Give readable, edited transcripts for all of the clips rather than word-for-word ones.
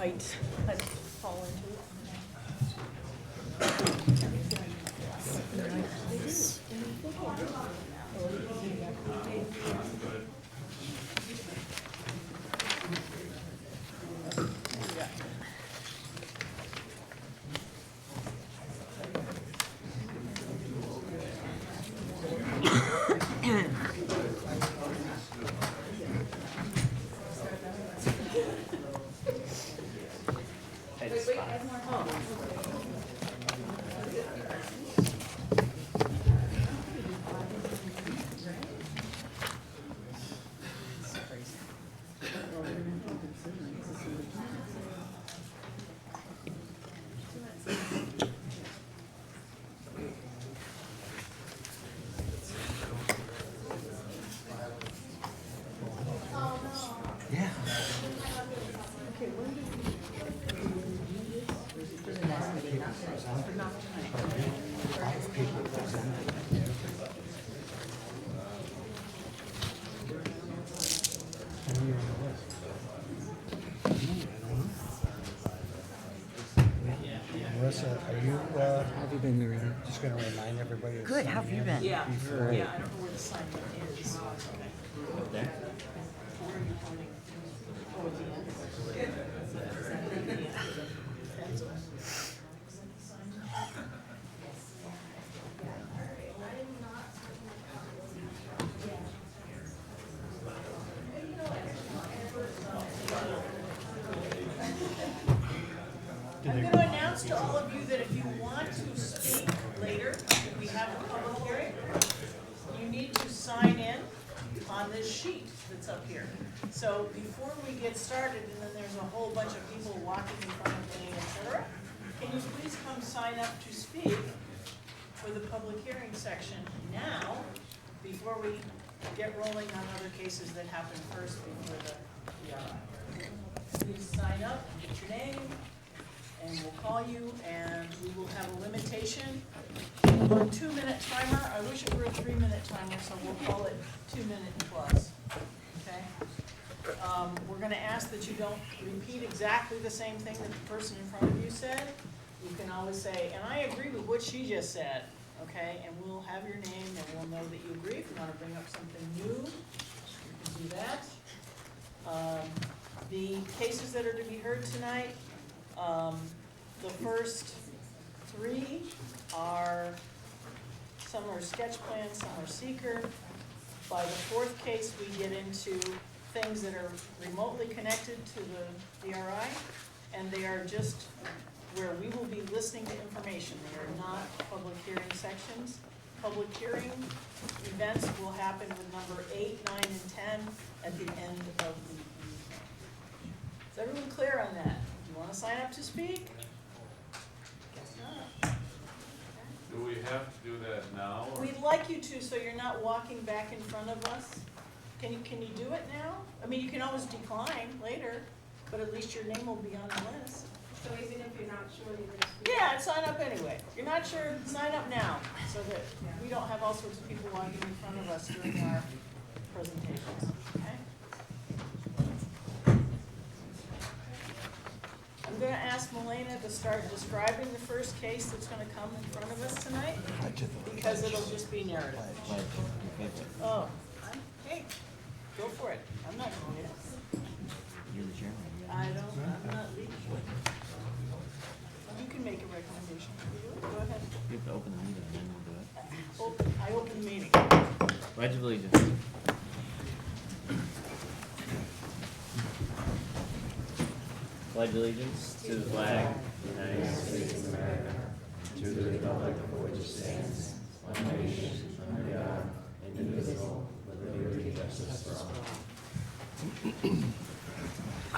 height I'd fall into. Melissa, are you How have you been, Marina? just going to remind everybody? to Good, sign how have you in been? Yeah, before- yeah, I don't know where the sign is. There? Where are you pointing? Oh, at the end? I'm going to announce to all of you that if you want to speak later, if we have a public hearing, you need to sign in on this sheet that's up here. So before we get started, and then there's a whole bunch of people walking in front of me, etc., can you please come sign up to speak for the public hearing section now, before we get rolling on other cases that happen first before the PRI. Please sign up, get your name, and we'll call you, and we will have a limitation of a 2-minute timer. I wish it were a 3-minute timer, so we'll call it 2-minute plus, okay? We're gonna ask that you don't repeat exactly the same thing that the person in front of you said. You can always say, and I agree with what she just said, okay? And we'll have your name, and we'll know that you agree. If you wanna bring up something new, you can do that. The cases that are to be heard tonight, the first 3 are, some are sketch plans, some are seeker. By the 4th case, we get into things that are remotely connected to the DRI, and they are just where we will be listening to information. They are not public hearing sections. Public hearing events will happen with number 8, 9, and 10 at the end of the evening. Is everyone clear on that? Do you want to sign up to speak? Guess not. Do we have to do that now? Or? We'd like you to, so you're not walking back in front of us. Can you do it now? I mean, you can always decline later, but at least your name will be on the list. So even if you're not sure you're gonna speak? Yeah, sign up anyway. If you're not sure, sign up now, so that we don't have all sorts of people walking in front of us during our presentations, okay? I'm gonna ask Melena to start describing the first case that's gonna come in front of us tonight, because it'll just be narrative. Oh, hey, go for it. I'm not doing it. You're the chairman. I'm not leading. You can make a recommendation. Go ahead. You have to open the meeting and then we'll do it. I open the meeting. Pledge of Allegiance. Pledge allegiance to the flag of the United States of America, to the republic for which it stands, one nation, under God, indivisible, with liberty and justice for all. I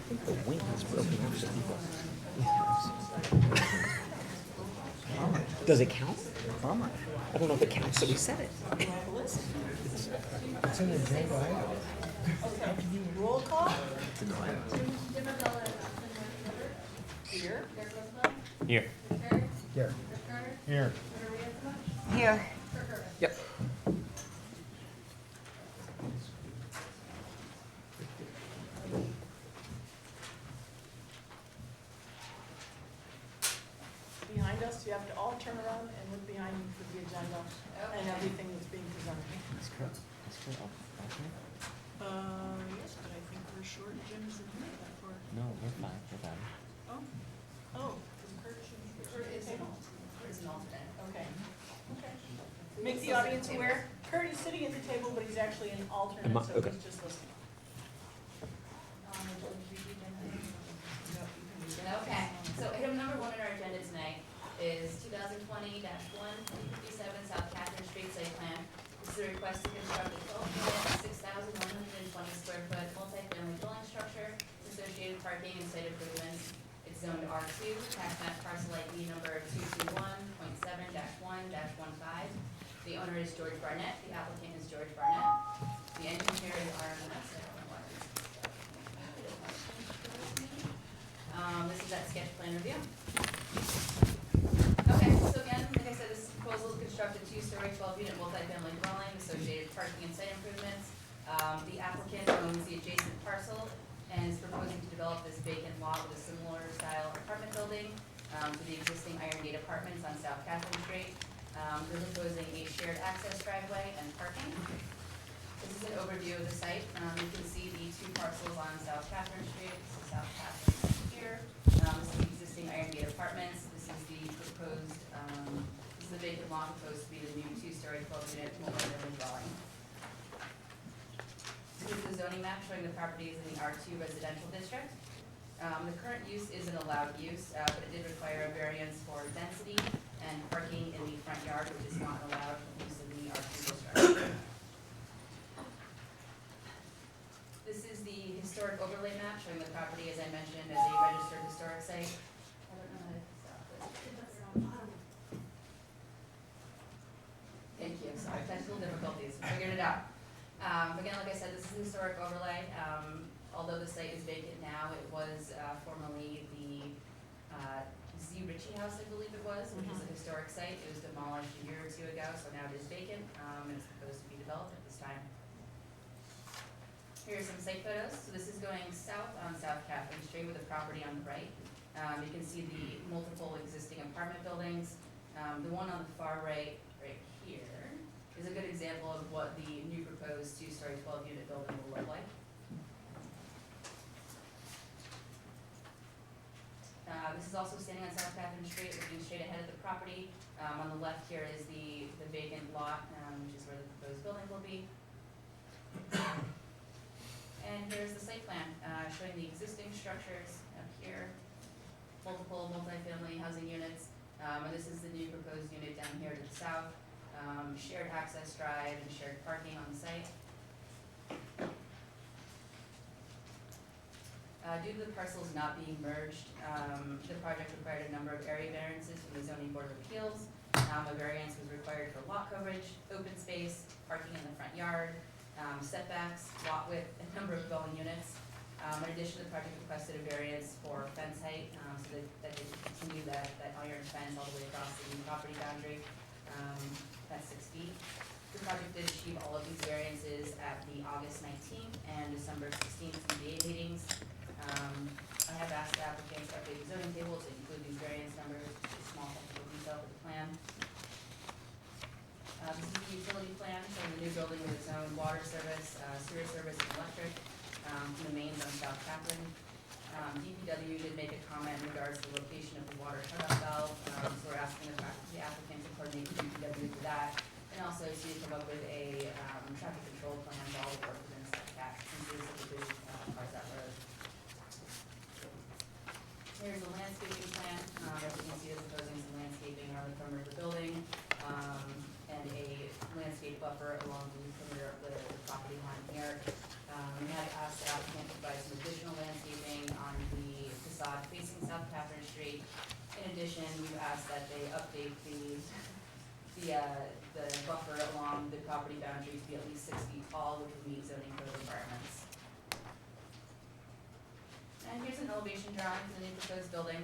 think the wing is broken over some people. Does it count? Bummer. I don't know if it counts, so we said it. It's an agenda item. Okay, roll call. Here. Here. Here. Here. Here. Yep. so you have to all turn around and look behind you for the agenda and everything that's being presented. That's good. That's good. Okay. Yes, but I think we're short. Jim isn't here that far. No, we're fine. We're fine. Oh, oh, Kurt should. Kurt is an alternate. Okay. Okay. Make the audience aware, Kurt is sitting at the table, but he's actually an alternate, Am I- so okay. he's just listening. Okay, so item number 1 on our agenda tonight is 2020-157 South Catherine Street site plan. This is a request to construct a 12-unit, 6,120 square foot multifamily dwelling structure, associated parking and site improvements. It's zoned R2, tax map parcel ID number 221.7-1-15. The owner is George Barnett, the applicant is George Barnett. The engineer is RMS, I don't know what it is. This is that sketch plan review. Okay, so again, like I said, this proposal is to construct a 2-story, 12-unit multifamily dwelling, associated parking and site improvements. The applicant owns the adjacent parcel and is proposing to develop this vacant lot with a similar style apartment building to the existing Iron Gate Apartments on South Catherine Street. They're proposing a shared access driveway and parking. This is an overview of the site. You can see the 2 parcels on South Catherine Street. This is South Catherine here. This is the existing Iron Gate Apartments. This is the proposed, this is the vacant lot proposed to be the new 2-story, 12-unit multifamily dwelling. This is the zoning map showing the properties in the R2 residential district. The current use is an allowed use, but it did require a variance for density and parking in the front yard, which is not allowed use in the R2 district. This is the historic overlay map showing the property, as I mentioned, as a registered historic site. I don't know how to stop this. Thank you, sorry, technical difficulties, we figured it out. Again, like I said, this is an historic overlay. Although the site is vacant now, it was formerly the Z. Ritchie House, I believe it was, which is a historic site. It was demolished a year or 2 ago, so now it is vacant, and it's proposed to be developed at this time. Here are some site photos. So this is going south on South Catherine Street with the property on the right. You can see the multiple existing apartment buildings. The one on the far right here, is a good example of what the new proposed 2-story, 12-unit building will look like. This is also standing on South Catherine Street, looking straight ahead of the property. On the left here is the vacant lot, which is where the proposed building will be. And here's the site plan, showing the existing structures up here, multiple multifamily housing units. And this is the new proposed unit down here to the south. Shared access drive and shared parking on the site. Due to the parcels not being merged, the project required a number of area variances from the Zoning Board of Appeals. A variance was required for lot coverage, open space, parking in the front yard, setbacks, lot width, and number of dwelling units. In addition, the project requested a variance for fence height, so that they could continue that iron fence all the way across the property boundary. That's 6 feet. The project did achieve all of these variances at the August 19th and December 16th ZBA meetings. I have asked the applicants to update the zoning table to include these variance numbers, just a small technical detail of the plan. This is the utility plan showing the new building with its own water service, sewer service, and electric from the mains on South Catherine. DPW did make a comment in regards to the location of the water shutoff valve, so we're asking the applicant to coordinate with DPW for that, and also to come up with a traffic control plan for all the work within South Cat, since it is such a busy part of that road. Here's a landscaping plan. As you can see, it's proposing some landscaping around the perimeter of the building, and a landscape buffer along the perimeter of the property line here. We had asked the applicant to provide some additional landscaping on the facade facing South Catherine Street. In addition, we've asked that they update the buffer along the property boundary to be at least 6 feet tall, which would meet zoning code requirements. And here's an elevation drawing for the new proposed building.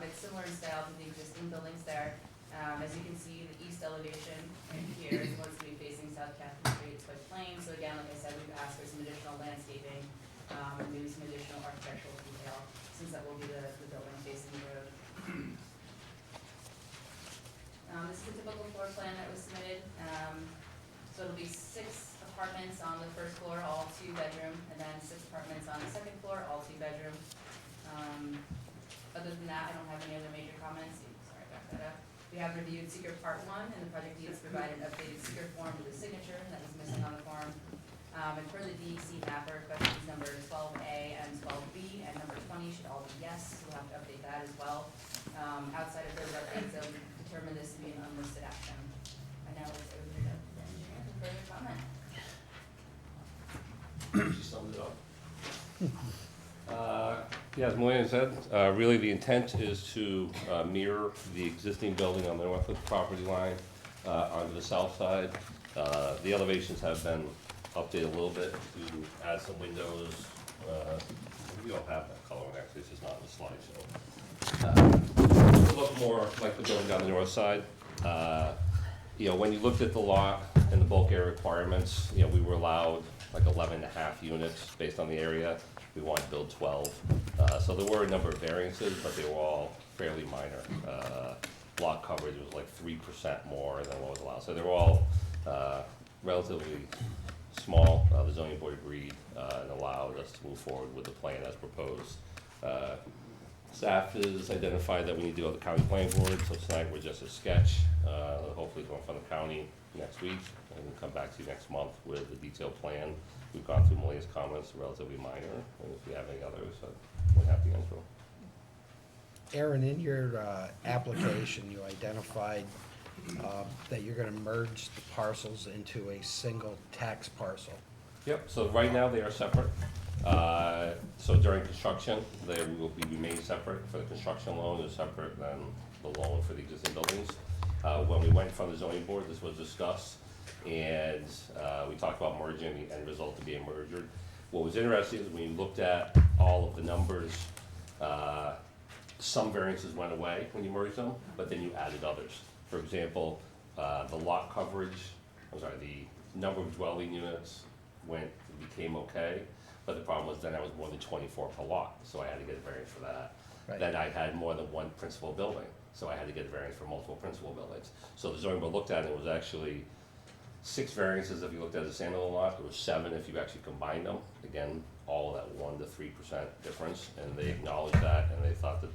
It's similar in style to the existing buildings there. As you can see, the east elevation right here is what's going to be facing South Catherine Street. It's quite plain. So again, like I said, we've asked for some additional landscaping and maybe some additional architectural detail, since that will be the building facing the road. This is a typical floor plan that was submitted. So it'll be 6 apartments on the first floor, all 2-bedroom, and then 6 apartments on the second floor, all 2-bedroom. Other than that, I don't have any other major comments. Sorry, back that up. We have reviewed seeker part 1, and the project needs to provide an updated seeker form with a signature that was missing on the form. And per the DEC mapper, questions number 12A and 12B and number 20 should all be yes. We'll have to update that as well. Outside of those updates, they'll determine this to be an unlisted action. And now let's open it up to the engineer for further comment. She summed it up. Yeah, as Melinda said, really the intent is to mirror the existing building on the north of the property line onto the south side. The elevations have been updated a little bit to add some windows. We don't have that color, actually, it's just not in the slide, so. To look more like the building on the north side. You know, when you looked at the lot and the bulk area requirements, you know, we were allowed like 11.5 units based on the area. We wanted to build 12. So there were a number of variances, but they were all fairly minor. Lot coverage was like 3% more than what was allowed. So they were all relatively small. The zoning board agreed and allowed us to move forward with the plan as proposed. Staff has identified that we need to go to the county planning board, so tonight we're just a sketch. Hopefully going from the county next week, and we'll come back to you next month with a detailed plan. We've gone through Malia's comments, relatively minor, and if you have any others, we're happy to answer them. Aaron, in your application, you identified that you're gonna merge the parcels into a single tax parcel. Yep, so right now they are separate. So during construction, they will be remain separate. For the construction loan is separate than the loan for the existing buildings. When we went in front of the zoning board, this was discussed, and we talked about merging, the end result to be a merger. What was interesting is when you looked at all of the numbers, some variances went away when you merged them, but then you added others. For example, the lot coverage, the number of dwelling units became okay, but the problem was then I was more than 24 per lot, so I had to get a variance for that. Right. Then I had more than one principal building, so I had to get a variance for multiple principal buildings. So the zoning board looked at it, it was actually 6 variances if you looked at a standalone lot, there was 7 if you actually combined them. Again, all that 1 to 3% difference, and they acknowledged that, and they thought that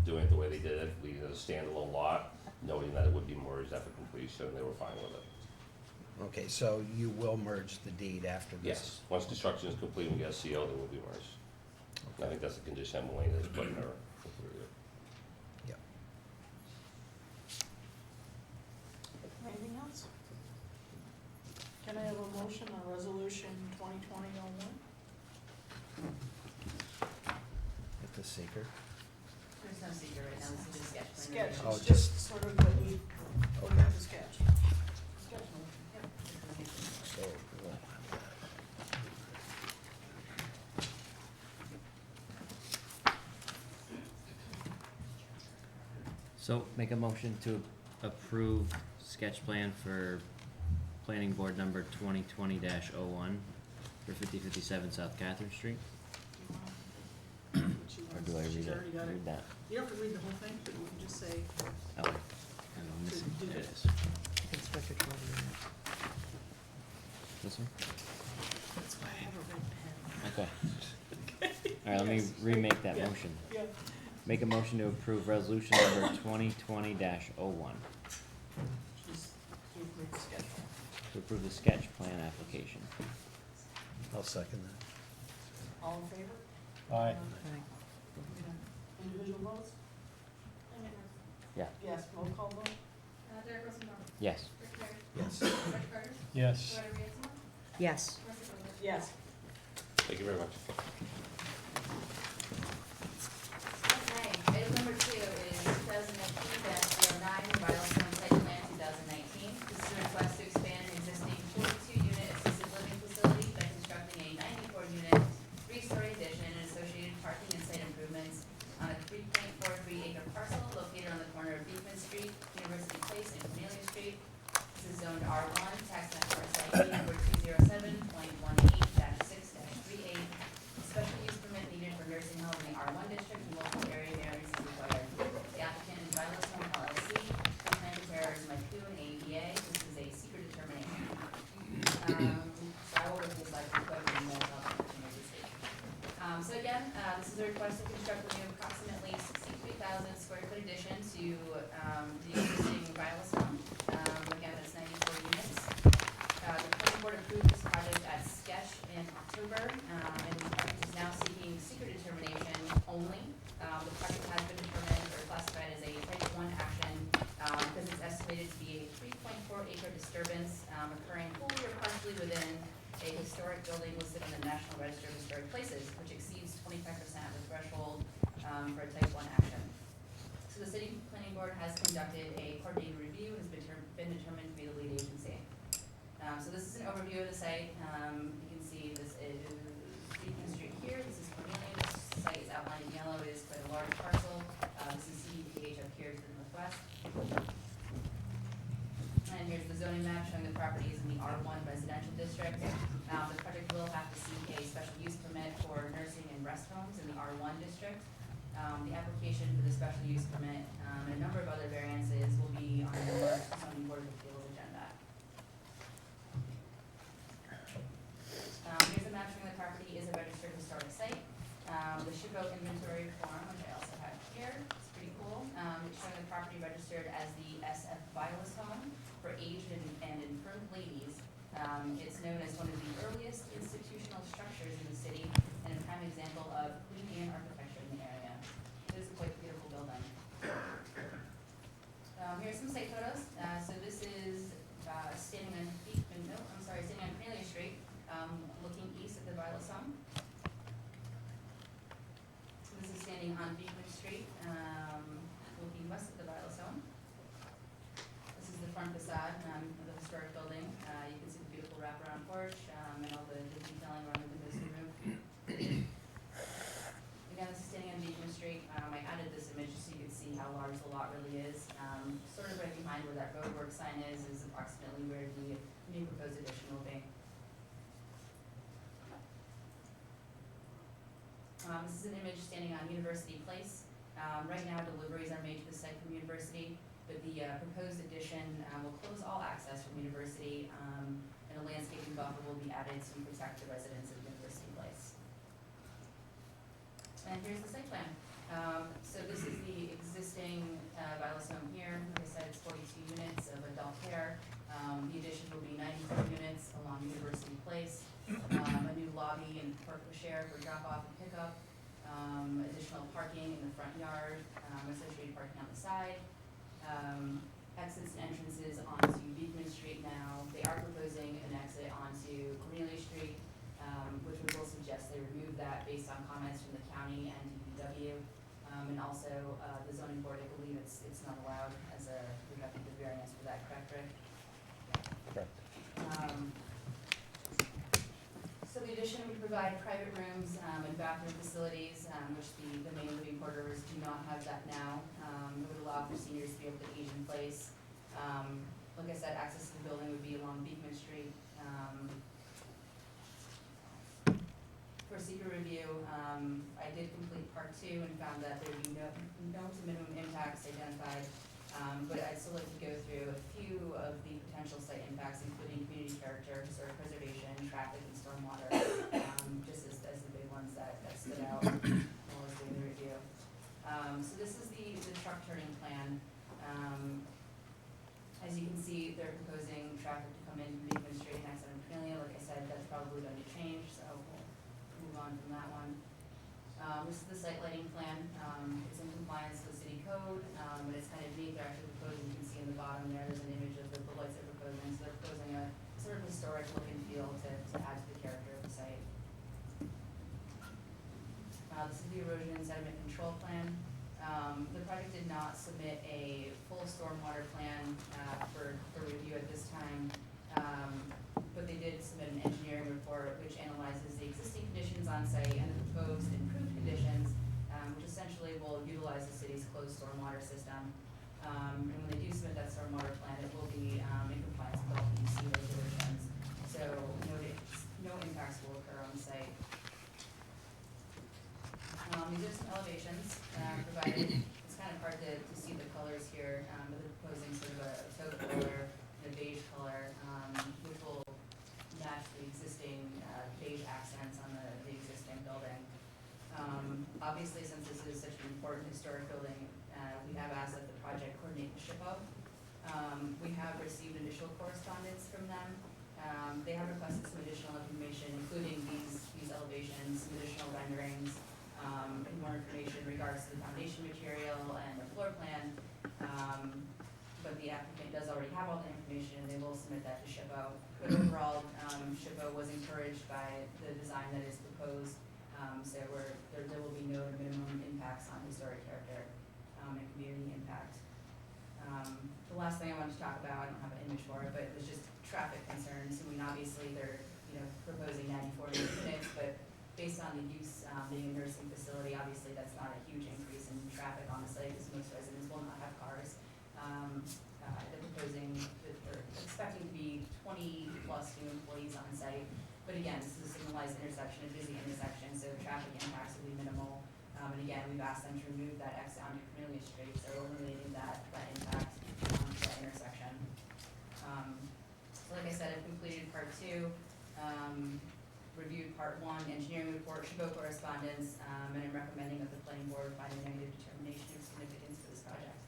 doing it the way they did it, leaving it as a standalone lot, noting that it would be merged after completion, they were fine with it. Okay, so you will merge the deed after this? Yes, once construction is complete and we get a CO, they will be merged. And I think that's a condition that Melina has put in her. Yep. Anything else? Can I have a motion on resolution 2020-01? With the seeker? There's no secret right now, this is just sketch plan. Sketch, Oh, it's just sort of what we, look at the sketch. Sketch motion. So, we'll have that. So make a motion to approve sketch plan for planning board number 2020-01 for 5057 South Catherine Street. Or do I read She's it? already got it. Read that. You don't have to read the whole thing, but you can just say, Oh, I'm missing. Do There it it. is. This one? that's why I have a red pen. Okay. Alright, let me Yes. remake that Yeah. motion. Yeah. Make a motion to approve resolution number 2020-01 She's made the sketch. to approve the sketch plan application. I'll second that. All in favor? Aye. Individual votes? Yeah. Yes, roll call vote? Derek Rosenbaum. Yes. Rick Perry. Yes. Rick Carter. Yes. Joanna Brianna. Yes. Marcy Boland. Yes. Thank you very much. Okay, item number 2 is 2019-09, Violence on Site Plan 2019. This is a request to expand an existing 42-unit assisted living facility by constructing a 94-unit, 3-story addition and associated parking and site improvements on a 3.43-acre parcel located on the corner of Beekman Street, University Place, and Cornelia Street. This is zoned R1, tax map parcel ID number 207.18-6-38. Special So I will review this item quick and then I'll continue to speak. So again, this is a request to construct a new approximately 63,000 square foot addition to the existing Violet home. Again, that's 94 units. The planning board approved this project at sketch in October, and the project is now seeking secret determination only. The project has been determined or classified as a type 1 action because it's estimated to be a 3.4 acre disturbance occurring wholly or partially within a historic building listed in the National Register of Historic Places, which exceeds 25% of the threshold for a type 1 action. So the city planning board has conducted a coordinated review and has been determined to be the lead agency. So this is an overview of the site. You can see this is Beacon Street here. This is Cornelia. This site is outlined in yellow. It is quite a large parcel. This is CDPH up here to the northwest. And here's the zoning map showing the properties in the R1 residential district. The project will have to seek a special use permit for nursing and rest homes in the R1 district. The application for the special use permit and a number of other variances will be on the zoning board of appeals agenda. Here's a map showing the property is a registered historic site. The SHPO inventory form, which I also have here, it's pretty cool. It's showing the property registered as the SF Violet home for aged and infirm ladies. It's known as one of the earliest institutional structures in the city and a prime example of Queen Anne architecture in the area. It is a quite beautiful building. Here's some site photos. So this is standing on Cornelia Street, looking east at the Violet home. This is standing on Beekman Street, looking west at the Violet home. This is the front facade of the historic building. You can see the beautiful wraparound porch and all the detailing around the windows and roof. Again, this is standing on Beekman Street. I added this image just so you could see how large the lot really is. Sort of right behind where that roadwork sign is approximately where the new proposed addition will be. This is an image standing on University Place. Right now, deliveries are made to the site from University, but the proposed addition will close all access from University, and a landscaping buffer will be added to protect the residents of University Place. And here's the site plan. So this is the existing Violet home here. Like I said, it's 42 units of adult care. The addition will be 93 units along University Place. A new lobby and park share for drop-off and pickup, additional parking in the front yard, associated parking on the side, exits and entrances onto Beekman Street now. They are proposing an exit onto Cornelia Street, which we will suggest they remove that based on comments from the county and DPW. And also the zoning board, I believe it's not allowed as we have to give variance for that, correct, Rick? Correct. So the addition would provide private rooms and bathroom facilities, which the main living quarters do not have that now. It would allow for seniors to be able to age in place. Like I said, access to the building would be along Beekman Street. For secret review, I did complete part 2 and found that there would be no to minimum impacts identified. But I'd still like to go through a few of the potential site impacts, including community character, historic preservation, traffic, and stormwater, just as the big ones that stood out while I was doing the review. So this is the truck turning plan. As you can see, they're proposing traffic to come in from Beekman Street and exit on Cornelia. Like I said, that's probably going to change, so we'll move on from that one. This is the site lighting plan. It's in compliance with city code, and it's kind of neat. They're actually proposing, you can see in the bottom there's an image of the lights they're proposing. So they're proposing a sort of historic look and feel to add to the character of the site. This is the erosion and sediment control plan. The project did not submit a full stormwater plan for review at this time, but they did submit an engineering report which analyzes the existing conditions on site and the proposed improved conditions, which essentially will utilize the city's closed stormwater system. And when they do submit that stormwater plan, it will be in compliance with all DEC regulations. So no impacts will occur on the site. These are some elevations provided. It's kind of hard to see the colors here, but they're proposing sort of a taupe color and a beige color, which will historic building, we have asked that the project coordinate the SHPO. We have received initial correspondence from them. They have requested some additional information, including these elevations, some additional renderings, and more information in regards to the foundation material and the floor plan. But the applicant does already have all the information, and they will submit that to SHPO. But overall, SHPO was encouraged by the design that is proposed. So there will be no minimum impacts on historic character and community impact. The last thing I wanted to talk about, I don't have an image for it, but it was just traffic concerns. I mean, obviously they're proposing 94 new units, but based on the use being a nursing facility, obviously that's not a huge increase in traffic on the site because most residents will not have cars. They're proposing, they're expecting to be 20 plus new employees on site. But again, this is a signalized intersection, a busy intersection, so traffic impacts will be minimal. And again, we've asked them to remove that X down to Cornelia Street, so eliminating that impact to that intersection. So like I said, I've completed part 2, reviewed part 1, engineering report, SHPO correspondence, and I'm recommending that the planning board find a negative determination of significance for this project.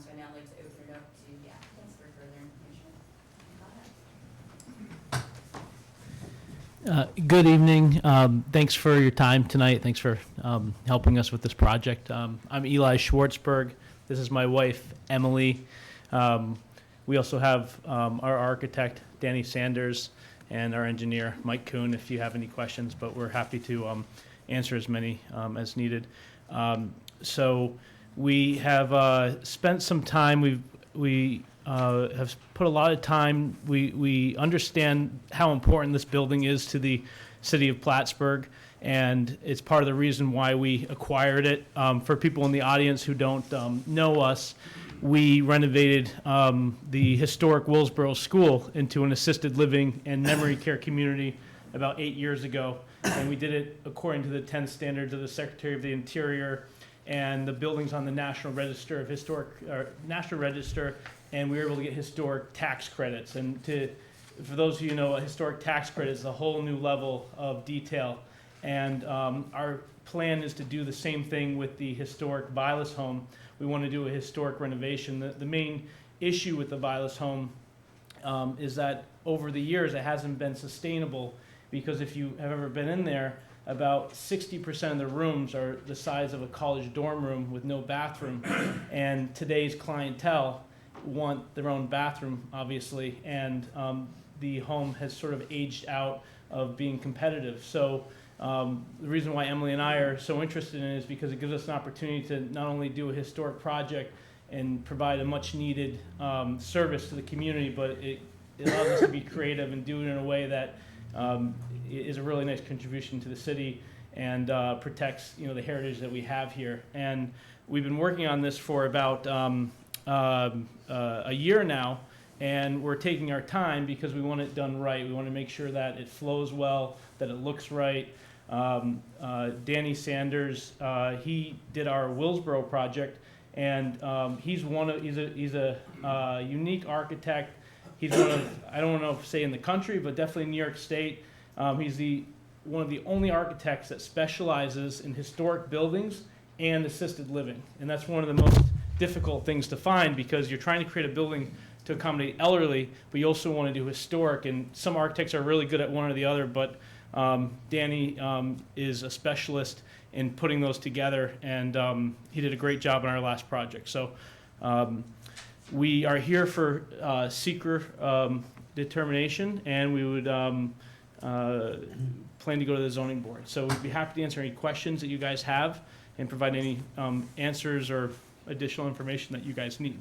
So I'd now like to open it up to the applicants for further information. Good evening. Thanks for your time tonight. Thanks for helping us with this project. I'm Eli Schwartzberg. This is my wife, Emily. We also have our architect, Danny Sanders, and our engineer, Mike Kuhn, if you have any questions, but we're happy to answer as many as needed. So we have spent some time. We have put a lot of time. We understand how important this building is to the city of Plattsburgh, and it's part of the reason why we acquired it. For people in the audience who don't know us, we renovated the historic Willsboro School into an assisted living and memory care community about 8 years ago, and we did it according to the 10 standards of the Secretary of the Interior, and the building's on the National Register of National Register, and we were able to get historic tax credits. And for those of you who know, a historic tax credit is a whole new level of detail. And our plan is to do the same thing with the historic Vilas home. We want to do a historic renovation. The main issue with the Vilas home is that over the years it hasn't been sustainable, because if you have ever been in there, about 60% of the rooms are the size of a college dorm room with no bathroom. And today's clientele want their own bathroom, obviously, and the home has sort of aged out of being competitive. So the reason why Emily and I are so interested in it is because it gives us an opportunity to not only do a historic project and provide a much needed service to the community, but it allows us to be creative and do it in a way that is a really nice contribution to the city and protects the heritage that we have here. And we've been working on this for about a year now, and we're taking our time because we want it done right. We want to make sure that it flows well, that it looks right. Danny Sanders, he did our Willsboro project, and he's a unique architect. He's one of, I don't know if say in the country, but definitely New York State. He's one of the only architects that specializes in historic buildings and assisted living, and that's one of the most difficult things to find, because you're trying to create a building to accommodate elderly, but you also want to do historic, and some architects are really good at one or the other, but Danny is a specialist in putting those together, and he did a great job on our last project. So we are here for seeker determination, and we would plan to go to the zoning board. So we'd be happy to answer any questions that you guys have and provide any answers or additional information that you guys need.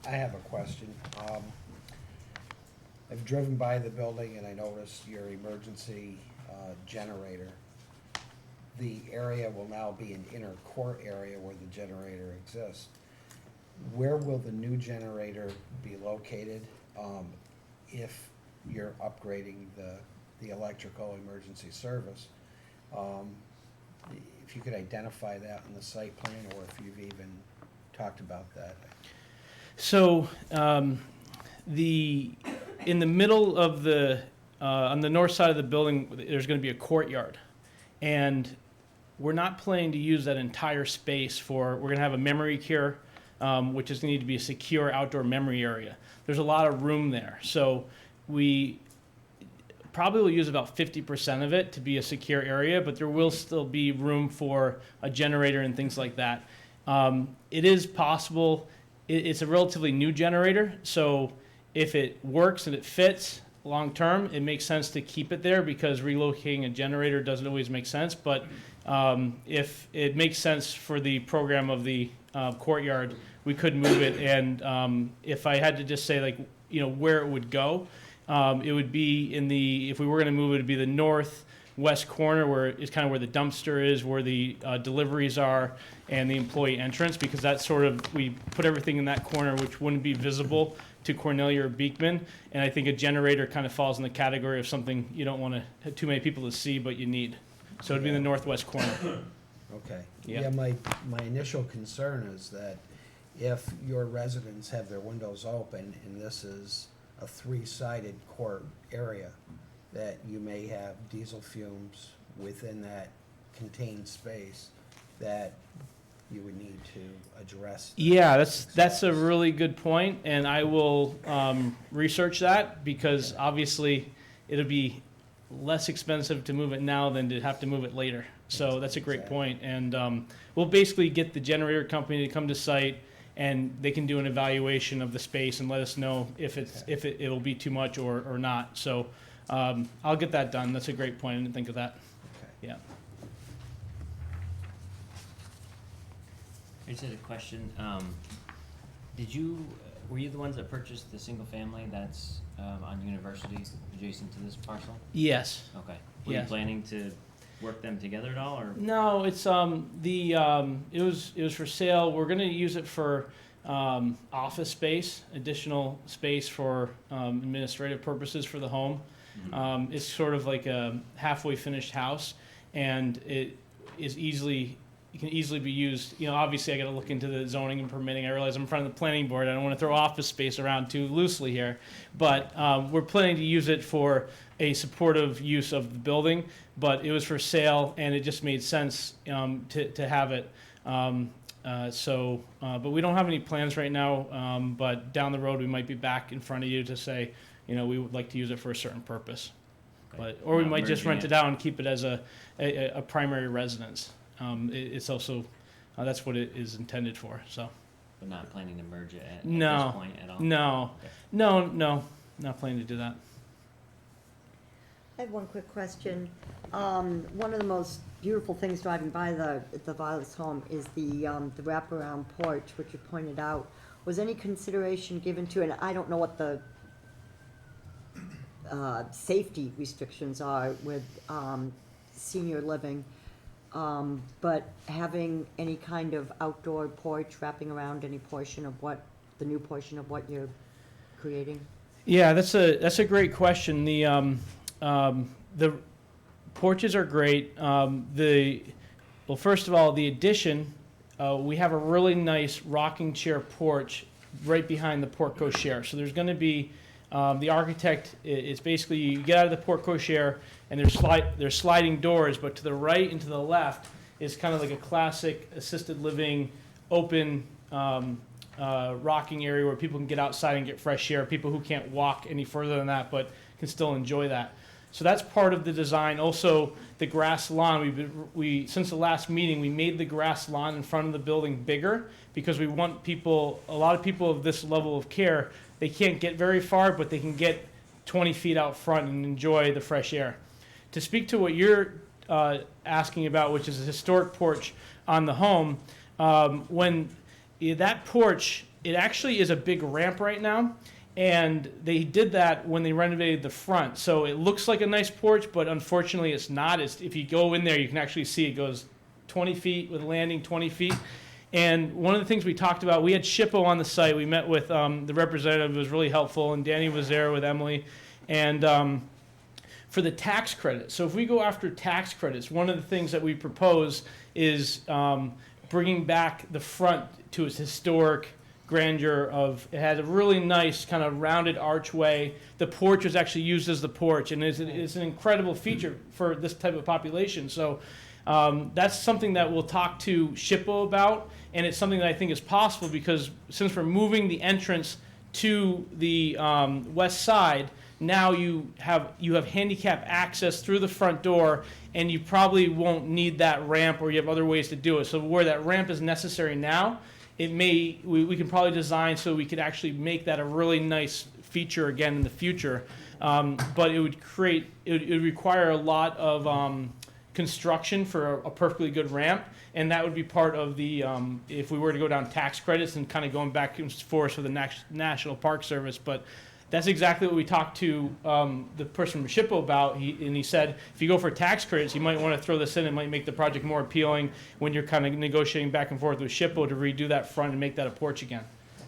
I have a question. I've driven by the building and I noticed your emergency generator. The area will now be an inner court area where the generator exists. Where will the new generator be located if you're upgrading the electrical emergency service? If you could identify that in the site plan, or if you've even talked about that. So in the middle of on the north side of the building, there's going to be a courtyard, and we're not planning to use that entire space we're going to have a memory care, which is going to need to be a secure outdoor memory area. There's a lot of room there. So we probably will use about 50% of it to be a secure area, but there will still be room for a generator and things like that. It is possible. It's a relatively new generator, so if it works and it fits long term, it makes sense to keep it there because relocating a generator doesn't always make sense. But if it makes sense for the program of the courtyard, we could move it. And if I had to just say, like, where it would go, it would be if we were going to move it, would be the northwest corner where it's kind of where the dumpster is, where the deliveries are, and the employee entrance, because that's sort of, we put everything in that corner, which wouldn't be visible to Cornelia or Beekman. And I think a generator kind of falls in the category of something you don't want to have too many people to see, but you need. So it'd be in the northwest corner. Okay. Yeah. Yeah, my initial concern is that if your residents have their windows open and this is a 3-sided court area, that you may have diesel fumes within that contained space that you would need to address. Yeah, that's a really good point, and I will research that, because obviously it'll be less expensive to move it now than to have to move it later. So that's a great point, and we'll basically get the generator company to come to site, and they can do an evaluation of the space and let us know if it'll be too much or not. So I'll get that done. That's a great point. I didn't think of that. Okay. Yeah. I just had a question. Were you the ones that purchased the single family that's on University adjacent to this parcel? Yes. Okay. Were you Yes. planning to work them together at all, or? No, it's it was for sale. We're going to use it for office space, additional space for administrative purposes for the home. Mhm. It's sort of like a halfway finished house, and it can easily be used. Obviously I got to look into the zoning and permitting. I realize I'm in front of the planning board. I don't want to throw office space around too loosely here, but we're planning to use it for a supportive use of the building. But it was for sale, and it just made sense to have it. But we don't have any plans right now. But down the road, we might be back in front of you to say, we would like to use it for a certain purpose. Okay. Or we Not might just merging rent it out and keep it as a primary residence. It's also, that's what it is intended for, so. But not planning to merge it at No. this point at all? No, Okay. no, not planning to do that. I have one quick question. One of the most beautiful things driving by the Violet's home is the wraparound porch, which you pointed out. Was any consideration given to, and I don't know what the safety restrictions are with senior living, but having any kind of outdoor porch wrapping around any portion of the new portion of what you're creating? Yeah, that's a great question. The porches are great. First of all, the addition, we have a really nice rocking chair porch right behind the porte cochere. So there's going to be the architect. It's basically you get out of the porte cochere and there's sliding doors, but to the right and to the left is kind of like a classic assisted living open rocking area where people can get outside and get fresh air. People who can't walk any further than that, but can still enjoy that. So that's part of the design. Also, the grass lawn. We since the last meeting, we made the grass lawn in front of the building bigger because we want people. A lot of people of this level of care, they can't get very far, but they can get 20 feet out front and enjoy the fresh air. To speak to what you're asking about, which is a historic porch on the home, when that porch, it actually is a big ramp right now. And they did that when they renovated the front. So it looks like a nice porch, but unfortunately it's not. If you go in there, you can actually see it goes 20 feet with landing 20 feet. And one of the things we talked about, we had SHPO on the site. We met with the representative, who was really helpful, and Danny was there with Emily. And for the tax credit, so if we go after tax credits, one of the things that we propose is bringing back the front to its historic grandeur of, it had a really nice kind of rounded archway. The porch was actually used as the porch, and it's an incredible feature for this type of population. So That's something that we'll talk to SHPO about, and it's something that I think is possible because since we're moving the entrance to the west side, now you have handicap access through the front door, and you probably won't need that ramp, or you have other ways to do it. So where that ramp is necessary now, we can probably design so we could actually make that a really nice feature again in the future. But it would require a lot of construction for a perfectly good ramp, and that would be part of the if we were to go down tax credits and kind of going back and forth for the National Park Service. But that's exactly what we talked to the person from SHPO about. He said if you go for tax credits, you might want to throw this in. It might make the project more appealing when you're kind of negotiating back and forth with SHPO to redo that front and make that a porch again.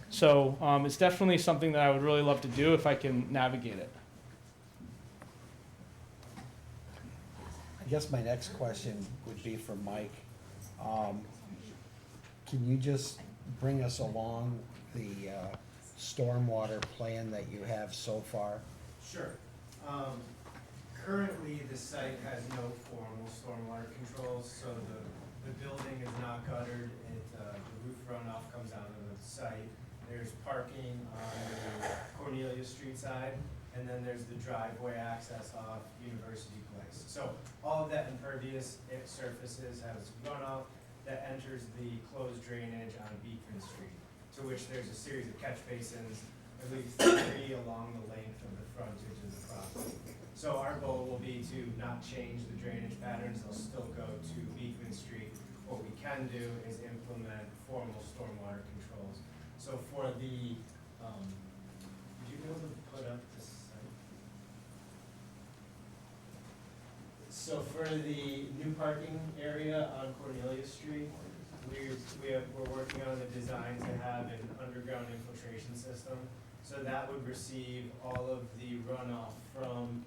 So it's definitely something that I would really love to do if I can navigate it. I guess my next question would be for Mike. Can you just bring us along the stormwater plan that you have so far? Sure. Currently, the site has no formal stormwater controls, so the building is not guttered. The roof runoff comes out of the site. There's parking on the Cornelia Street side, and then there's the driveway access off University Place. So all of that impervious surfaces has runoff that enters the closed drainage on Beekman Street, to which there's a series of catch basins, at least 3 along the length of the frontage of the property. So our goal will be to not change the drainage patterns. They'll still go to Beekman Street. What we can do is implement formal stormwater controls. So for the, would you be able to put up the site? So for the new parking area on Cornelia Street, we're working on the design to have an underground infiltration system. So that would receive all of the runoff from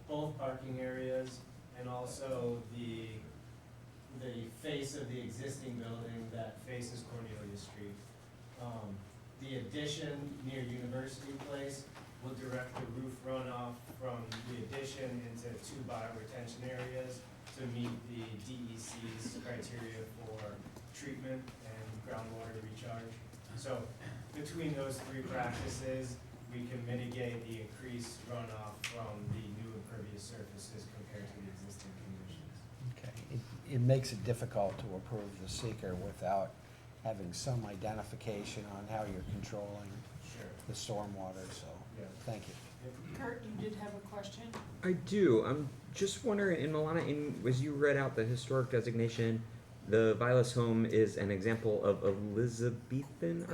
both parking areas and also the face of the existing building that faces Cornelia Street. The addition near University Place will direct the roof runoff from the addition into 2 bioretention areas to meet the DEC's criteria for treatment and groundwater recharge. So between those 3 practices, we can mitigate the increased runoff from the new impervious surfaces compared to the existing conditions. Okay. It makes it difficult to approve the seeker without having some identification on how you're controlling the stormwater, so, Yeah. thank you. Kurt, you did have a question? I do. I'm just wondering, in Milana, as you read out the historic designation, the Vilas home is an example of Elizabethan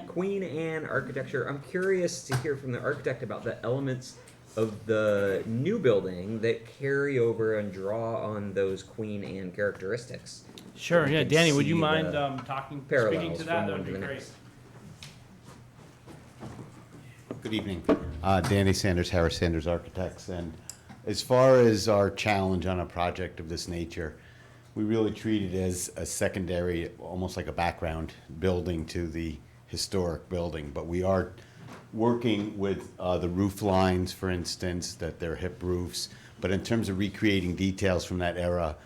Queen Anne architecture. I'm curious to hear from the architect about the elements of the new building that carry over and draw on those Queen Anne characteristics. Sure. You Yeah, can Danny, would you see mind the speaking parallels to from that? That one would to be the great. next. Good evening. Danny Sanders, Harris Sanders Architects. And as far as our challenge on a project of this nature, we really treat it as a secondary, almost like a background building to the historic building. But we are working with the roof lines, for instance, that they're hip roofs. But in terms of recreating details from that era,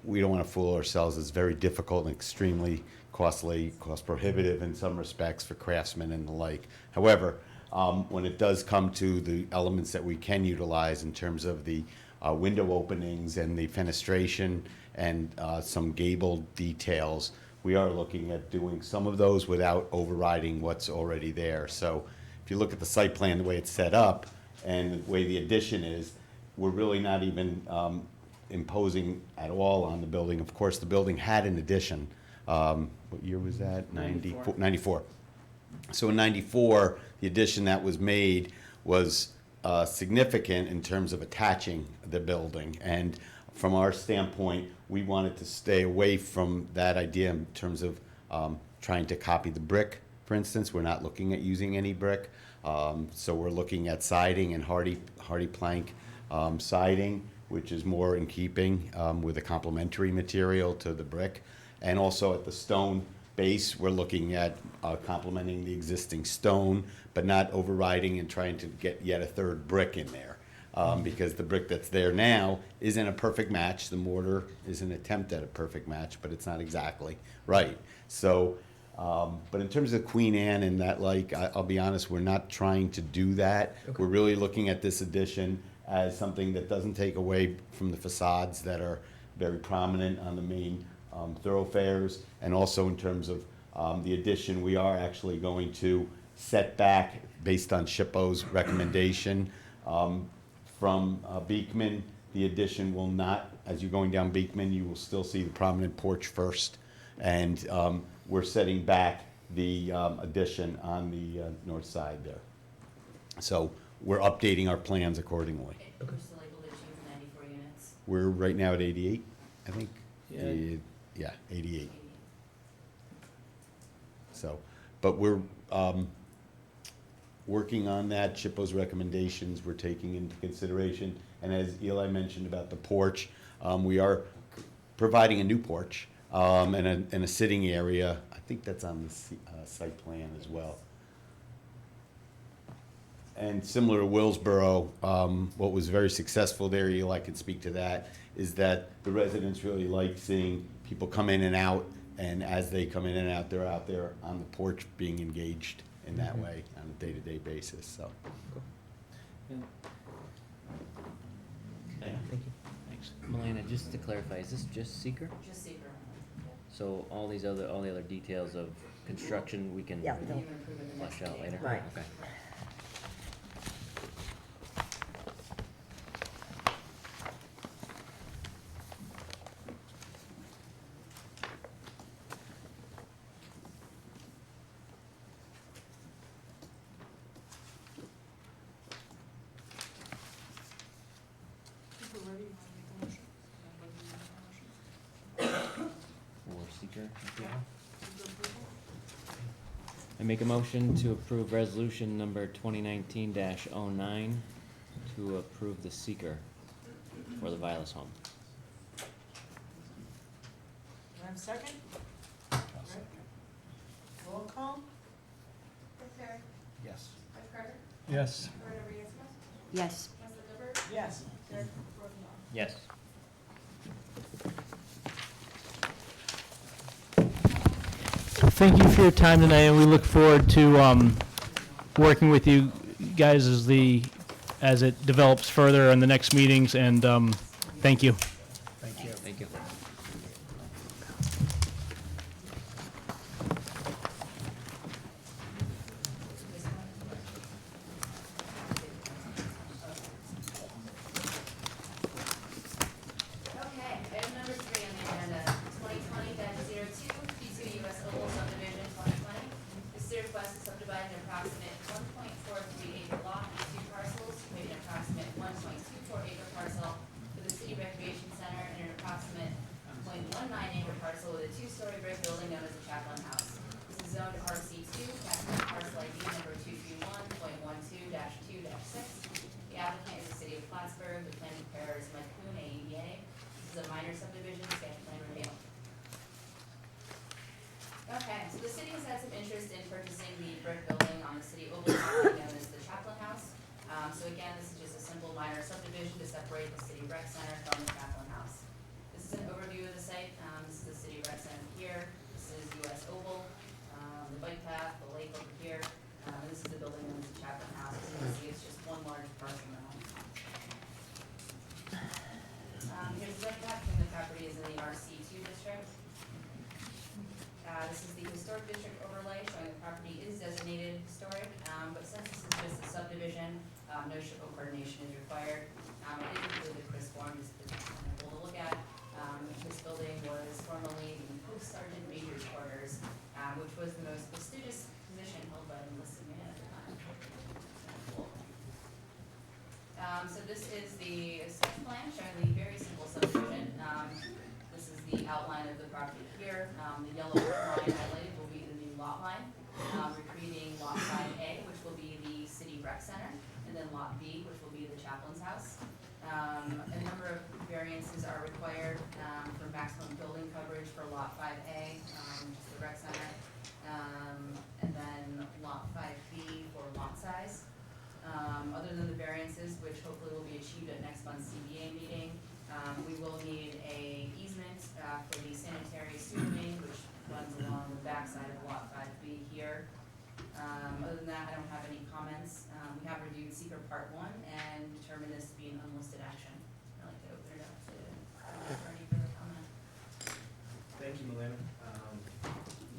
we don't want to fool ourselves. It's very difficult and extremely costly, cost prohibitive in some respects for craftsmen and the like. However, when it does come to the elements that we can utilize in terms of the window openings and the fenestration and some gabled details, we are looking at doing some of those without overriding what's already there. So if you look at the site plan, the way it's set up and the way the addition is, we're really not even imposing at all on the building. Of course, the building had an addition. What year was that? 94. So in 94, the addition that was made was significant in terms of attaching the building. And from our standpoint, we wanted to stay away from that idea in terms of trying to copy the brick, for instance. We're not looking at using any brick. So we're looking at siding and hardy plank siding, which is more in keeping with a complementary material to the brick. And also at the stone base, we're looking at complementing the existing stone, but not overriding and trying to get yet a third brick in there. because the brick that's there now isn't a perfect match. The mortar is an attempt at a perfect match, but it's not exactly right. So, but in terms of Queen Anne and that, like, I'll be honest, we're not trying to do that. Okay. We're really looking at this addition as something that doesn't take away from the facades that are very prominent on the main thoroughfares, and also in terms of the addition, we are actually going to set back, based on SHPO's recommendation, from Beekman. The addition will not, as you're going down Beekman, you will still see the prominent porch first, and we're setting back the addition on the north side there. So we're updating our plans accordingly. We're still able to achieve the 94 units. We're right now at 88, I think. Yeah. Yeah, 88. So, but we're working on that. SHPO's recommendations we're taking into consideration. And as Eli mentioned about the porch, we are providing a new porch and a sitting area. I think that's on the site plan as well. And similar to Willsboro, what was very successful there, Eli can speak to that, is that the residents really like seeing people come in and out, and as they come in and out, they're out there on the porch being engaged in that way on a day-to-day basis, so. Thank you. Thanks. Melena, just to clarify, is this just seeker? Just secret. So all the other details of construction, we can Yeah, You no. can improve in the next flesh out meeting. later? Right. Okay. For seeker approval? I make a motion to approve resolution number 2019-09 to approve the seeker for the Vilas home. Do I have a second? Roll call? Chris Terry, Yes. Mike Carter, Yes. Loretta Reyes, Yes. Leslie Lippert, Yes. Derek Rosenbaum. Yes. Thank you for your time tonight, and we look forward to working with you guys as it develops further in the next meetings, and thank you. Thank you. Thank you. Okay, item number 3 on the agenda, 2020-02, P2 US Oval Subdivision 2020. The city requests to subdivide an approximate 1.43 acre lot into 2 parcels, create an approximate 1.24 acre parcel for the city recreation center and an approximate 0.19 acre parcel with a 2-story brick building known as the Chaplain House. This is zoned RC2, taxable parcel ID number 231.12-2-6. The applicant is the city of Plattsburgh. The plan preparer is Mike Kuhn, AEDA. This is a minor subdivision, sketch plan review. Okay, so the city has had some interest in purchasing the brick building on the city oval property known as the Chaplain House. So again, this is just a simple minor subdivision to separate the city rec center from the Chaplain House. This is an overview of the site. This is the city rec center here. This is US Oval, the bike path, the lake over here. And this is the building known as the Chaplain House. As you can see, it's just one large parcel now. Here's the bike path, and the property is in the RC2 district. This is the historic district overlay showing the property is designated historic, but since this is just a subdivision, no SHPO coordination is required. I did include the Chris form, just to kind of cool to look at. This building was formerly the Post Sergeant Major's quarters, which was the most prestigious position held by an enlisted man at the time. Cool. So this is the sketch plan showing the very simple subdivision. This is the outline of the property here. The yellow line highlighted will be the new lot line. We're creating lot 5A, which will be the city rec center, and then lot B, which will be the chaplain's house. A number of variances are required for maximum building coverage for lot 5A, which is the rec center, and then lot 5B for lot size. Other than the variances, which hopefully will be achieved month's CBA meeting. We will need a easement, for the sanitary sewer main, which runs along the backside of lot 5B here. Other than that, I don't have any comments. We have reviewed seeker part 1 and determined this to be an unlisted action. I'd like to open it up to, for any further comment. Thank you, Melinda.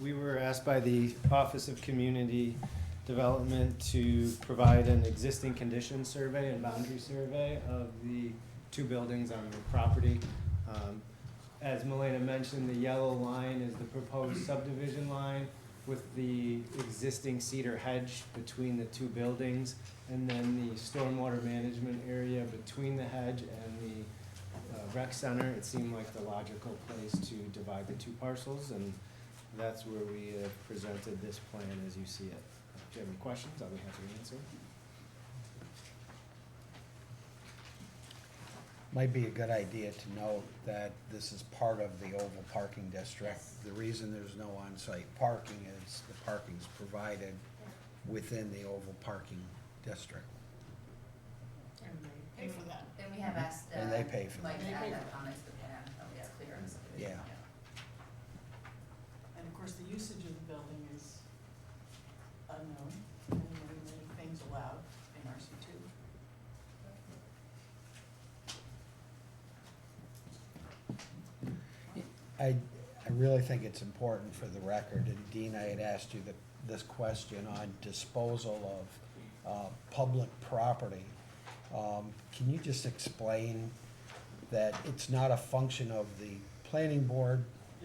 We were asked by the Office of Community Development to provide an existing condition survey and boundary survey of the two buildings on the property. As Melena mentioned, the yellow line is the proposed subdivision line with the existing cedar hedge between the two buildings, and then the stormwater management area between the hedge and the rec center. It seemed like the logical place to divide the two parcels, and that's where we have presented this plan as you see it. If you have any questions, I'll be happy to answer. Might be a good idea to note that this is part of the Oval Parking District. Yes. The reason there's no on-site parking is the parking's provided within the Oval Parking District. Pay for that. And we have asked, And they pay for Mike that. to add that comment to the plan, clear in the subdivision. Yeah. And of course, the usage of the building is unknown, and many things allowed in RC2. I really think it's important for the record, and Dean, I had asked you this question on disposal of public property. Can you just explain that it's not a function of the planning board,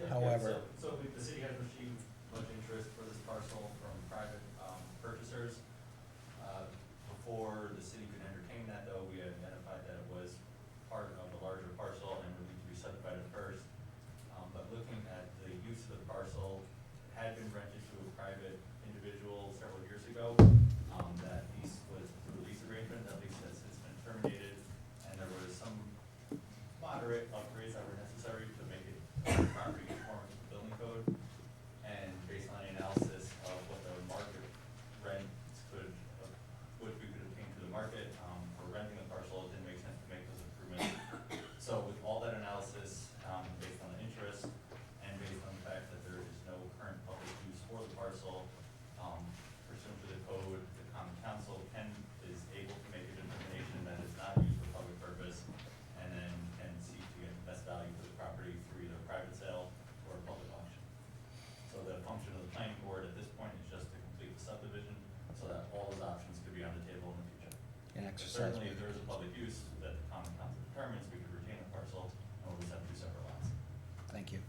however? So the city has received much interest for this parcel from private purchasers. Before the city could entertain that, though, we identified that it was part of a larger parcel and would need to be subdivided first. But looking at the use of the parcel, it had been rented to a private individual several years ago. That lease was through a lease arrangement, that lease has since been terminated, and there was some moderate upgrades that were necessary to make it property conform to the building code. And based on the analysis of what the market rents could, what we could obtain to the market, for renting the parcel, it didn't make sense to make those improvements. So with all that analysis, based on the interest and based on the fact that there is no current public use for the parcel, pursuant to the code, the common council is able to make a determination that it's not used for public purpose, and then can seek to get the best value for the property through either a private sale or a public auction. So the function of the planning board at this point is just to complete the subdivision, so that all those options could be on the table in the future. And exercise. Certainly, if there is a public use that the common council determines, we could retain the parcel, and we'll just have two separate lots. Thank you.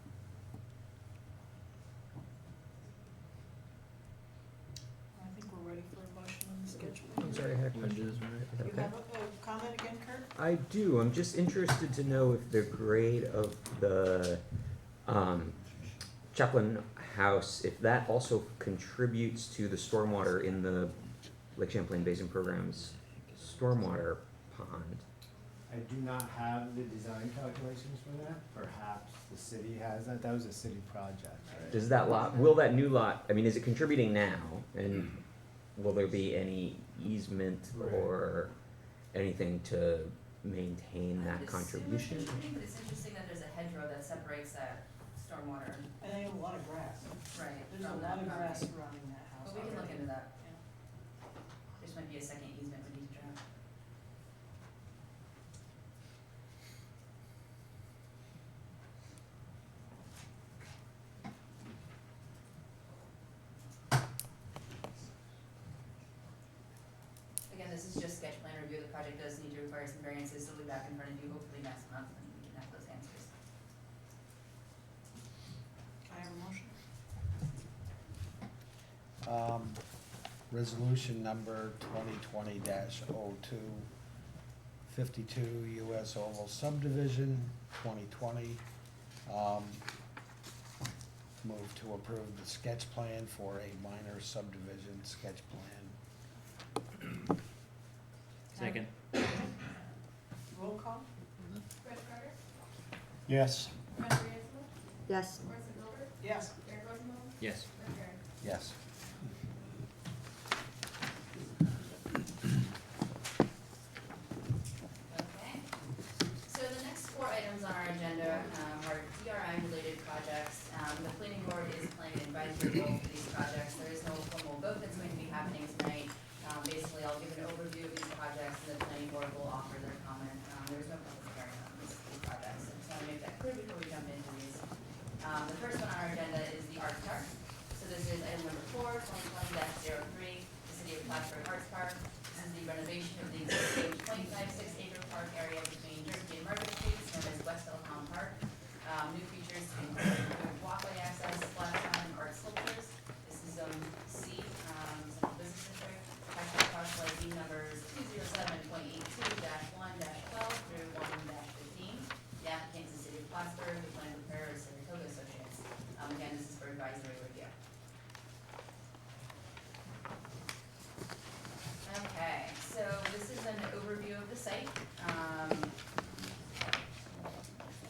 I think we're ready for a motion on the schedule. I'm sorry, I had a question. You Okay. have a comment again, Kurt? I do. I'm just interested to know if the grade of the Chaplain House, if that also contributes to the stormwater in the Lake Champlain Basin Program's stormwater pond. I do not have the design calculations for that. Perhaps the city has that. That was a city project, right? Does that lot, will that new lot, I mean, is it contributing now? And will there be any easement or anything to maintain I that would assume it's contribution? contributing, but it's interesting that there's a hedgerow that separates that stormwater, And they have a lot of grass. right, There's a from lot that of grass property. surrounding that house. But we can look already. into that. Yeah. This might be a second easement we need to draft. Again, this is just sketch plan review. The project does need to require some variances, so we'll be back in front of you hopefully next month and we can have those answers. Can I have a motion? Resolution number 2020-02, 52 US Oval Subdivision, 2020. Move to approve the sketch plan for a minor subdivision sketch plan. Second. Roll call? Brett Carter, Yes. Brenda Ransome, Yes, Marissa Gilbert, Yes. Eric Rosenbaum, Yes. Rick Barry. Yes. Okay. board will offer their comment. There's no public hearing on these projects, so I just want to make that clear before we jump into these. The first one on our agenda is the Arts Park. So this is item number 4, 2020-03, the City of Plattsburgh Arts Park. This is the renovation of the existing 0.56 acre park area between Jersey and Market Streets, known as West Elkhorn Park. New features include walkway access, splash pad, and art sculptures. This is Zone C, Central Business District. Tax parcel ID numbers 207.82-1-12 through 1-15. The applicant is the City of Plattsburgh, the plan preparer is Saratoga Associates. Again, this is for advisory review. Okay, so this is an overview of the site.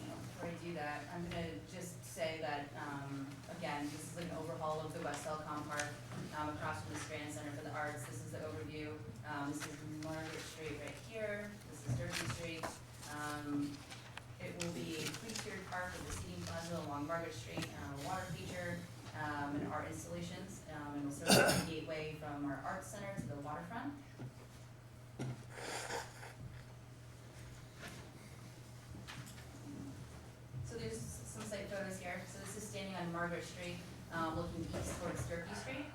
Before I do that, I'm gonna just say that, again, this is an overhaul of the West Elkhorn Park, across from the Strand Center for the Arts. This is the overview. This is Margaret Street right here. This is Durkee Street. It will be a 3-tiered park with a seating plaza along Margaret Street, water feature, and art installations. And will serve as a gateway from our arts center to the waterfront. So there's some site photos here. So this is standing on Margaret Street, looking east towards Durkee Street.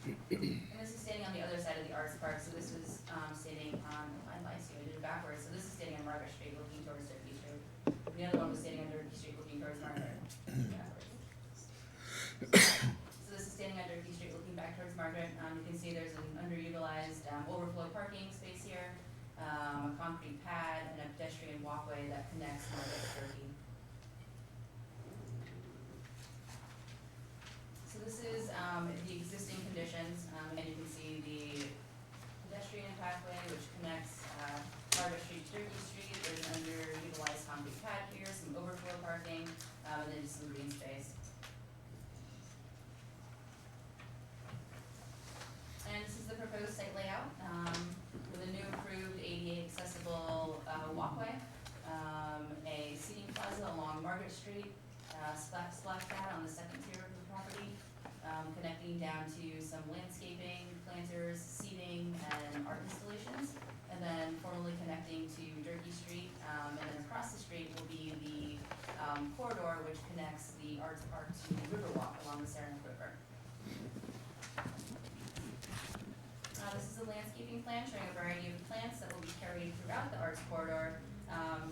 And this is standing on the other side of the Arts Park. So this was standing on, I lied to you, I did it backwards. So this is standing on Margaret Street, looking towards Durkee Street. The other one was standing on Durkee Street, looking towards Margaret. So this is standing on Durkee Street, looking back towards Margaret. You can see there's an underutilized overflow parking space here, a concrete pad, and a pedestrian walkway that connects Margaret to Durkee. So this is the existing conditions, and you can see the pedestrian pathway which connects Margaret Street to Durkee Street. There's an underutilized concrete pad here, some overflow parking, and then just some green space. And this is the proposed site layout, with a new approved ADA accessible walkway, a seating plaza along Margaret Street, splash pad on the second tier of the property, connecting down to some landscaping, planters, seating, and art installations, and then formally connecting to Durkee Street, and then across the street will be the corridor which connects the Arts Park to the Riverwalk along the Saranac River. This is a landscaping plan showing a variety of plants that will be carried throughout the arts corridor.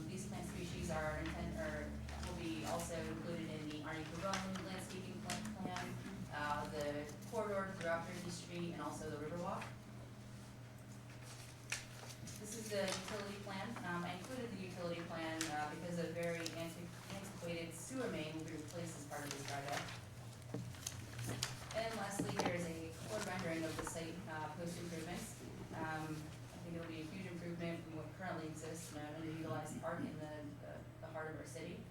These plant species will be also included in the Arnie Pavone landscaping plan, the corridor throughout Durkee Street, and also the Riverwalk. This is the utility plan. I included the utility plan because a very antiquated sewer main will be replaced as part of this project. And lastly, there is a color rendering of the site post-improvements. I think it'll be a huge improvement from what currently exists in an underutilized park in the heart of our city.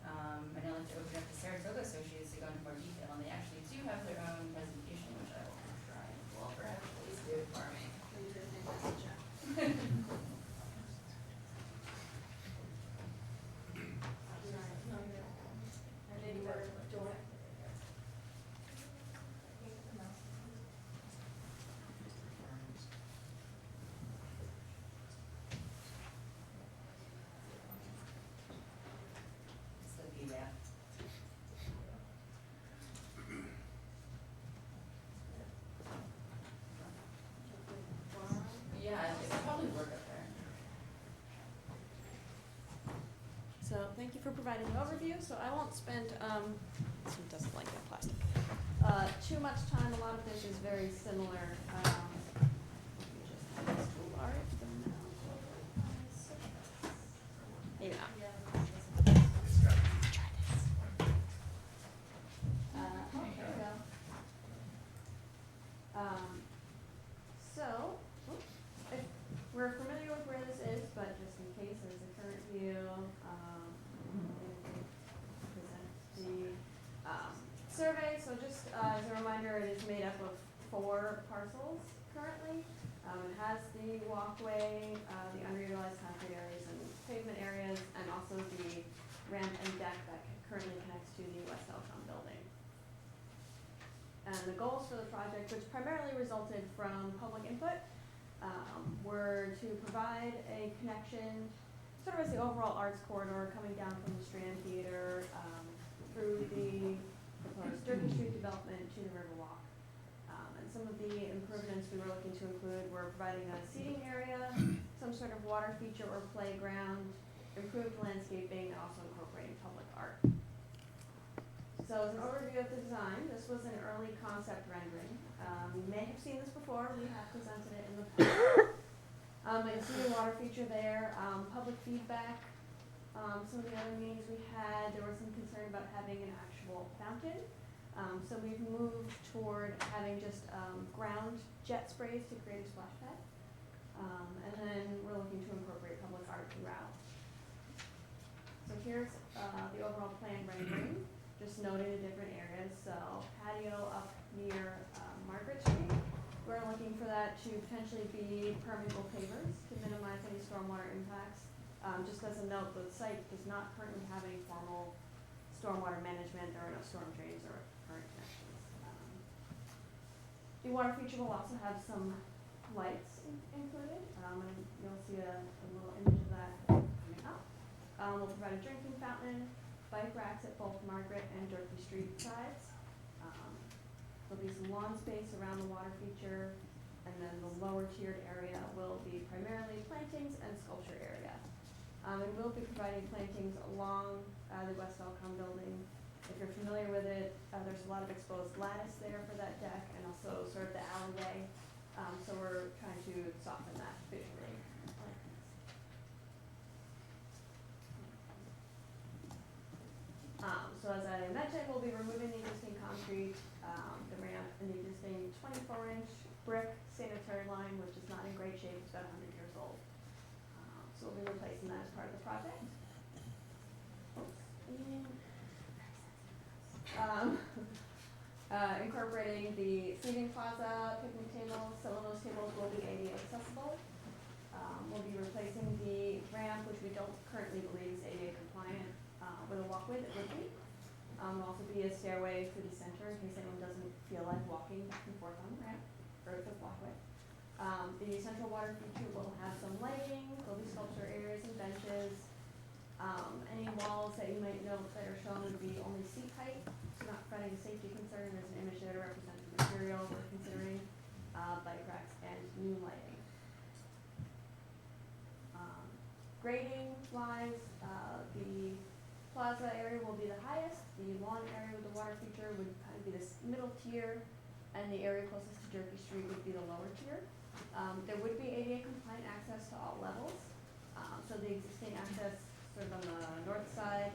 And I'd like to open up to Saratoga Associates to go into more detail, and they actually do have their own presentation, which I will try and well, perhaps please do it for me. So thank you for providing the overview. So I won't spend, this one doesn't like that plastic, too much time. A lot of this is very similar. Maybe not. There we go. So, if we're familiar with where this is, but just in case there's a current view, present the survey. So just as a reminder, it is made up of 4 parcels currently. It has the walkway, the underutilized concrete areas and pavement areas, and also the ramp and deck that currently connects to the West Elkhorn building. And the goals for the project, which primarily resulted from public input, were to provide a connection, sort of as the overall arts corridor coming down from the Strand Theater, through the proposed Derby Street development to the Riverwalk. And some of the improvements we were looking to include were providing a seating area, some sort of water feature or playground, improved landscaping, and also incorporating public art. So as an overview of the design, this was an early concept rendering. You may have seen this before, we have presented it in the past. But you see the water feature there, public feedback. Some of the other meetings we had, there was some concern about having an actual fountain. So we've moved toward having just ground jet sprays to create a splash pad. And then we're looking to incorporate public art throughout. So here's the overall plan rendering, just noting the different areas. So patio up near Margaret Street. We're looking for that to potentially be permeable pavers to minimize any stormwater impacts. Just as a note, the site does not currently have any formal stormwater management. There are no storm drains or current connections. The water feature will also have some lights included, and you'll see a little image of that coming up. We'll provide a drinking fountain, bike racks at both Margaret and Durkee Street sides. There'll be some lawn space around the water feature, and then the lower tiered area will be primarily plantings and sculpture area. And we'll be providing plantings along the West Elcom building. If you're familiar with it, there's a lot of exposed lattice there for that deck, and also sort of the alleyway. So we're trying to soften that visually. So as I mentioned, we'll be removing the existing concrete, the ramp, and the existing 24-inch brick sanitary line, which is not in great shape. It's about 100 years old. So we'll be replacing that as part of the project. Incorporating the seating plaza, picnic tables. Some of those tables will be ADA accessible. We'll be replacing the ramp, which we don't currently believe is ADA compliant, with a walkway that would be. There'll also be a stairway through the center in case anyone doesn't feel like walking back and forth on the ramp or the walkway. The central water feature will have some lighting. There'll be sculpture areas and benches. Any walls that you might note that are shown would be only seat height, so not providing a safety concern. There's an image there to represent the material we're considering, bike racks, and new lighting. Grading wise, the plaza area will be the highest. The lawn area with the water feature would kind of be this middle tier, and the area closest to Durkee Street would be the lower tier. There would be ADA compliant access to all levels. So the existing access sort of on the north side,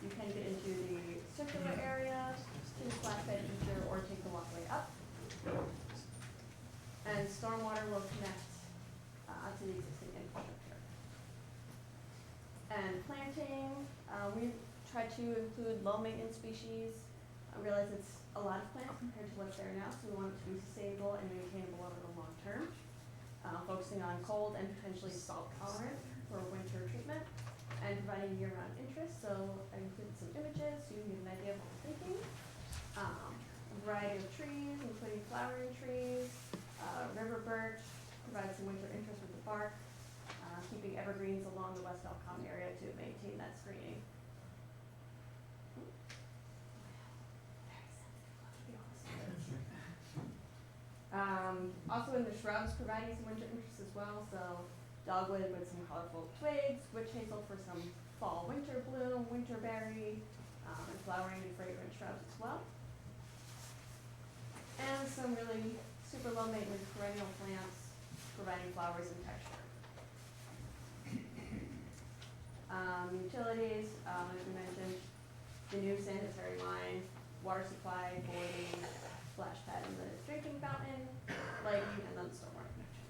you can get into the circular area, to the splash pad feature, or take the walkway up. And stormwater will connect to the existing infrastructure. And planting, we've tried to include low maintenance species. I realize it's a lot of plants compared to what's there now, so we want it to be sustainable and maintainable over the long term. Focusing on cold and potentially salt tolerant for winter treatment, and providing year-round interest. So I included some images so you can get an idea of what we're thinking. A variety of trees, including flowering trees, river birch, provide some winter interest with the bark, keeping evergreens along the West Elcom area to maintain that screening. Also in the shrubs, providing some winter interest as well. So dogwood with some colorful twigs, witch hazel for some fall winter bloom, winterberry, and flowering and fragrant shrubs as well. And some really super low maintenance perennial plants, providing flowers and texture. Utilities, as we mentioned, the new sanitary line, water supply, boarding, splash pad, and the drinking fountain, lighting, and then the stormwater connection.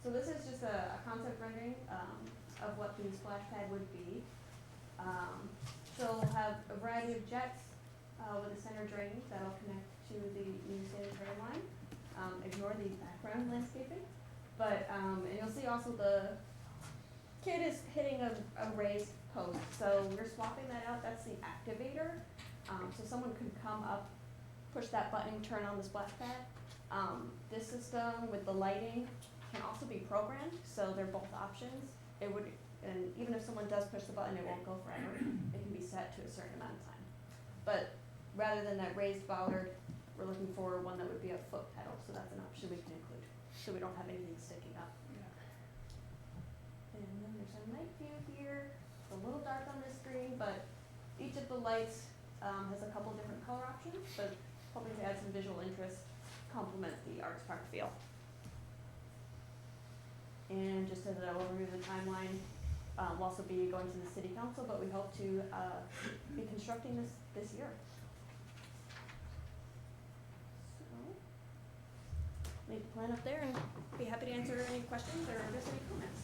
So this is just a concept rendering of what the splash pad would be. So we'll have a variety of jets with a center drain that'll connect to the new sanitary line. Ignore the background landscaping. But, and you'll see also the kid is hitting a raised post. So we're swapping that out. That's the activator. So someone could come up, push that button, turn on the splash pad. This system with the lighting can also be programmed, so they're both options. It would, and even if someone does push the button, it won't go forever. It can be set to a certain amount of time. But rather than that raised bollard, we're looking for one that would be a foot pedal, so that's an option we can include, so we don't have anything sticking up. And then there's a night view here. It's a little dark on this screen, but each of the lights has a couple different color options, but hoping to add some visual interest, complement the Arts Park feel. And just as an overview of the timeline, we'll also be going to the city council, but we hope to be constructing this year. So, leave the plan up there and be happy to answer any questions or just any comments.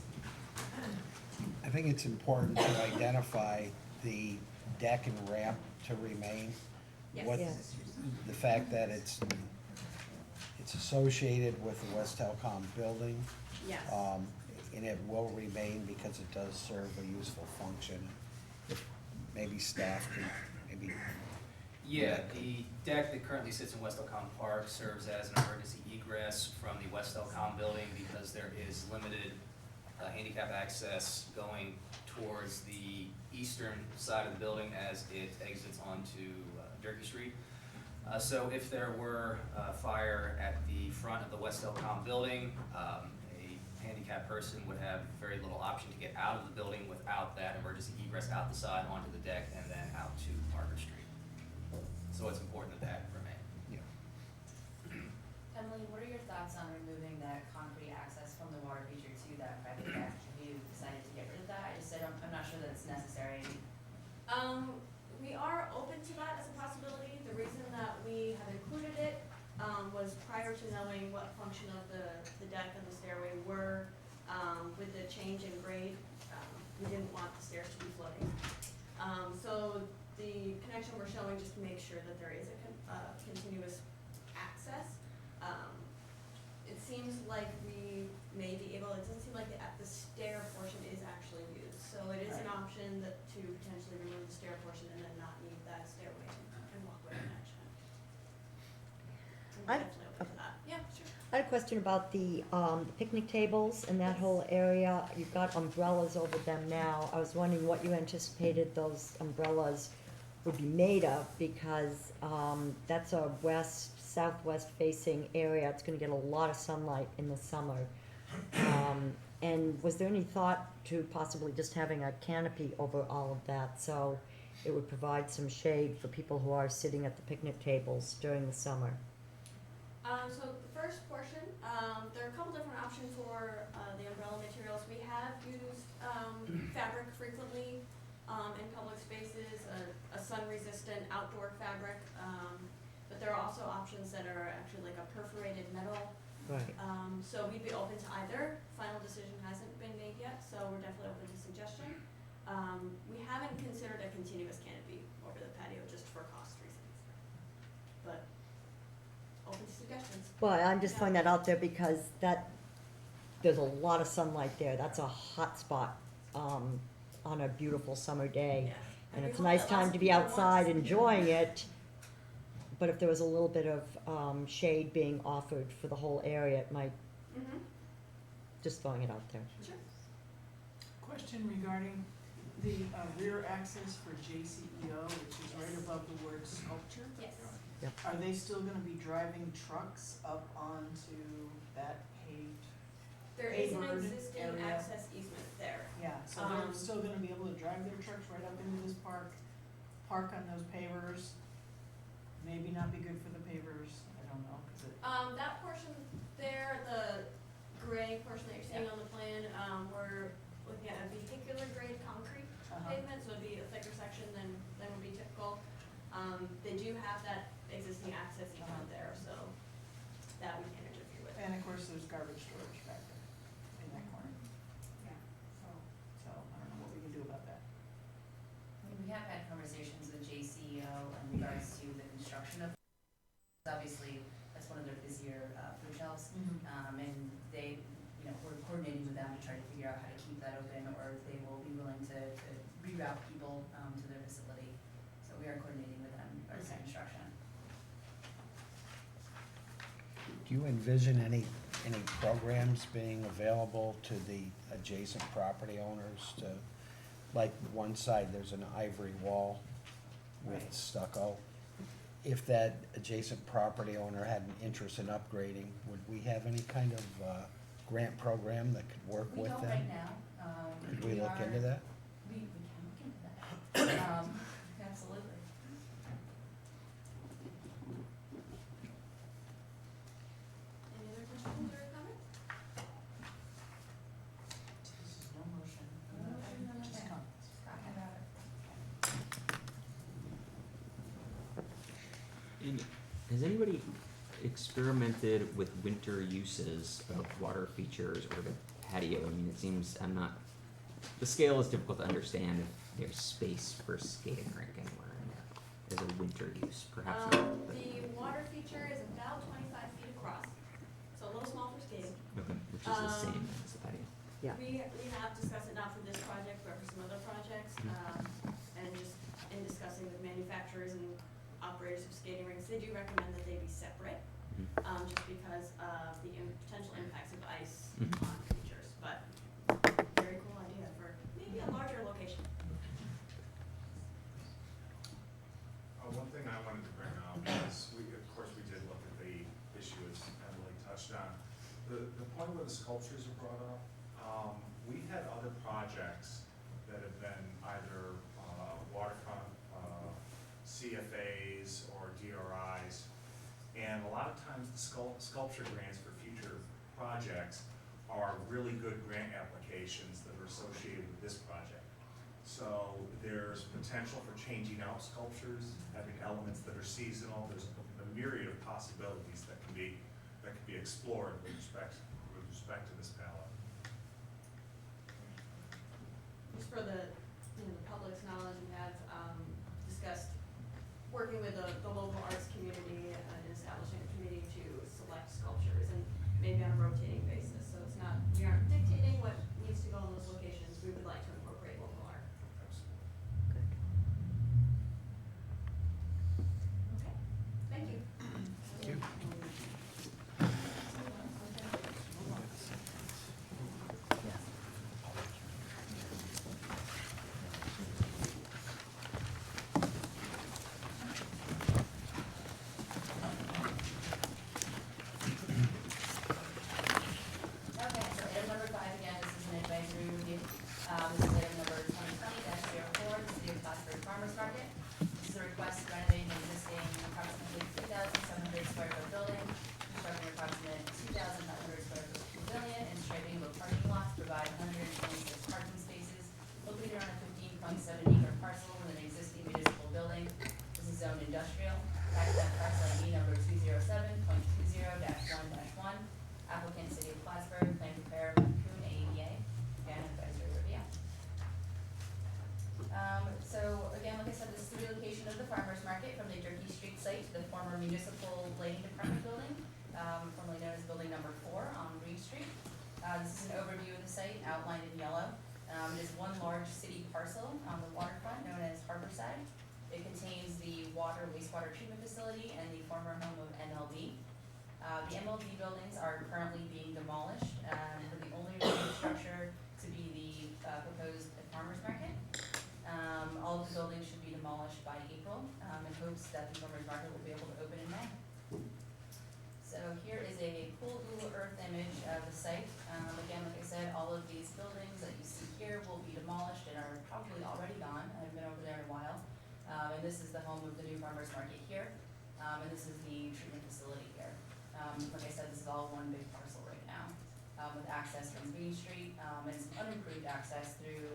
I think it's important to identify the deck and ramp to remain. Yes. What, Yes. the fact that it's associated with the West Telcom building. Yes. And it will remain because it does serve a useful function. If maybe staff can, maybe. Yeah, the deck that currently sits in West Elcom Park serves as an emergency egress from the West Elcom building because there is limited handicap access going towards the eastern side of the building as it exits onto Durkee Street. So if there were a fire at the front of the West Elcom building, a handicapped person would have very little option to get out of the building without that emergency egress out the side onto the deck and then out to Margaret Street. So it's important that that remain. Emily, what are your thoughts on removing that concrete access from the water feature to that private deck? Have you decided to get rid of that? I just said I'm not sure that it's necessary. We are open to that as a possibility. The reason that we have included it was prior to knowing what function of the deck and the stairway were. With the change in grade, we didn't want the stairs to be floating. So the connection we're showing just to make sure that there is a continuous access. It seems like we may be able, it doesn't seem like the stair portion is actually used. So it is an option that to potentially remove the stair portion and then not need that stairway and walkway connection. I'm definitely open to that. Yeah, sure. I had a question about the picnic tables and that whole area. You've got umbrellas over them now. I was wondering what you anticipated those umbrellas would be made of, because that's a southwest facing area. It's gonna get a lot of sunlight in the summer. And was there any thought to possibly just having a canopy over all of that, so it would provide some shade for people who are sitting at the picnic tables during the summer? So the first portion, there are a couple different options for the umbrella materials. We have used fabric frequently in public spaces, a sun-resistant outdoor fabric, but there are also options that are actually like a perforated metal. Right. So we'd be open to either. Final decision hasn't been made yet, so we're definitely open to suggestion. We haven't considered a continuous canopy over the patio just for cost reasons, but open to suggestions. Well, I'm just throwing that out there because there's a lot of sunlight there. That's a hot spot on a beautiful summer day. Yes. And we it's a hope nice that time lots to of be people want outside see enjoying it. But if there was a little bit of shade being offered for the whole area, it might, Mhm. just throwing it out there. Sure. Question regarding the rear access for JCEO, which is right above the word sculpture. Yes. Are they still gonna be driving trucks up onto that paved? There is an Pavered existing area. access easement there. Yeah, so they're Um, still gonna be able to drive their trucks right up into this park on those pavers. Maybe not be good for the pavers, I don't know, 'cause it, That portion there, the gray portion that you're seeing on the plan, we're looking at a vehicular grade concrete pavement, so it'd be a thicker section than would be typical. They do have that existing access easement there, so that we can interfere with. and of course, there's garbage storage back there in that corner. Yeah. So I don't know what we can do about that. We have had conversations with JCEO in regards to the construction of, obviously, that's one of their busier food shelves. And they, we're coordinating with them to try to figure out how to keep that open, or if they will be willing to reroute people to their facility. So we are coordinating with them Do you envision any programs being available to the adjacent property owners to, like, one side, there's an ivory wall with Right. stucco. If that adjacent property owner had an interest in upgrading, would we have any kind of, grant program that could work We with don't them? right now. Could we look into that? We can look into that. Absolutely. Any other questions or comments? No motion. No motion, no Just motion. comments. Talking about it. And has anybody experimented with winter uses of water features or the patio? I mean, it seems the scale is difficult to understand if there's space for skating rink anywhere in there as a winter use, perhaps not. But, The water feature is about 25 feet across, so a little small for skating. okay, which is the same as the patio. Yeah. We have discussed it not for this project, but for some other projects, and just in discussing with manufacturers and operators of skating rinks, they do recommend that they be separate, just because of the potential impacts of ice on features, but very cool idea for maybe a larger location. One thing I wanted to bring up is, of course, we did look at the issue as Emily touched on. The point where the sculptures are brought up, we had other projects that have been either waterfront, CFAs or DRIs. And a lot of times the sculpture grants for future projects are really good grant applications that are associated with this project. So there's potential for changing out sculptures, having elements that are seasonal. There's a myriad of possibilities that can be explored with respect to this palette. Just for the public's knowledge, we have discussed working with the local arts community and establishing a committee to select sculptures and maybe on a rotating basis. So it's not, we aren't dictating what needs to go in those locations. We would like to incorporate local art. Okay, thank you. Thank you. Okay, so item number 5, again, this is an advisory review. This is item number 2020-04, the City of Plattsburgh Farmers Market. This is a request to renovate an existing approximately 2,700 square foot building, construct an approximate 2,500 square foot pavilion, and striping of parking lots, provide 126 parking spaces located on a 15.7 acre parcel with an existing municipal building. This is zoned industrial, tax map parcel ID number 207.20-1-1. Applicant, City of Plattsburgh, plan preparer, Coon AEDA, again, advisory review. So again, like I said, this is the relocation of the farmer's market from the Turkey Street site to the former municipal lighting department building, formerly known as building number 4 on Reed Street. This is an overview of the site outlined in yellow. It is one large city parcel on the waterfront known as Harborside. It contains the wastewater treatment facility and the former home of MLB. The MLB buildings are currently being demolished, with the only remaining structure to be the proposed farmer's market. All of the buildings should be demolished by April, in hopes that the farmer's market will be able to open in May. So here is a cool Google Earth image of the site. Again, like I said, all of these buildings that you see here will be demolished and are probably already gone. I haven't been over there in a while. And this is the home of the new farmer's market here, and this is the treatment facility here. Like I said, this is all one big parcel right now, with access from Green Street, and some unimproved access through,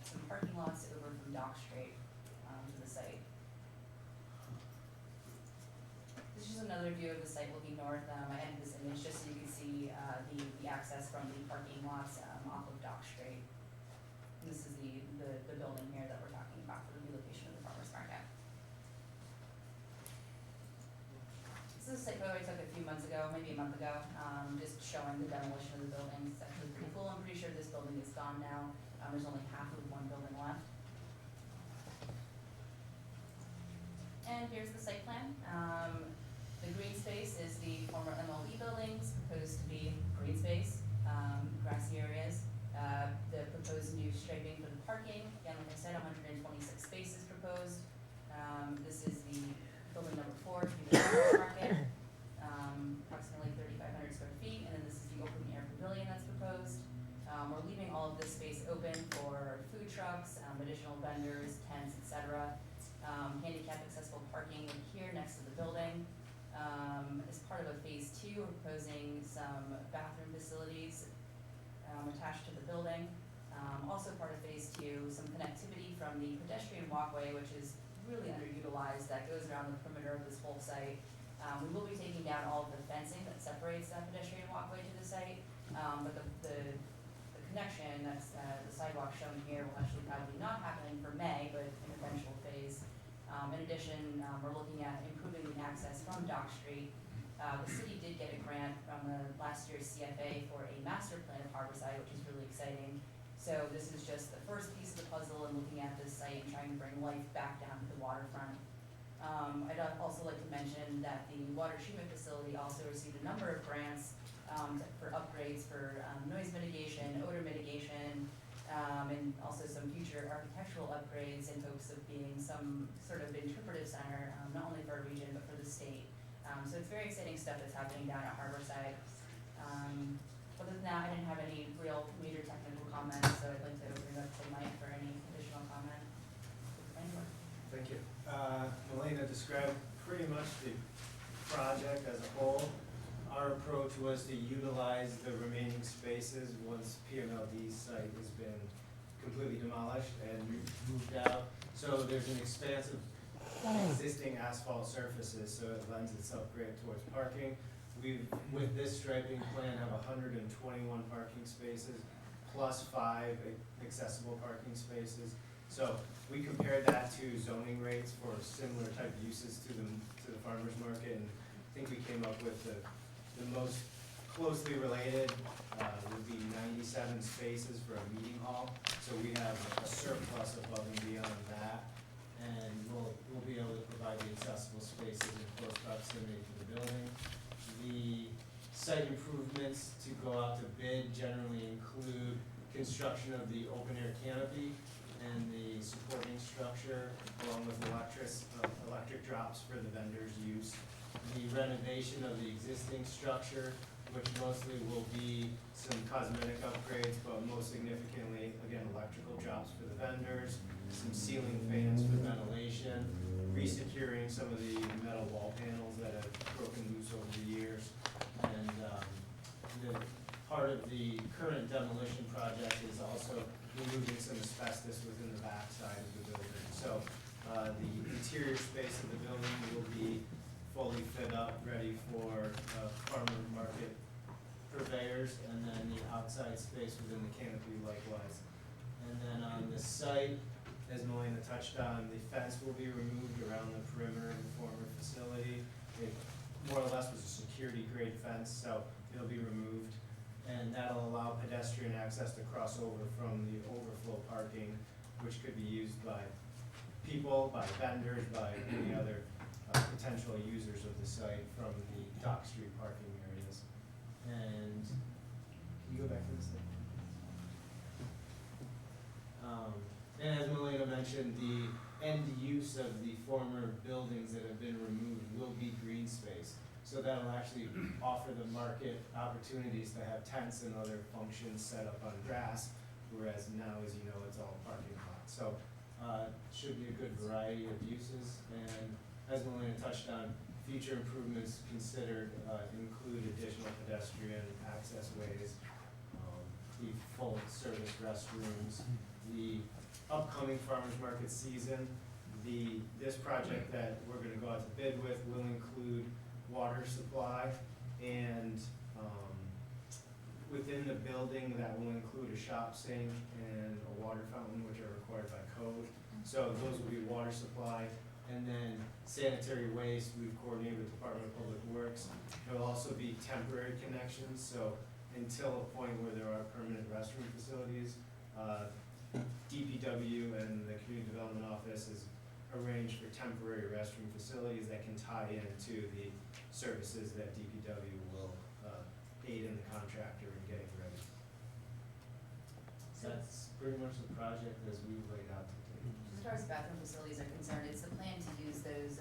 some parking lots over from Dock Street, to the site. This is just another view of the site looking north. I added this image just so you can see, the access from the parking lots, off of Dock Street. And this is the building here that we're talking about for the relocation of the farmer's market. This is a site photo I took a few months ago, maybe a month ago, just showing the demolition of the building. It's actually pretty cool. I'm pretty sure this building is gone now. There's only half of one building left. And here's the site plan. The green space is the former MLB building. part of a phase two, we're proposing some bathroom facilities attached to the building. Also part of phase two, some connectivity from the pedestrian walkway, which is really underutilized, that goes around the perimeter of this whole site. We will be taking down all of the fencing that separates that pedestrian walkway to the site, but the connection, that's the sidewalk shown here, will actually probably not happen for May, but in eventual phase. In addition, we're looking at improving the access from Dock Street. The city did get a grant from last year's CFA for a master plan of Harborside, which is really exciting. So this is just the first piece of the puzzle in looking at this site and trying to bring life back down to the waterfront. I'd also like to mention that the water treatment facility also received a number of grants for upgrades for noise mitigation, odor mitigation, and also some future architectural upgrades in hopes of being some sort of interpretive center, not only for our region, but for the state. So it's very exciting stuff that's happening down at Harborside. Other than that, I didn't have any real major technical comments, so I'd like to open it up to Mike for any additional comment. Anyone? Thank you. Melina described pretty much the project as a whole. Our approach was to utilize the remaining spaces once PMLD's site has been completely demolished and moved out. So there's an expanse of existing asphalt surfaces, so it lends itself great towards parking. We, with this striping plan, have 121 parking spaces plus 5 accessible parking spaces. So we compared that to zoning rates for similar type uses to the farmer's market, and I think we came up with the most closely related would be 97 spaces for a meeting hall. So we have a surplus above and beyond that, and we'll be able to provide the accessible spaces in close proximity to the building. The site improvements to go out to bid generally include construction of the open air canopy and the supporting structure, along with electric drops for the vendors' use. The renovation of the existing structure, which mostly will be some cosmetic upgrades, but most significantly, again, electrical drops for the vendors, some ceiling fans for ventilation, resecuring some of the metal wall panels that have broken loose over the years. And the part of the current demolition project is also removing some asbestos within the back side of the building. So the interior space of the building will be fully fit up, ready for farmer market purveyors, and then the outside space within the canopy likewise. And then on the site, as Melina touched on, the fence will be removed around the perimeter of the former facility. It more or less was a security grade fence, so it'll be removed. And that'll allow pedestrian access to cross over from the overflow parking, which could be used by people, by vendors, by any other potential users of the site from the Dock Street parking areas. And can you go back to this thing? And as Melina mentioned, the end use of the former buildings that have been removed will be green space. So that'll actually offer the market opportunities to have tents and other functions set up on grass, whereas now, as you know, it's all parking lots. So should be a good variety of uses. And as Melina touched on, future improvements considered include additional pedestrian access ways, the full service restrooms, the upcoming farmers market season. This project that we're gonna go out to bid with will include water supply, and within the building that will include a shop sink and a water fountain, which are required by code. So those will be water supply. And then sanitary waste, we've coordinated with the Department of Public Works. There will also be temporary connections, so until a point where there are permanent restroom facilities, DPW and the Community Development Office has arranged for temporary restroom facilities that can tie into the services that DPW will aid in the contractor in getting ready. So that's pretty much the project as we've laid out today. As far as bathroom facilities are concerned, it's the plan to use those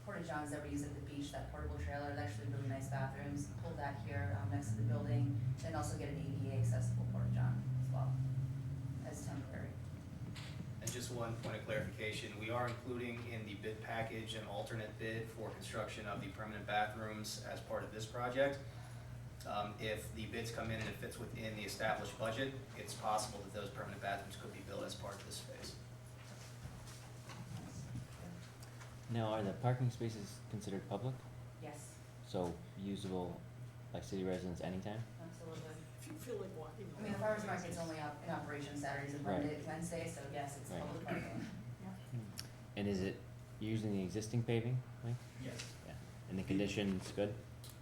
porta-johns that we use at the beach, that portable trailer. They're actually really nice bathrooms. Pull that here next to the building, and also get an ADA accessible porta-john as well as temporary. And just one point of clarification, we are including in the bid package an alternate bid for construction of the permanent bathrooms as part of this project. If the bids come in and it fits within the established budget, it's possible that those permanent bathrooms could be built as part of this phase. Now, are the parking spaces considered public? Yes, So usable by city residents anytime? absolutely. If you feel like walking. I mean, the farmer's market's only in operation Saturdays and Right. Wednesdays, so yes, it's Right. public parking. And is it using the existing paving, Mike? Yes. Yeah. And the condition's good?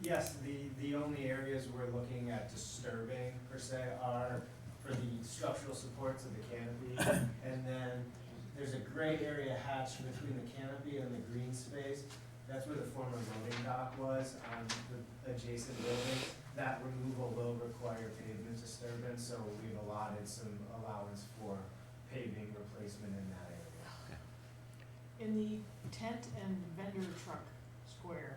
Yes, the only areas we're looking at disturbing per se are for the structural supports of the canopy. And then there's a gray area hatched between the canopy and the green space. That's where the former loading dock was on the adjacent buildings. That removal will require pavement disturbance, so we've allotted some allowance for paving replacement in that area. In the tent and vendor truck square,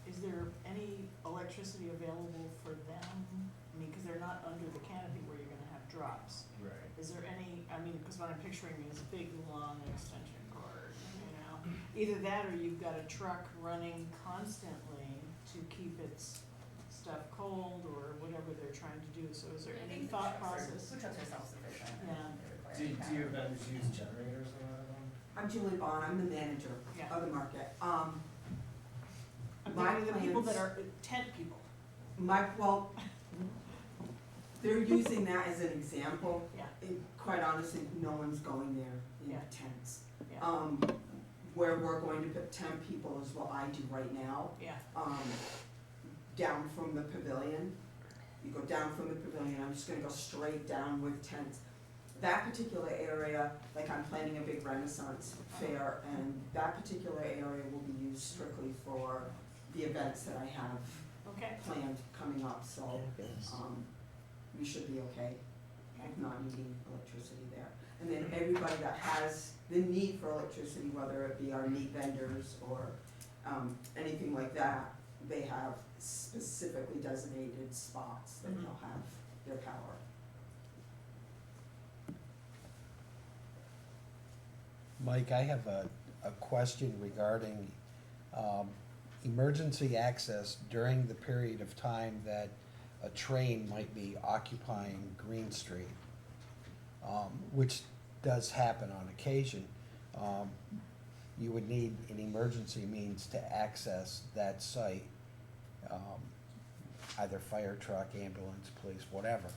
is there any electricity available for them? I mean, because they're not under the canopy where you're gonna have drops. Right. Is there any, I mean, because what I'm picturing is a big, long extension cord, you know? Either that or you've got a truck running constantly to keep its stuff cold or whatever they're trying to do. So is there I any think the thought trucks process? Food trucks are self-sufficient. Yeah. They require Do your power. vendors use generators a lot of them? I'm Julie Bond, I'm the manager Yeah. of the market. I'm My thinking of the people that plans- are tent people. Well, they're using that as an example. Yeah. Quite honestly, no one's going there in Yeah. tents. Yeah. Where we're going to put 10 people is what I do right now. Yeah. Down from the pavilion. You go down from the pavilion, I'm just gonna go straight down with tents. That particular area, like I'm planning a big Renaissance fair, and that particular area will be used strictly for the events that I have Okay. planned coming up, so, we should be okay with not needing electricity there. And then everybody that has the need for electricity, whether it be our meat vendors or, anything like that, they have specifically designated spots that they'll have their power. Mike, I have a question regarding emergency access during the period of time that a train might be occupying Green Street, which does happen on occasion. You would need an emergency means to access that site, either fire truck, ambulance, police, whatever.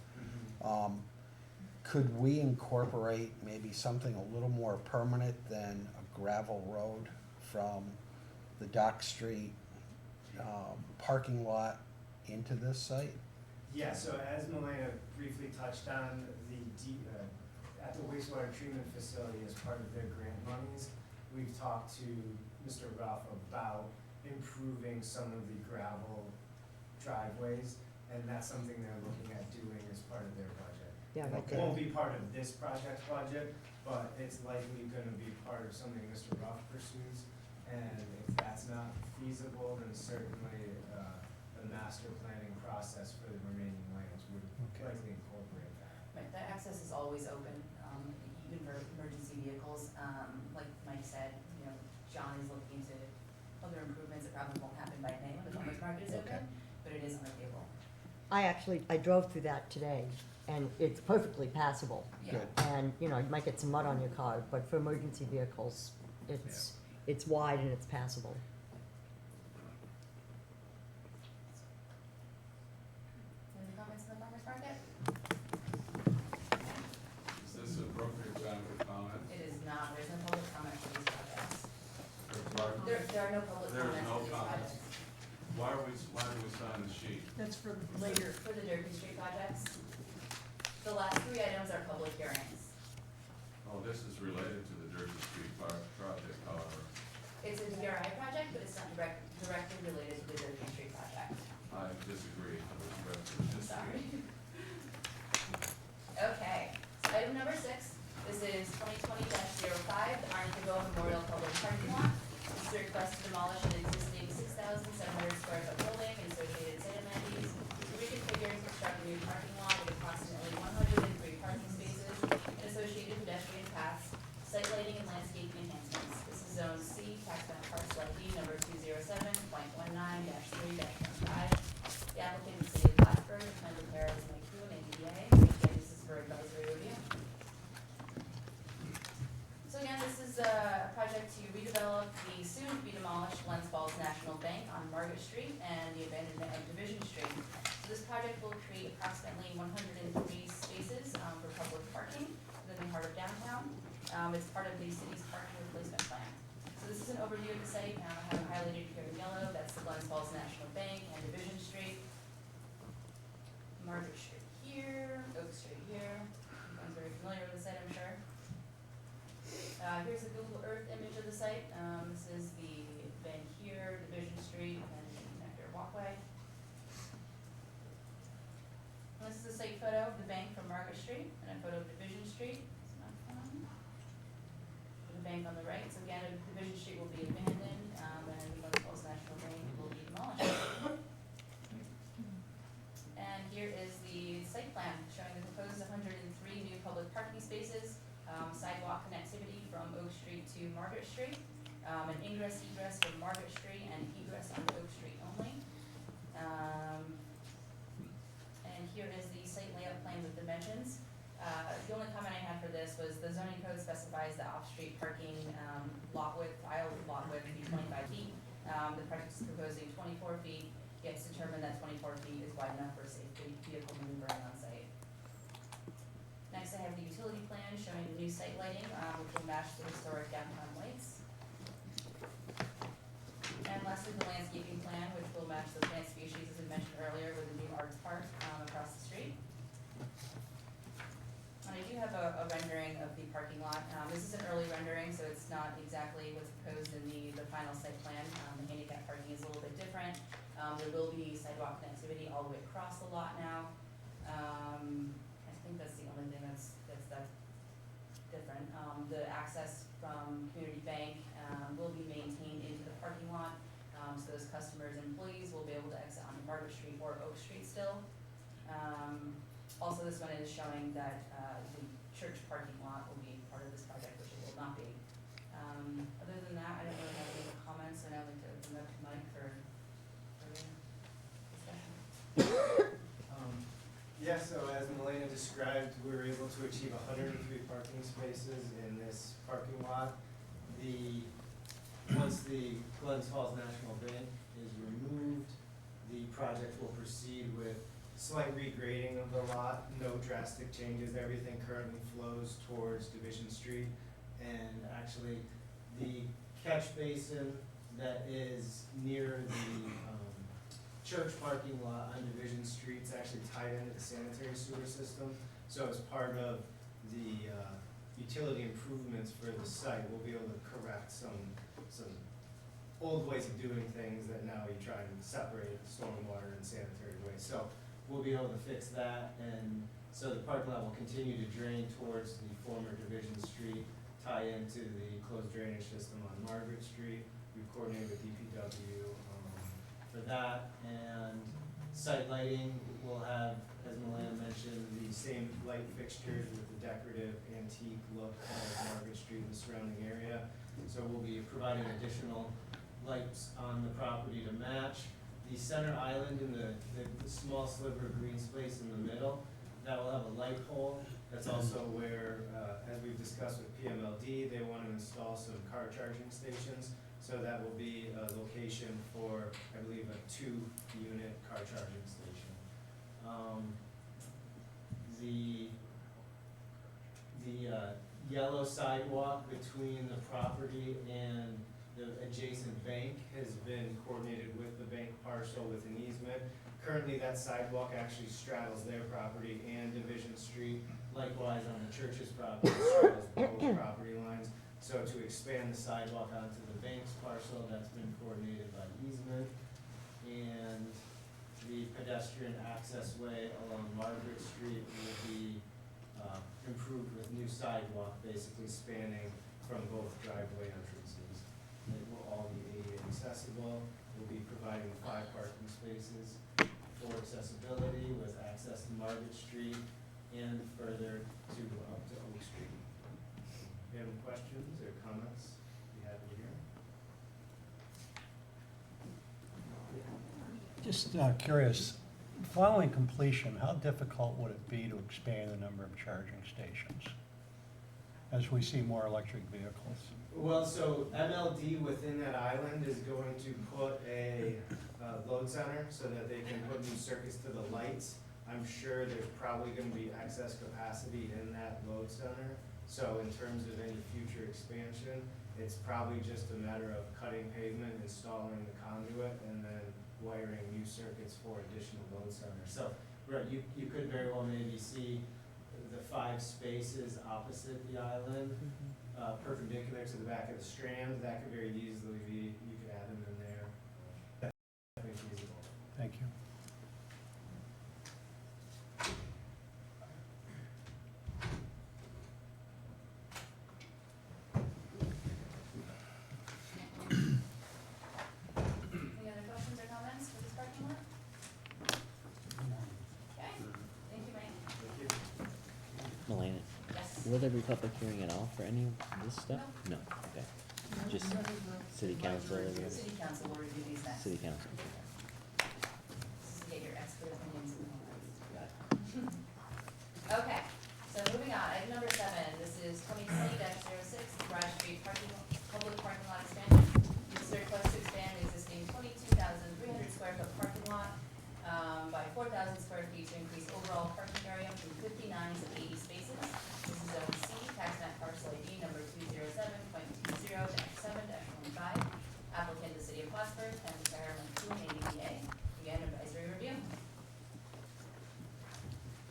Could we incorporate maybe something a little more permanent than a gravel road from the Dock Street parking lot into this site? Yeah, so as Milena briefly touched on, at the wastewater treatment facility as part of their grant monies, we've talked to Mr. Ruff about improving some of the gravel driveways, and that's something they're looking at doing as part of their budget. Yeah, It won't be part of this project's budget, but it's likely gonna be part of something Mr. Ruff pursues. And if that's not feasible, then certainly, the master planning process for the remaining lands would Okay. likely incorporate that. Right, that access is always open, even for emergency vehicles. Like Mike said, you know, John is looking into other improvements. It probably won't happen by May when the farmer's market is Okay. open, but it is on the table. I drove through that today, and it's perfectly passable. Yeah. Good. And, you know, you might get some mud on your car, but for emergency vehicles, it's wide and it's passable. Any comments on the farmer's market? Is this appropriate time for comment? It is not, there's no public comment for these projects. Pardon? There are no public There is comments no for these comments. projects. Why do we sign the sheet? That's for later. For the Derby Street projects. The last 3 items are public hearings. Oh, this is related to the Derby Street project, however. It's a DRI project, but it's not directly related to the Derby Street project. I disagree with the rest of this. Sorry. Okay, so item number 6, this is 2020-05, the Arnica Memorial Public Parking Lot. This is a request to demolish an existing 6,700 square foot building and associated site amenities to reconfigure and construct a new parking lot with approximately 103 parking spaces and associated pedestrian paths Margaret Street and the abandonment of Division Street. So this project will create approximately 103 spaces for public parking within the heart of downtown. It's part of the city's parking replacement plan. So this is an overview of the site. I have it highlighted here in yellow. That's the Glens Falls National Bank and Division Street. Margaret Street here, Oak Street here. Everyone's very familiar with the site, I'm sure. Here's a Google Earth image of the site. This is the bank here, Division Street, and the connector walkway. And this is a site photo of the bank from Margaret Street and a photo of Division Street. It's not fun. The bank on the right. So again, Division Street will be abandoned, and the Glens Falls National Bank will be demolished. And here is the site plan showing the proposed 103 new public parking spaces, sidewalk connectivity from Oak Street to Margaret Street, an ingress egress from Margaret Street and egress on Oak Street only. And here is the site layout plan with dimensions. The only comment I had for this was the zoning code specifies the off-street parking lot width, aisle lot width to be 25 feet. The project is proposing 24 feet. It's determined that 24 feet is wide enough for safe vehicle maneuvering on site. Next, I have the utility plan showing the new site lighting, which will match the historic downtown lights. And lastly, the landscaping plan, which will match the plant species as I mentioned earlier with the new arts park across the street. And I do have a rendering of the parking lot. This is an early rendering, so it's not exactly what's proposed in the final site plan. The handicap parking is a little bit different. There will be sidewalk connectivity all the way across the lot now. I think that's the only thing that's that different. The access from Community Bank will be maintained into the parking lot. So those customers and employees will be able to exit onto Margaret Street or Oak Street still. Also, this one is showing that the church parking lot will be part of this project, which it will not be. Other than that, I don't really have any comments, and I'd like to open up to Mike for discussion. Yeah, so as Milena described, we were able to achieve 103 parking spaces in this parking lot. Once the Glens Falls National Bank is removed, the project will proceed with slight regrading of the lot, no drastic changes. Everything currently flows towards Division Street. And actually, the catch basin that is near the church parking lot on Division Street is actually tied into the sanitary sewer system. So as part of the utility improvements for the site, we'll be able to correct some old ways of doing things that now you try and separate stormwater and sanitary waste. So we'll be able to fix that, and so the parking lot will continue to drain towards the former Division Street, tie into the closed drainage system on Margaret Street. We've coordinated with DPW for that, and site lighting will have, as Milena mentioned, the same light fixtures with the decorative antique look of Margaret Street and the surrounding area. So we'll be providing additional lights on the property to match. The center island in the small sliver of green space in the middle, that will have a light pole. That's also where, as we've discussed with PMLD, they want to install some car charging stations. So that will be a location for, I believe, a 2-unit car charging station. The yellow sidewalk between the property and the adjacent bank has been coordinated with the bank parcel with an easement. Currently, that sidewalk actually straddles their property and Division Street. Likewise, on the church's property, straddles both property lines. So to expand the sidewalk onto the bank's parcel, that's been coordinated by easement. And the pedestrian access way along Margaret Street will be improved with new sidewalk, basically spanning from both driveway entrances. It will all be ADA accessible. We'll be providing 5 parking spaces for accessibility with access to Margaret Street and further to up to Oak Street. If you have any questions or comments, be happy to hear. Just curious, following completion, how difficult would it be to expand the number of charging stations as we see more electric vehicles? Well, so MLD within that island is going to put a load center so that they can put new circuits to the lights. I'm sure there's probably gonna be excess capacity in that load center. So in terms of any future expansion, it's probably just a matter of cutting pavement, installing the conduit, and then wiring new circuits for additional load centers. So, right, you could very well maybe see the 5 spaces opposite the island, perpendicular to the back of the Strand. That could very easily be, you could add them in there. Definitely feasible. Thank you. Any other questions or comments for this parking lot? Okay, thank you, Mike. Thank you. Melana, Yes. will there be public hearing at all for any of this stuff? No, okay. Just city council, I guess? City council will review these next. City council. This is to get your expert opinions and all Got it. that. Okay, so moving on, item number 7, this is 2020-06, Broad Street public parking lot expansion. This is a request to expand the existing 22,300 square foot parking lot by 4,000 square feet to increase overall parking area from 59 to 80 spaces. This is zone C, tax map parcel ID number 207.20-7-15. Applicant, the city of Plattsburgh, and Sarah Mantoon, ADA. Again, advisory review.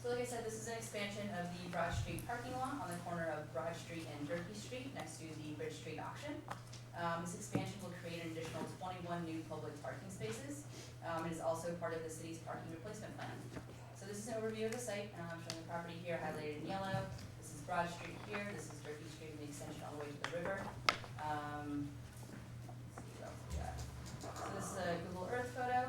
So like I said, this is an expansion of the Broad Street parking lot on the corner of Broad Street and Durkee Street next to the Bridge Street auction. This expansion will create an additional 21 new public parking spaces. It is also part of the city's parking replacement plan. So this is an overview of the site, showing the property here highlighted in yellow. This is Broad Street here, this is Durkee Street, and the extension all the way to the river. Let's see what else we got. So this is a Google Earth photo.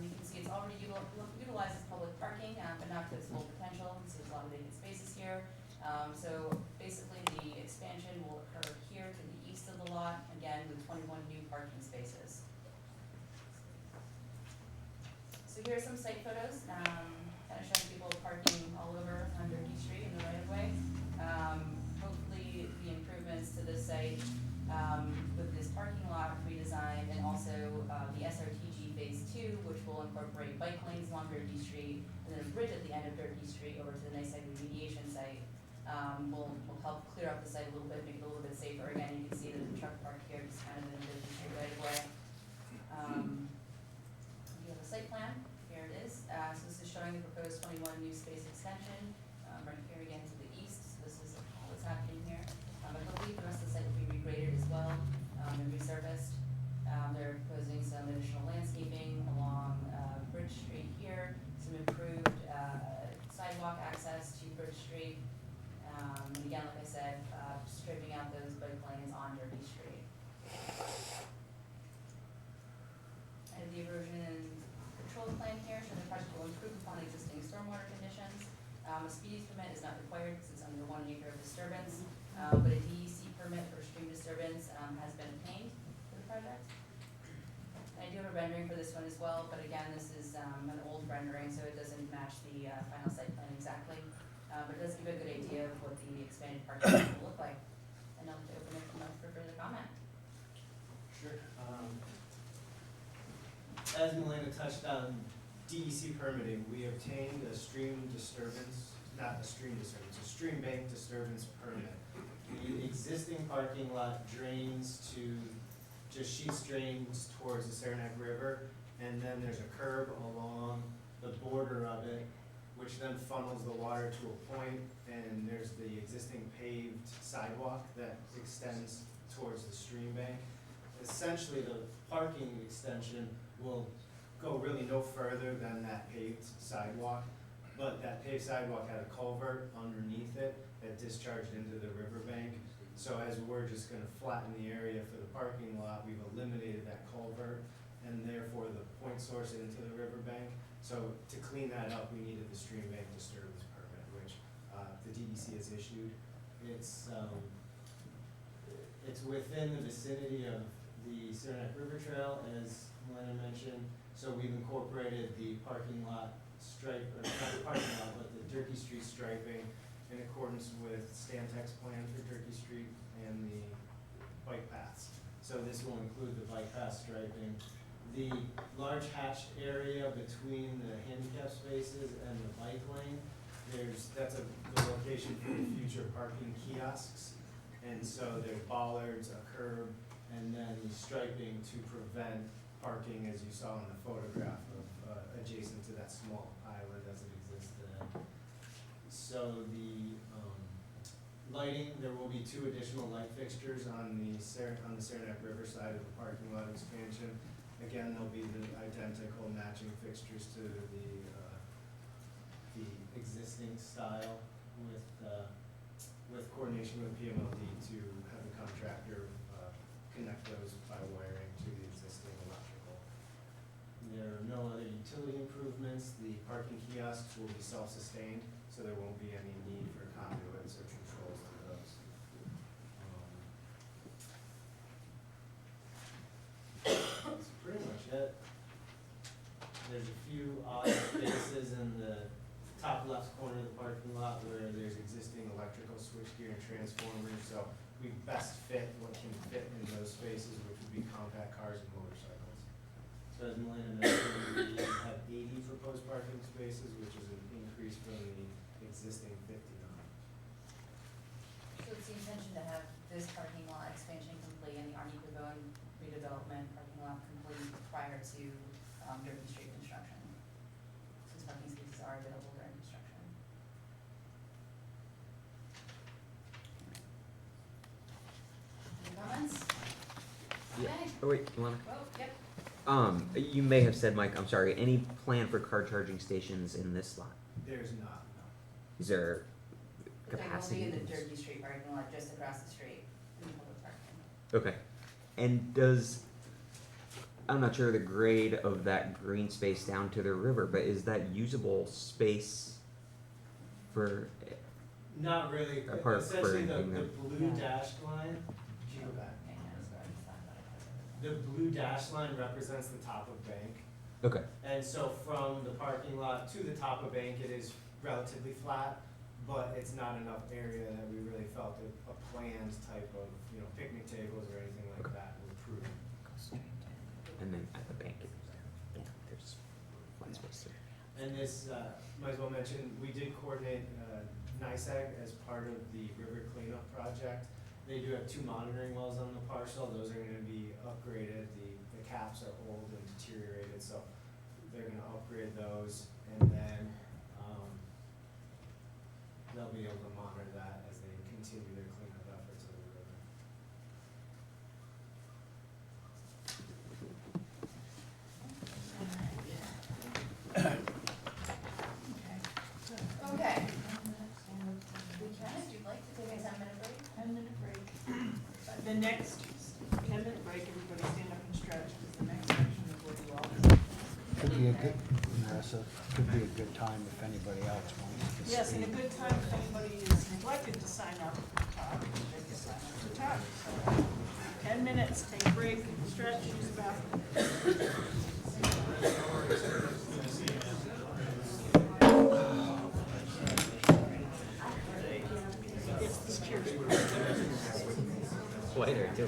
You can see it's already utilizes public parking, but not to its full potential. So there's a lot of vacant spaces here. So basically the expansion will occur here to the east of the lot, again with 21 new parking spaces. So here are some site photos, kind of showing people parking all over on Durkee Street in the right of way. Hopefully the improvements to this site with this parking lot redesign and also the SRTG Phase 2, which will incorporate bike lanes along Durkee Street and then a bridge at the end of Durkee Street over to the nice site remediation site, will help clear up the site a little bit, make it a little bit safer. Again, you can see that the truck park here is kind of in the Durkee Street right of way. We have a site plan. Here it is. So this is showing the proposed 21 new space extension, right here again to the east. So this is all that's happening here. I believe the rest of the site will be regraded as well and resurfaced. They're proposing some additional landscaping along Bridge Street here, some improved sidewalk access to Bridge Street. And again, like I said, stripping out those bike lanes on Durkee Street. I have the erosion and control plan here, showing the project will improve upon existing stormwater conditions. A speedies permit is not required because it's under 1 acre of disturbance, but a DEC permit for stream disturbance has been obtained for the project. And I do have a rendering for this one as well, but again, this is an old rendering, so it doesn't match the final site plan exactly. But it does give a good idea of what the expanded parking lot will look like. And I'll have to open it up for further comment. Sure. As Melana touched on, DEC permitting, we obtained a stream bank disturbance permit. The existing parking lot drains to, just sheets drains towards the Saranac River, and then there's a curb along the border of it, which then funnels the water to a point, and there's the existing paved sidewalk that extends towards the stream bank. Essentially, the parking extension will go really no further than that paved sidewalk, but that paved sidewalk had a culvert underneath it that discharged into the riverbank. So as we're just gonna flatten the area for the parking lot, we've eliminated that culvert and therefore the point source into the riverbank. So to clean that up, we needed the stream bank disturbance permit, which the DEC has issued. It's within the vicinity of the Saranac River Trail, as Melana mentioned. So we've incorporated the parking lot stripe, or not the parking lot, but the Durkee Street striping in accordance with Stantec's plan for Durkee Street and the bike paths. So this will include the bike path striping the large hatched area between the handicap spaces and the bike lane, that's the location for the future parking kiosks. And so there's bollards, a curb, and then striping to prevent parking, as you saw in the photograph, of adjacent to that small island as it exists today. So the lighting, there will be 2 additional light fixtures on the Saranac River side of the parking lot expansion. Again, they'll be the identical matching fixtures to the existing style with coordination with PMLD to have the contractor connect those by wiring to the existing electrical. There are no other utility improvements. The parking kiosks will be self-sustained, so there won't be any need for conduits or controls to those. That's pretty much it. There's a few odd spaces in the top left corner of the parking lot where there's existing electrical switchgear and transformers, so we best fit what can fit in those spaces, which would be compact cars and motorcycles. So as Melina mentioned, we have 80 proposed parking spaces, which is an increase from the existing 59. So it's the intention to have this parking lot expansion complete and the Arnie Pavone redevelopment parking lot complete prior to Derby Street construction. Since parking spaces are available during construction. Any comments? Yeah. Okay. Oh wait, Alana. Oh, yep. You may have said, Mike, I'm sorry, any plan for car charging stations in this lot? There's not, no. Is there Like capacity? only in the Derby Street parking lot, just across the street in the public parking. Okay. And I'm not sure the grade of that green space down to the river, but is that usable space for, Not really. Apart for Essentially, the anything that- blue dashed line, can you go back? The blue dashed line represents the top of bank. okay, And so from the parking lot to the top of bank, it is relatively flat, but it's not enough area that we really felt that a planned type of, picnic tables or anything like Okay. that would prove. and then at the bank, there's flat space there. And this, might as well mention, we did coordinate NICEAG as part of the river cleanup project. They do have 2 monitoring wells on the parcel. Those are gonna be upgraded. The caps are old and deteriorated, so they're gonna upgrade those. And then, they'll be able to monitor that as they continue their cleanup efforts of the river. Okay. We can, if you'd like, to take a 10-minute break. 10-minute break. The next 10-minute break, everybody stand up and stretch, because the next section is what you all. Could be a good, Marissa, could be a good time if anybody else wants to speak. Yes, and a good time if anybody is neglected to sign up to talk, they can sign up to talk. So, 10 minutes, take a break, stretch, use the bathroom. Later, too.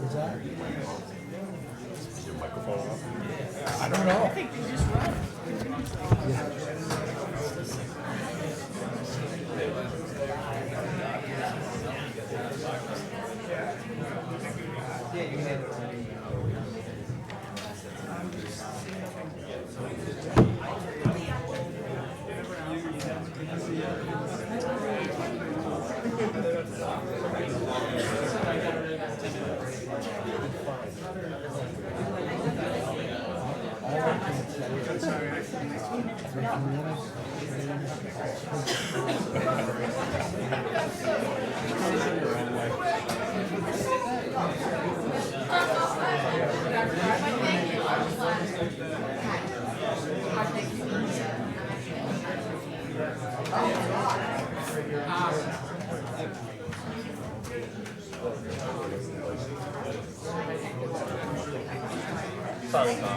Is that? Is your microphone on? I don't know. I think they just run. Sorry, Tom.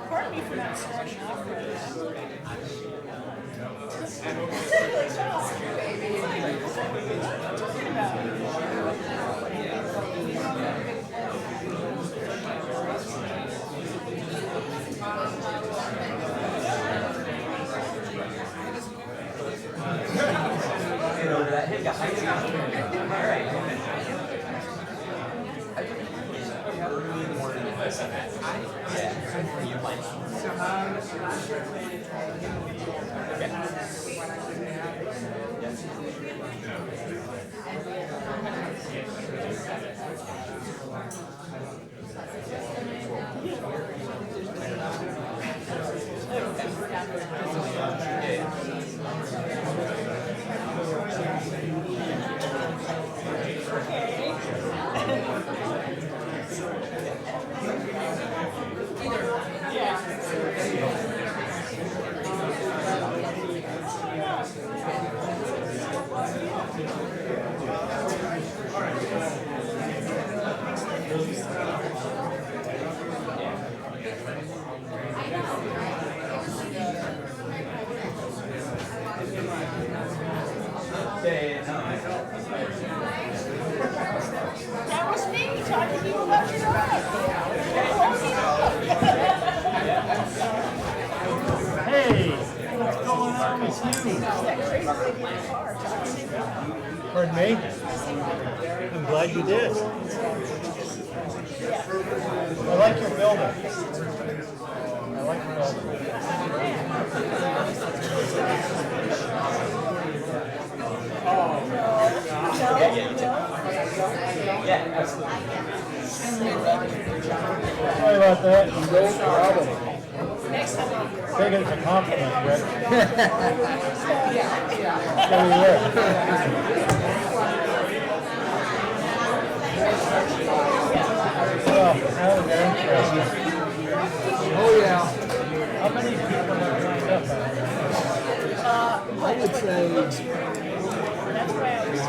Pardon me for not starting off right. That was me talking to you about your dog. Hey, what's going on with you? Pardon me? I'm glad you did. I like your building. I like your building. Yeah, absolutely. Sorry about that. No problem. Next time. Take it as a compliment, Rick. Show me now they're interested. Oh, yeah. How many people are lined up? I would say, That's why I was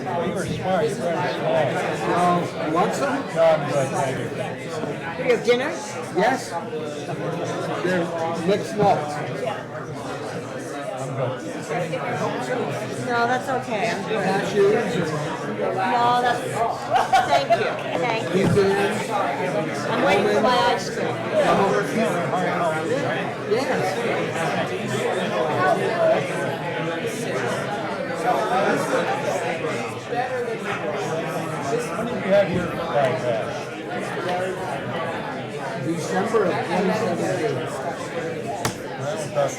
Well, you were smart, you brought it small. you want some? No, I'm good, thank you. Do you have dinner? Yes? They're mixed nuts. I'm good. No, that's okay, I'm good. Cashews No, that's, thank you, thank you. pecans. I'm waiting for my ice cream. Yes. When did you have your bag back? December of 2017. That's about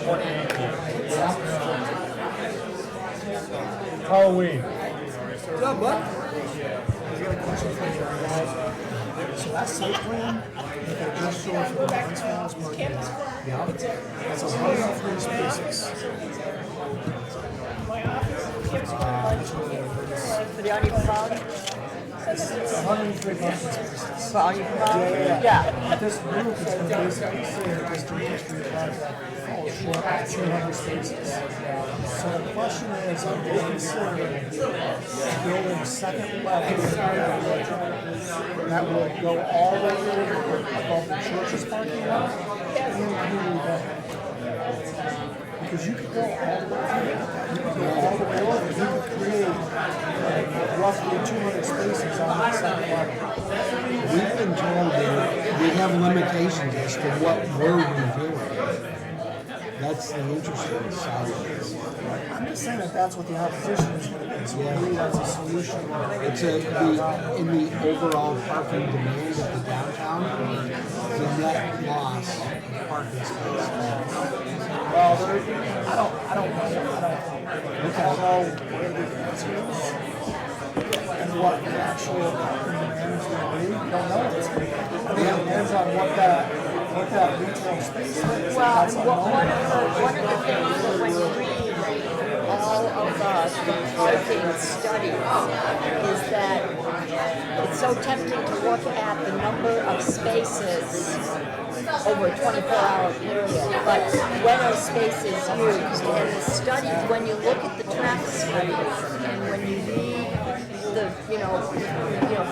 28 years. Halloween. What's up, bud? So that site plan, that just showed for the Prince Falls Market, Yeah. that's 103 spaces. For the onion pound? It's 103 parking spaces. For onion pound? Yeah. This group is going to basically say that this Derby Street project falls short of 200 spaces. So the question is, are they considering building a second level that will go all the way above the church's parking lot and community bank? Because you could go all the way through. You could go all the way over. You could create roughly 200 spaces on that second level. We've been told that we have limitations as to what we're reviewing. That's the interesting side of this. I'm just saying that that's what the opposition is going to be. So maybe that's a solution. It's in the overall parking demand of the downtown, the net loss of parking spaces. Well, I don't know where the answer is and what the actual parking demand is going to be. We don't know what's going to be. I mean, it depends on what that retail space is. Well, That's one of the things that when you read all of the parking studies is that it's so tempting to look at the number of spaces over a 24-hour period, but when are spaces used? And the studies, when you look at the traffic studies and when you read the,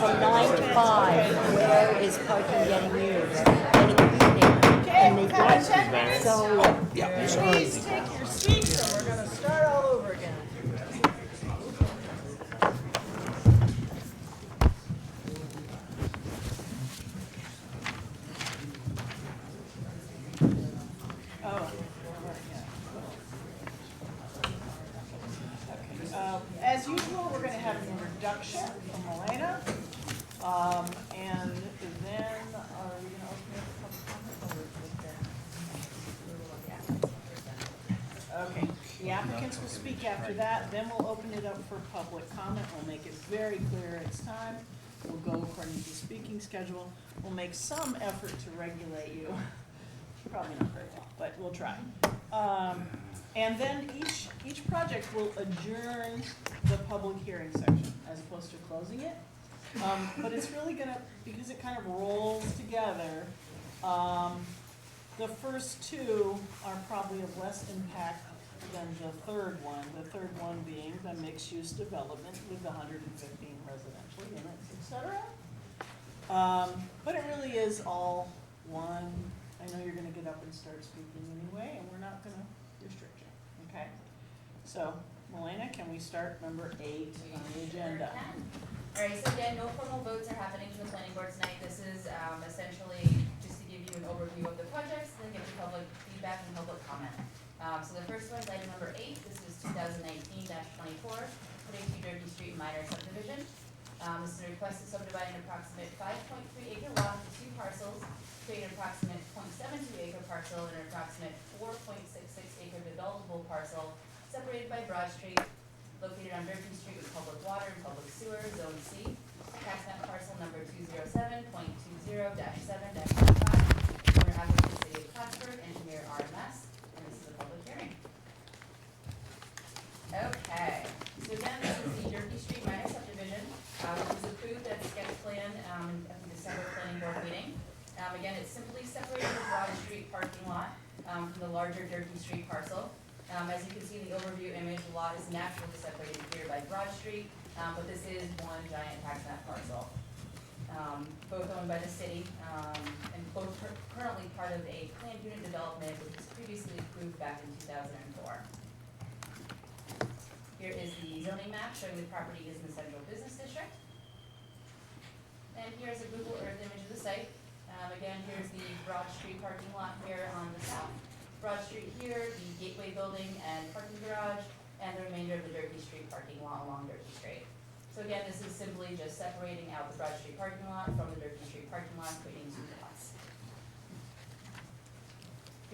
from 9 to 5, where is parking getting used? And in the evening, and they don't. So, Please take your seats and we're gonna start all over again. As usual, we're gonna have an introduction from Elena. And then, are we gonna open it up for public comment? Okay, the applicants will speak after that, then we'll open it up for public comment. We'll make it very clear it's time. We'll go according to the speaking schedule. We'll make some effort to regulate you. Probably not very well, but we'll try. And then each project will adjourn the public hearing section as opposed to closing it. But it's really gonna, because it kind of rolls together, the first two are probably of less impact than the third one. The third one being the mixed-use development with 115 residential units, et cetera. But it really is all one. I know you're gonna get up and start speaking anyway, and we're not gonna restrict you, okay? So, Melena, can we start number 8 on the agenda? Alright, so again, no formal votes are happening from the planning board tonight. This is essentially just to give you an overview of the projects, then get your public feedback and public comment. So the first one is item number 8. This is 2019-24, putting to Derby Street minor subdivision. This is a request to subdivide an approximate 5.3 acre lot into 2 parcels, create an approximate 0.72 acre parcel and an approximate 4.66 acre developable parcel separated by Broad Street, located on Derby Street with public water and public sewer, Zone C, tax map parcel number 207.20-7-15, owner applicant City of Plattsburgh, engineer RMS, and this is a public hearing. Okay, so again, this is the Derby Street minor subdivision. It was approved at sketch plan at the December planning board meeting. Again, it's simply separating the Broad Street parking lot from the larger Durkee Street parcel. As you can see in the overview image, the lot is naturally separated here by Broad Street, but this is one giant tax map parcel. Both owned by the city, and both currently part of a planned unit development which was previously approved back in 2004. Here is the zoning map showing the property is in the central business district. And here's a Google Earth image of the site. Again, here's the Broad Street parking lot here on the south. Broad Street here, the Gateway building and parking garage, and the remainder of the Durkee Street parking lot along Durkee Street. So again, this is simply just separating out the Broad Street parking lot from the Durkee Street parking lot, creating two lots.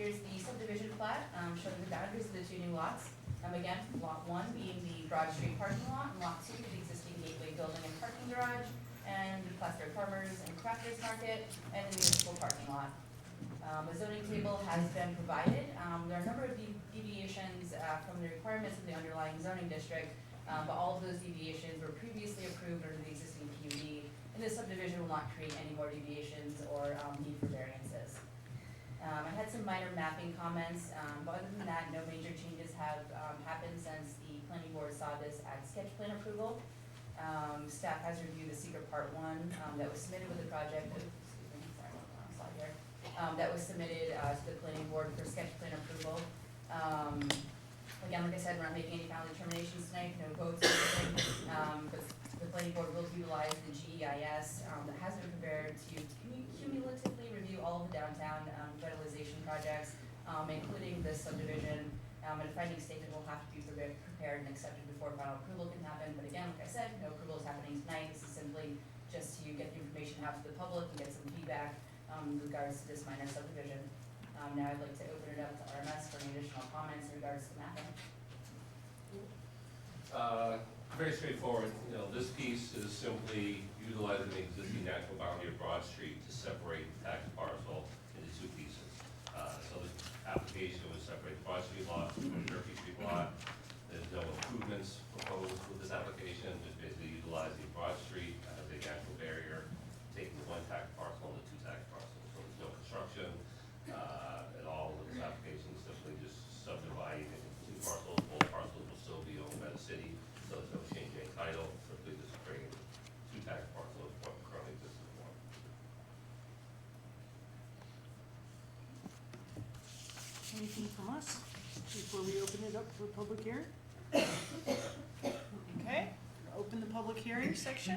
Here's the subdivision plat, showing the boundaries of the two new lots. Again, lot 1 being the Broad Street parking lot, and lot 2 the existing Gateway building and parking garage, and the Plattsburgh Farmers and Crafters Market, and the municipal parking lot. A zoning table has been provided. There are a number of deviations from the requirements of the underlying zoning district, but all of those deviations were previously approved under the existing PUD, and this subdivision will not create any more deviations or need for variances. I had some minor mapping comments, but other than that, no major changes have happened since the planning board saw this at sketch plan approval. Staff has reviewed the secret part 1 that was submitted with the project. Slide here. That was submitted to the planning board for sketch plan approval. Again, like I said, we're not making any final determinations tonight, no votes or anything, but the planning board will utilize the GEIS that has been prepared to cumulatively review all of the downtown revitalization projects, including this subdivision. And a finding statement will have to be prepared and accepted before final approval can happen. But again, like I said, no approval is happening tonight. This is simply just to get the information out to the public and get some feedback in regards to this minor subdivision. Now I'd like to open it up to RMS for any additional comments in regards to mapping. Very straightforward. You know, this piece is simply utilizing the existing natural boundary of Broad Street to separate the tax parcel into two pieces. So the application would separate the Broad Street lot from the Durkee Street lot. There's no improvements proposed with this application, just basically utilizing Broad Street as a natural barrier, taking one tax parcel into two tax parcels. So there's no construction at all with this application, simply just subdividing it into two parcels. Both parcels will still be owned by the city, so there's no change in title, simply just bringing two tax parcels what currently exists in one. Anything from us before we open it up for public hearing? Okay, open the public hearing section.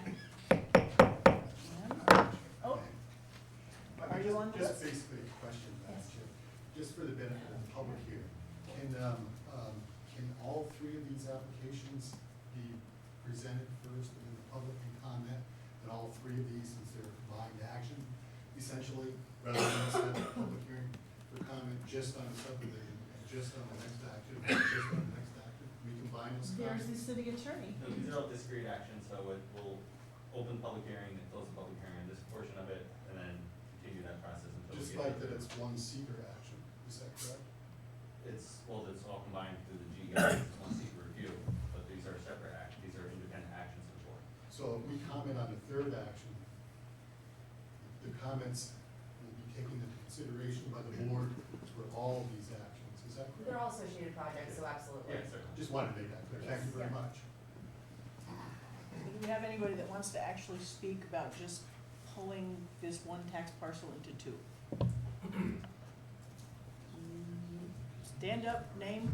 Oh, are you on this? Just basically a question, Madam Chair, just for the benefit of the public here. Can all three of these applications be presented first and then the public can comment? And all three of these, since they're combined action, essentially, rather than set a public hearing for comment just on the subdivision and just on the next action, and just on the next action, we combine those There's comments? the city attorney. No, these are all discrete actions, so we'll open the public hearing and close the public hearing on this portion of it, and then continue that process until we Just get like to- that it's one secret action, is that correct? It's all combined through the GEIS, it's one secret review, but these are separate actions, these are independent actions of the board. So if we comment on the third action, the comments will be taken into consideration by the board for all of these actions, is that correct? They're all associated projects, so absolutely. Yes, sir. Just wanted to make that clear, thank you very Yes. much. Do we have anybody that wants to actually speak about just pulling this one tax parcel into two? Stand up, name.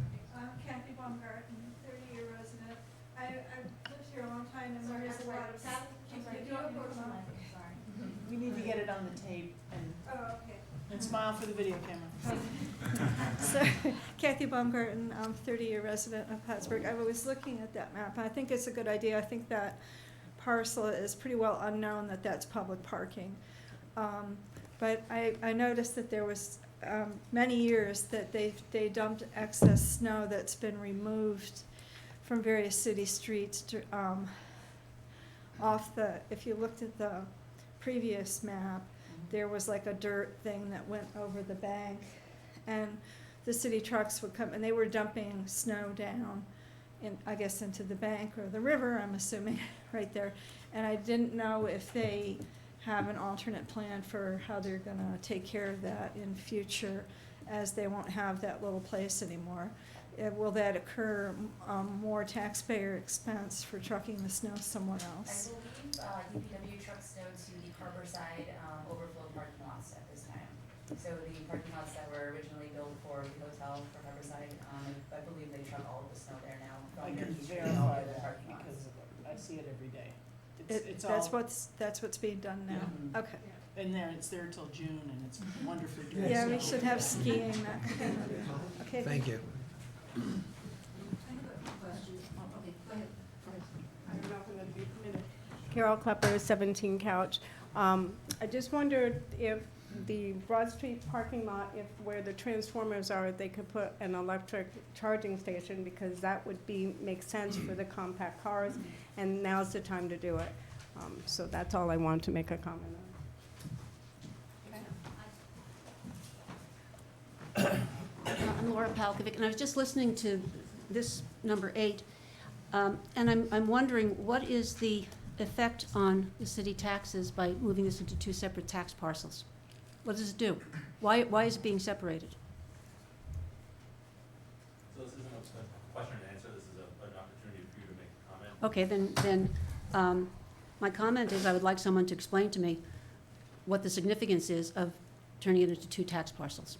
Kathy Baumgarten, 30-year resident. I've lived here a long time and learned a lot of. We need to get it on the tape Oh, okay. and smile for the video camera. So, Kathy Baumgarten, 30-year resident of Plattsburgh. I was looking at that map, and I think it's a good idea. I think that parcel is pretty well unknown that that's public parking. But I noticed that there was many years that they dumped excess snow that's been removed from various city streets to, if you looked at the previous map, there was like a dirt thing that went over the bank, and the city trucks would come, and they were dumping snow down I guess into the bank or the river, I'm assuming, right there. And I didn't know if they have an alternate plan for how they're gonna take care of that in future, as they won't have that little place anymore. Will that occur, more taxpayer expense for trucking the snow somewhere else? I believe DPW trucks snow to the harbor side overflow parking lots at this time. So the parking lots that were originally built for the hotel for Harborside, I believe they truck all of the snow there now. I from can Turkey Street and all verify the other that parking lots. because I see it every day. It's That's what's being done now? Yeah. Okay. And there, it's there till June and it's wonderfully dry. Yeah, we snow. should have skiing that kind of, okay. Thank you. I have a question. Okay, go ahead. I don't know if I'm gonna be permitted. Carol Klepper, 17 Couch. I just wondered if the Broad Street parking lot, if where the transformers are, they could put an electric charging station, because that would make sense for the compact cars, and now's the time to do it. So that's all I wanted to make a comment on. I'm Laura Palkovic, and I was just listening to this number 8, and I'm wondering, what is the effect on the city taxes by moving this into 2 separate tax parcels? What does it do? Why is it being separated? So this isn't a question and answer, this is an opportunity for you to make a comment. Okay, then my comment is I would like someone to explain to me what the significance is of turning it into 2 tax parcels.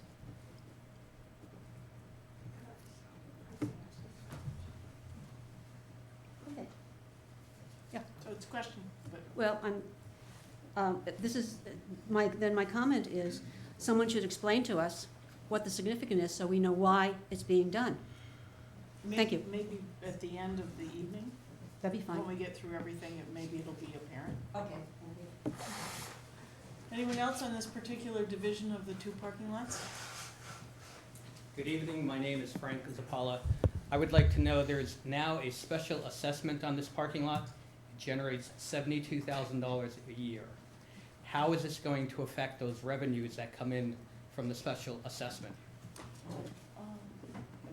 Okay. Yeah. So it's a question, but. Well, this is, my comment is, someone should explain to us what the significance is so we know why it's being done. Thank you. Maybe at the end of the evening, That'd be fine. when we get through everything, maybe it'll be apparent. Okay. Anyone else on this particular division of the 2 parking lots? Good evening, my name is Frank Zappala. I would like to know, there is now a special assessment on this parking lot. It generates $72,000 a year. How is this going to affect those revenues that come in from the special assessment?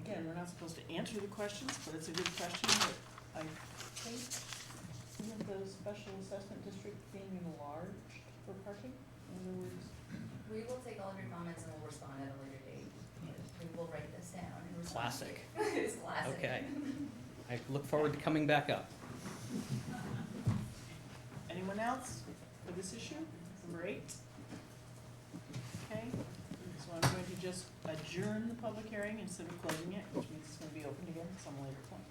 Again, we're not supposed to answer the questions, but it's a good question, but I think, isn't the special assessment district being enlarged for parking? In other words, We will take all of your comments and we'll respond at a later date. We will write this down and respond. Classic. It's classic. Okay. I look forward to coming back up. anyone else for this issue? Number 8? Okay, so I'm going to just adjourn the public hearing instead of closing it, which means it's gonna be opened again at some later point.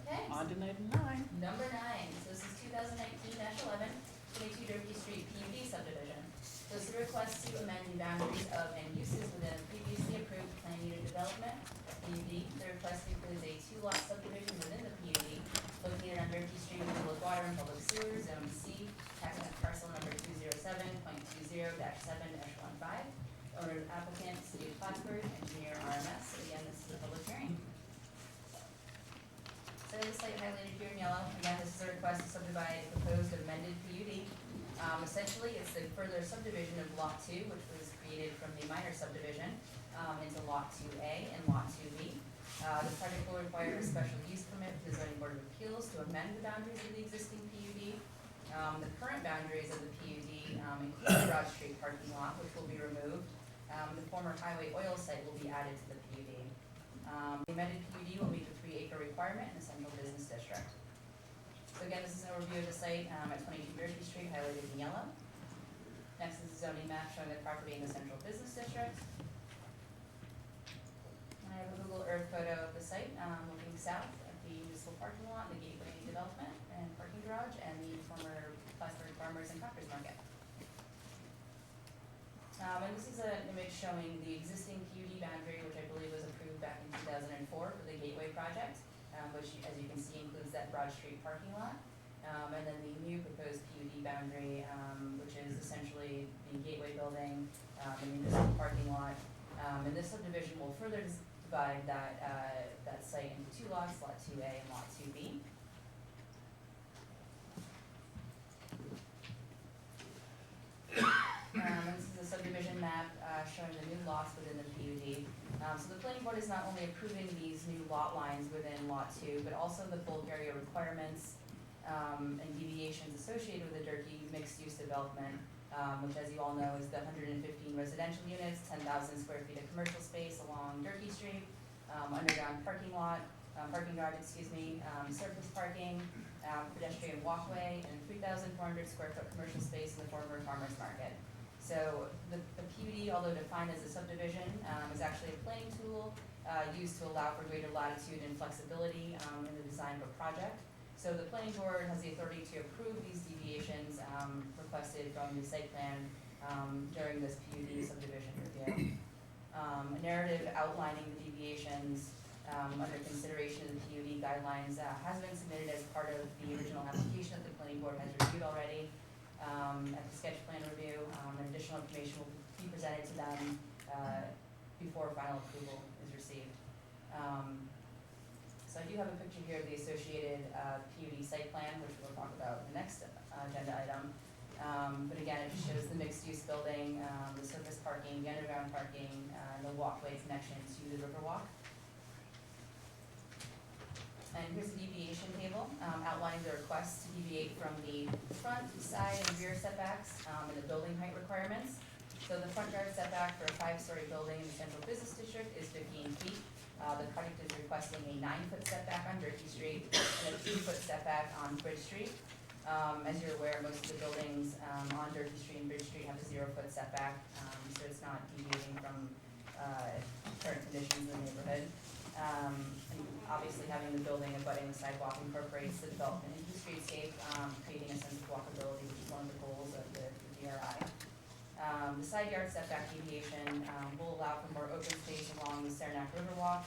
Okay. On to item 9. Number 9, so this is 2019-11, 22 Derby Street PUD subdivision. So this is a request to amend the boundaries of and uses within previously approved plan unit development, PUD. The request includes a 2-lot subdivision within the PUD located on Derby Street with public water and public sewer, Zone C, tax map parcel number 207.20-7-15. Owner applicant, City of Plattsburgh, engineer RMS. Again, this is a public hearing. So the site highlighted here in yellow, again, this is a request to subdivide a proposed amended PUD. Essentially, it's the further subdivision of Lot 2, which was created from the minor subdivision, into Lot 2A and Lot 2B. The project will require a special use permit to the zoning board of appeals to amend the boundaries of the existing PUD. The current boundaries of the PUD include the Broad Street parking lot, which will be removed. The former highway oil site will be added to the PUD. The amended PUD will meet the 3-acre requirement in the central business district. So again, this is an overview of the site at 22 Derby Street, highlighted in yellow. Next is the zoning map showing the property in the central business district. And I have a Google Earth photo of the site, looking south at the municipal parking lot, the gateway development and parking garage, and the former Plattsburgh Farmers and Crafters Market. And this is an image showing the existing PUD boundary, which I believe was approved back in 2004 for the Gateway project, which, as you can see, includes that Broad Street parking lot. And then the new proposed PUD boundary, which is essentially the Gateway building, the municipal parking lot. And this subdivision will further divide that site into 2 lots, Lot 2A and Lot 2B. This is a subdivision map showing the new lots within the PUD. So the planning board is not only approving these new lot lines within Lot 2, but also the bulk area requirements and deviations associated with the Durkee mixed-use development, which, as you all know, is the 115 residential units, 10,000 square feet of commercial space along Durkee Street, underground parking garage, surface parking, pedestrian walkway, and 3,400 square foot commercial space in the former farmers market. So the PUD, although defined as a subdivision, is actually a planning tool used to allow for greater latitude and flexibility in the design of a project. So the planning board has the authority to approve these deviations requested from the site plan during this PUD subdivision review. A narrative outlining the deviations under consideration of the PUD guidelines has been submitted as part of the original application that the planning board has reviewed already. At the sketch plan review, and additional information will be presented to them before final approval is received. So I do have a picture here of the associated PUD site plan, which we'll talk about in the next agenda item. But again, it just shows the mixed-use building, the surface parking, the underground parking, and the walkway connection to the Riverwalk. And here's the deviation table outlining the request to deviate from the front, side, and rear setbacks and the building height requirements. So the front yard setback for a 5-story building in the central business district is 15 feet. The project is requesting a 9-foot setback on Durkee Street and a 2-foot setback on Bridge Street. As you're aware, most of the buildings on Durkee Street and Bridge Street have a 0-foot setback, so it's not deviating from current conditions in the neighborhood. And obviously having the building abutting the sidewalk incorporates the development into the streetscape, creating a sense of walkability, which is one of the goals of the DRI. The side yard setback deviation will allow for more open space along the Saranac Riverwalk,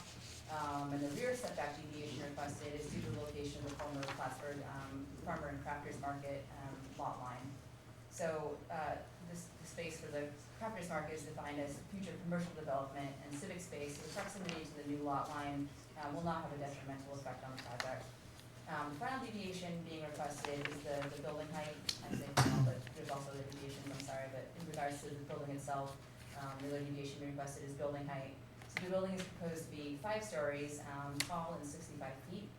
and the rear setback deviation requested is due to the location of the former Plattsburgh Farmer and Crafters Market lot line. So the space for the Crafters Market is defined as future commercial development and civic space. The proximity to the new lot line will not have a detrimental effect on the project. The final deviation being requested is the building height. I say final, but there's also the deviations, I'm sorry, but in regards to the building itself, the other deviation being requested is building height. So the building is proposed to be 5 stories tall and 65 feet.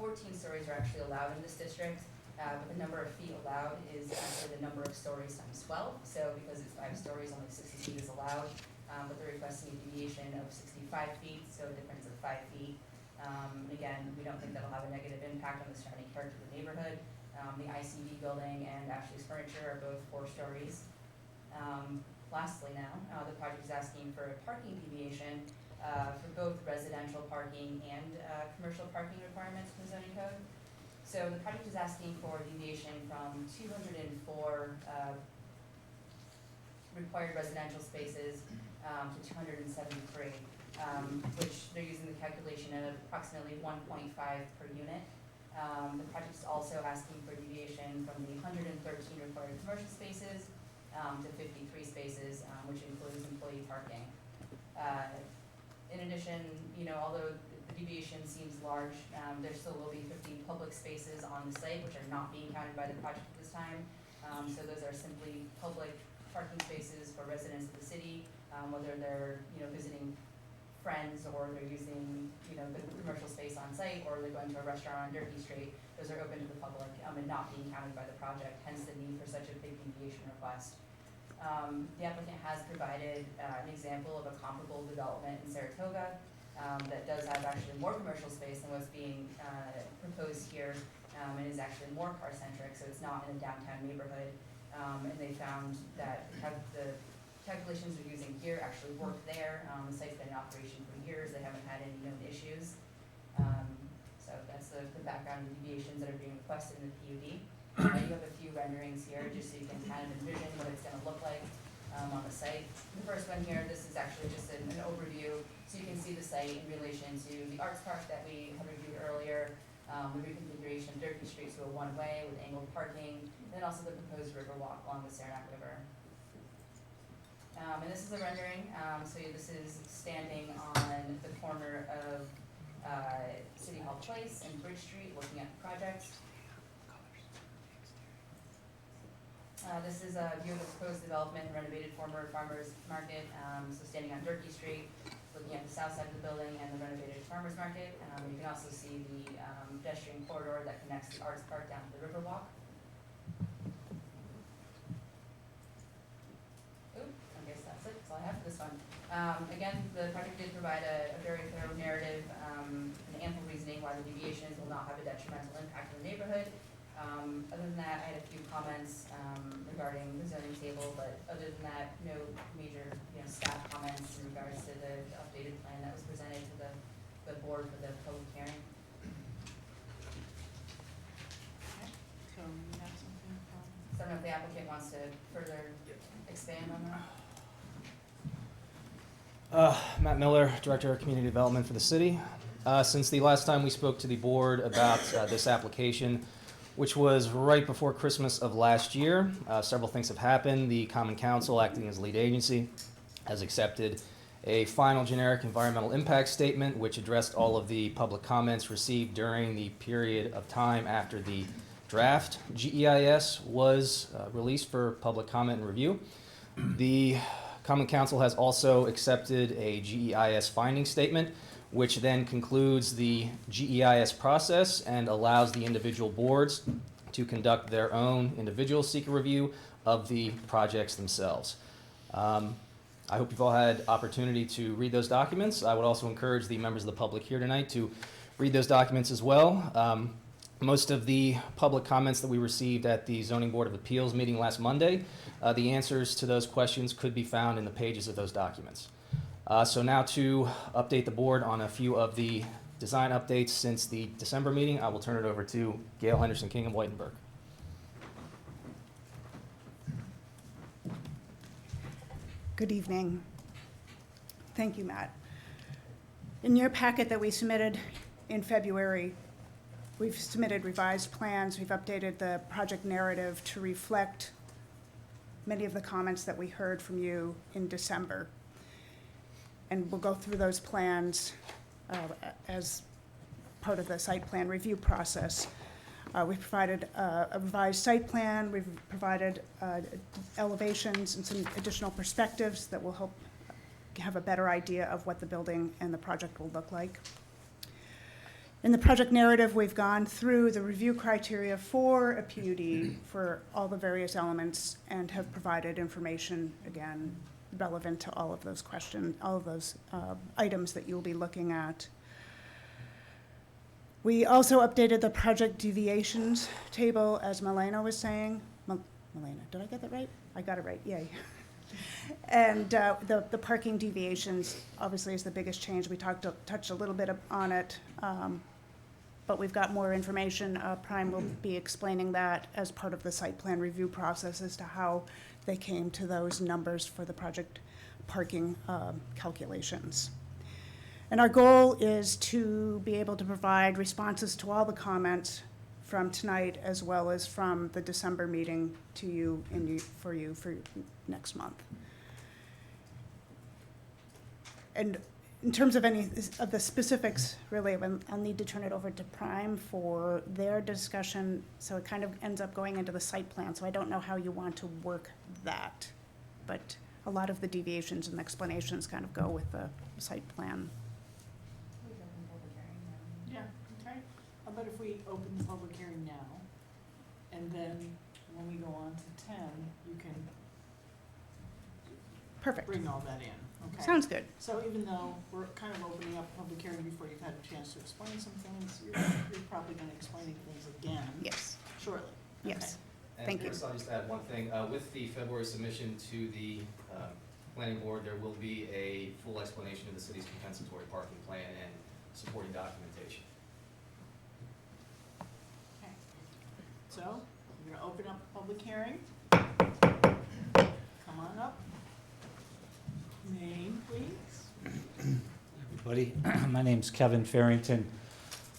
14 stories are actually allowed in this district, but the number of feet allowed is actually the number of stories times 12. So because it's 5 stories, only 60 feet is allowed, but they're requesting a deviation of 65 feet, so a difference of 5 feet. Again, we don't think that'll have a negative impact on the surrounding character of the neighborhood. The ICD building and Ashley's Furniture are both 4 stories. Lastly now, the project is asking for a parking deviation for both residential parking and commercial parking requirements from the zoning code. So the project is asking for a deviation from 204 required residential spaces to 273, which they're using the calculation of approximately 1.5 per unit. The project is also asking for deviation from the 113 required commercial spaces to 53 spaces, which includes employee parking. In addition, although the deviation seems large, there still will be 15 public spaces on the site, which are not being counted by the project at this time. So those are simply public parking spaces for residents of the city, whether they're visiting friends or they're using the commercial space on site or they're going to a restaurant on Durkee Street. Those are open to the public and not being counted by the project, hence the need for such a big deviation request. The applicant has provided an example of a comparable development in Saratoga that does have actually more commercial space than what's being proposed here and is actually more car-centric, so it's not in a downtown neighborhood. And they found that the calculations they're using here actually work there. The site's been in operation for years. They haven't had any known issues. So that's the background of the deviations that are being requested in the PUD. You have a few renderings here just so you can kind of envision what it's going to look like on the site. The first one here, this is actually just an overview, so you can see the site in relation to the arts park that we had reviewed earlier, the reconfiguration of Durkee Street to a one-way with angled parking, and then also the proposed river walk along the Saranac River. And this is a rendering, so this is standing on the corner of City Hall Place and Bridge Street looking at the project. This is a view of the proposed development and renovated former farmer's market, so standing on Durkee Street, looking at the south side of the building and the renovated farmer's market. You can also see the pedestrian corridor that connects the Arts Park down to the Riverwalk. Oop, I guess that's it, that's all I have for this one. Again, the project did provide a very thorough narrative and ample reasoning why the deviations will not have a detrimental impact on the neighborhood. Other than that, I had a few comments regarding the zoning table, but other than that, no major, staff comments in regards to the updated plan that was presented to the board for the public hearing. So you have something from? So I don't know if the applicant wants to further expand on that. Matt Miller, Director of Community Development for the city. Since the last time we spoke to the board about this application, which was right before Christmas of last year, several things have happened. The Common Council, acting as lead agency, has accepted a final generic environmental impact statement, which addressed all of the public comments received during the period of time after the draft GEIS was released for public comment and review. The Common Council has also accepted a GEIS finding statement, which then concludes the GEIS process and allows the individual boards to conduct their own individual seeker review of the projects themselves. I hope you've all had opportunity to read those documents. I would also encourage the members of the public here tonight to read those documents as well. Most of the public comments that we received at the Zoning Board of Appeals meeting last Monday, the answers to those questions could be found in the pages of those documents. So now to update the board on a few of the design updates since the December meeting, I will turn it over to Gail Henderson King of Whitenburg. Good evening. Thank you, Matt. In your packet that we submitted in February, we've submitted revised plans. We've updated the project narrative to reflect many of the comments that we heard from you in December. And we'll go through those plans as part of the site plan review process. We've provided a revised site plan. We've provided elevations and some additional perspectives that will help have a better idea of what the building and the project will look like. In the project narrative, we've gone through the review criteria for a PUD for all the various elements and have provided information, again, relevant to all of those questions, all of those items that you'll be looking at. We also updated the project deviations table, as Milena was saying. Milena, did I get that right? I got it right, yay. And the parking deviations obviously is the biggest change. We touched a little bit on it, but we've got more information. Prime will be explaining that as part of the site plan review process as to how they came to those numbers for the project parking calculations. And our goal is to be able to provide responses to all the comments from tonight as well as from the December meeting to you for next month. And in terms of any of the specifics, really, I'll need to turn it over to Prime for their discussion, so it kind of ends up going into the site plan, so I don't know how you want to work that. But a lot of the deviations and explanations kind of go with the site plan. Yeah, okay. How about if we open the public hearing now, and then when we go on to 10, you can Perfect. bring all that in, okay? Sounds good. So even though we're kind of opening up a public hearing before you've had a chance to explain some things, you're probably gonna explain things again. Yes. Shortly. Yes. And Thank you. Chris, I'll just add one thing. With the February submission to the planning board, there will be a full explanation of the city's compensatory parking plan and supporting documentation. Okay. So, we're gonna open up the public hearing. Come on up. Name, please. Everybody, my name's Kevin Farrington.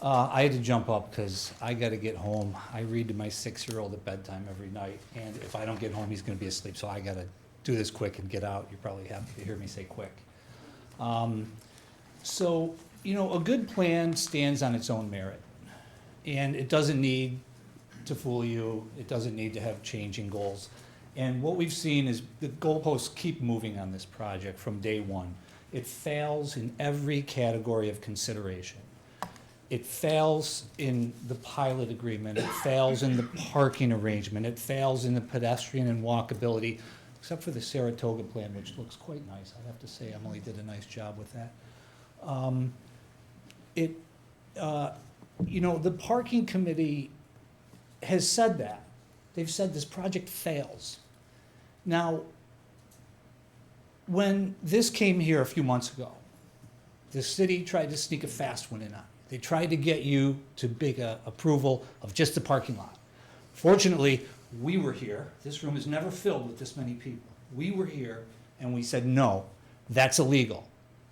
I had to jump up because I got to get home. I read to my 6-year-old at bedtime every night, and if I don't get home, he's going to be asleep. So I got to do this quick and get out. You're probably happy to hear me say quick. So, you know, a good plan stands on its own merit, and it doesn't need to fool you. It doesn't need to have changing goals. And what we've seen is the goalposts keep moving on this project from day one. It fails in every category of consideration. It fails in the pilot agreement, it fails in the parking arrangement, it fails in the pedestrian and walkability, except for the Saratoga plan, which looks quite nice. I have to say, Emily did a nice job with that. You know, the parking committee has said that. They've said this project fails. Now, when this came here a few months ago, the city tried to sneak a fast one in on you. They tried to get you to make a approval of just the parking lot. Fortunately, we were here. This room is never filled with this many people. We were here and we said, no, that's illegal.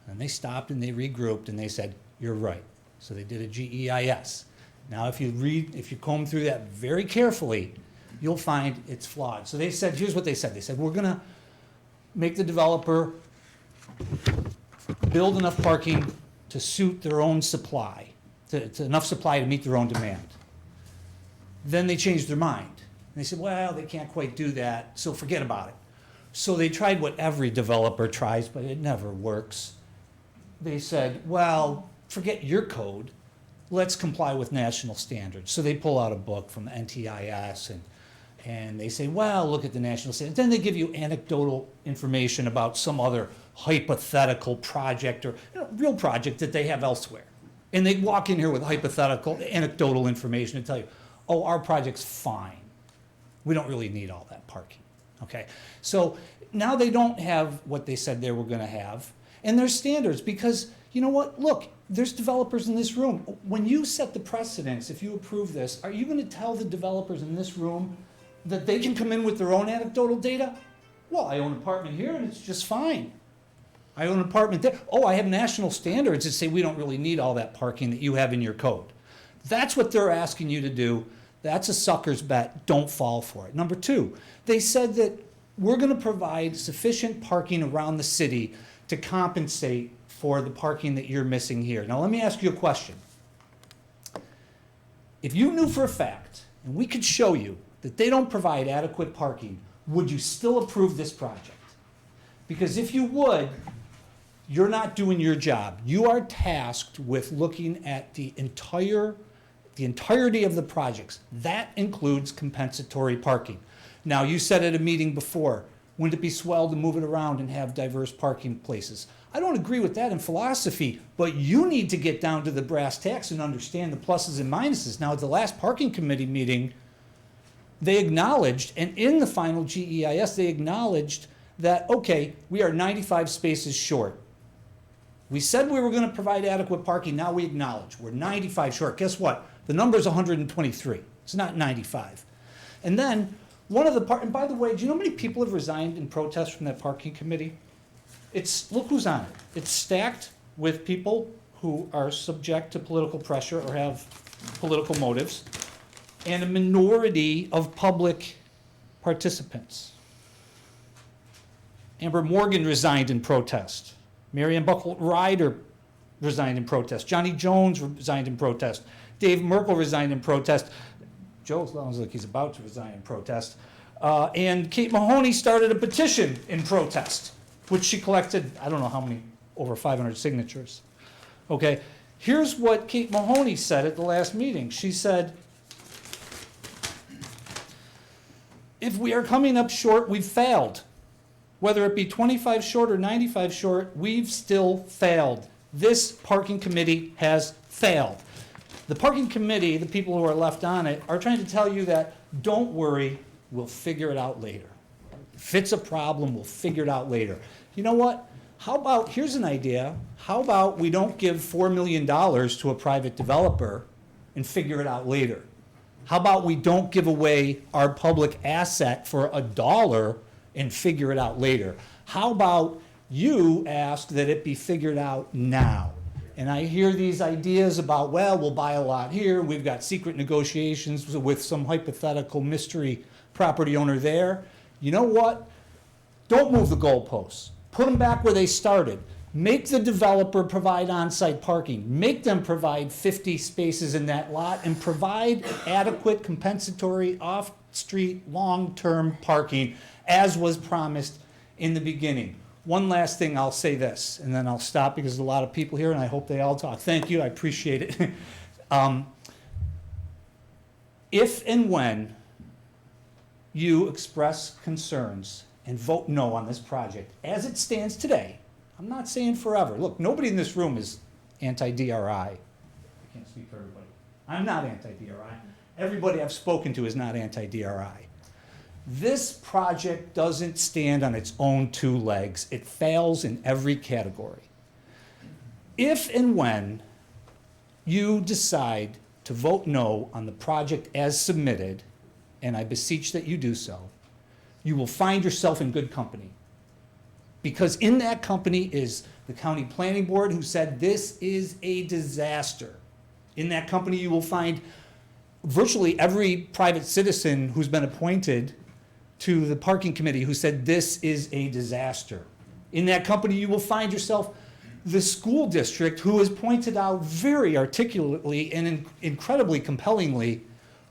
And they stopped and they regrouped and they said, you're right. So they did a GEIS. Now, if you comb through that very carefully, you'll find it's flawed. So they said, here's what they said. They said, we're gonna make the developer build enough parking to suit their own supply, to enough supply to meet their own demand. Then they changed their mind. And they said, well, they can't quite do that, so forget about it. So they tried what every developer tries, but it never works. They said, well, forget your code. Let's comply with national standards. So they pull out a book from the NTIS and they say, well, look at the national standards. Then they give you anecdotal information about some other hypothetical project or real project that they have elsewhere. And they walk in here with hypothetical, anecdotal information and tell you, oh, our project's fine. We don't really need all that parking, okay? So now they don't have what they said they were gonna have. And there's standards because, you know what, look, there's developers in this room. When you set the precedents, if you approve this, are you gonna tell the developers in this room that they can come in with their own anecdotal data? Well, I own an apartment here and it's just fine. I own an apartment there. Oh, I have national standards that say we don't really need all that parking that you have in your code. That's what they're asking you to do. That's a sucker's bet. Don't fall for it. Number two, they said that we're going to provide sufficient parking around the city to compensate for the parking that you're missing here. Now, let me ask you a question. If you knew for a fact, and we could show you, that they don't provide adequate parking, would you still approve this project? Because if you would, you're not doing your job. You are tasked with looking at the entirety of the projects. That includes compensatory parking. Now, you said at a meeting before, wouldn't it be swell to move it around and have diverse parking places? I don't agree with that in philosophy, but you need to get down to the brass tacks and understand the pluses and minuses. Now, at the last parking committee meeting, they acknowledged, and in the final GEIS, they acknowledged that, okay, we are 95 spaces short. We said we were going to provide adequate parking. Now we acknowledge we're 95 short. Guess what? The number's 123. It's not 95. And then one of the and by the way, do you know how many people have resigned in protest from that parking committee? Look who's on it. It's stacked with people who are subject to political pressure or have political motives, and a minority of public participants. Amber Morgan resigned in protest. Marianne Buckle Ryder resigned in protest. Johnny Jones resigned in protest. Dave Merkel resigned in protest. Joe sounds like he's about to resign in protest. And Kate Mahoney started a petition in protest, which she collected, I don't know how many, over 500 signatures. Okay, here's what Kate Mahoney said at the last meeting. She said, if we are coming up short, we've failed. Whether it be 25 short or 95 short, we've still failed. This parking committee has failed. The parking committee, the people who are left on it, are trying to tell you that, don't worry, we'll figure it out later. If it's a problem, we'll figure it out later. You know what? How about, here's an idea, how about we don't give $4 million to a private developer and figure it out later? How about we don't give away our public asset for $1 and figure it out later? How about you ask that it be figured out now? And I hear these ideas about, well, we'll buy a lot here. We've got secret negotiations with some hypothetical mystery property owner there. You know what? Don't move the goalposts. Put them back where they started. Make the developer provide on-site parking. Make them provide 50 spaces in that lot and provide adequate compensatory off-street long-term parking as was promised in the beginning. One last thing, I'll say this, and then I'll stop because there's a lot of people here, and I hope they all talk. Thank you, I appreciate it. If and when you express concerns and vote no on this project, as it stands today, I'm not saying forever. Look, nobody in this room is anti-DRI. I can't speak for everybody. I'm not anti-DRI. Everybody I've spoken to is not anti-DRI. This project doesn't stand on its own two legs. It fails in every category. If and when you decide to vote no on the project as submitted, and I beseech that you do so, you will find yourself in good company. Because in that company is the county planning board who said this is a disaster. In that company you will find virtually every private citizen who's been appointed to the parking committee who said this is a disaster. In that company you will find yourself the school district who has pointed out very articulately and incredibly compellingly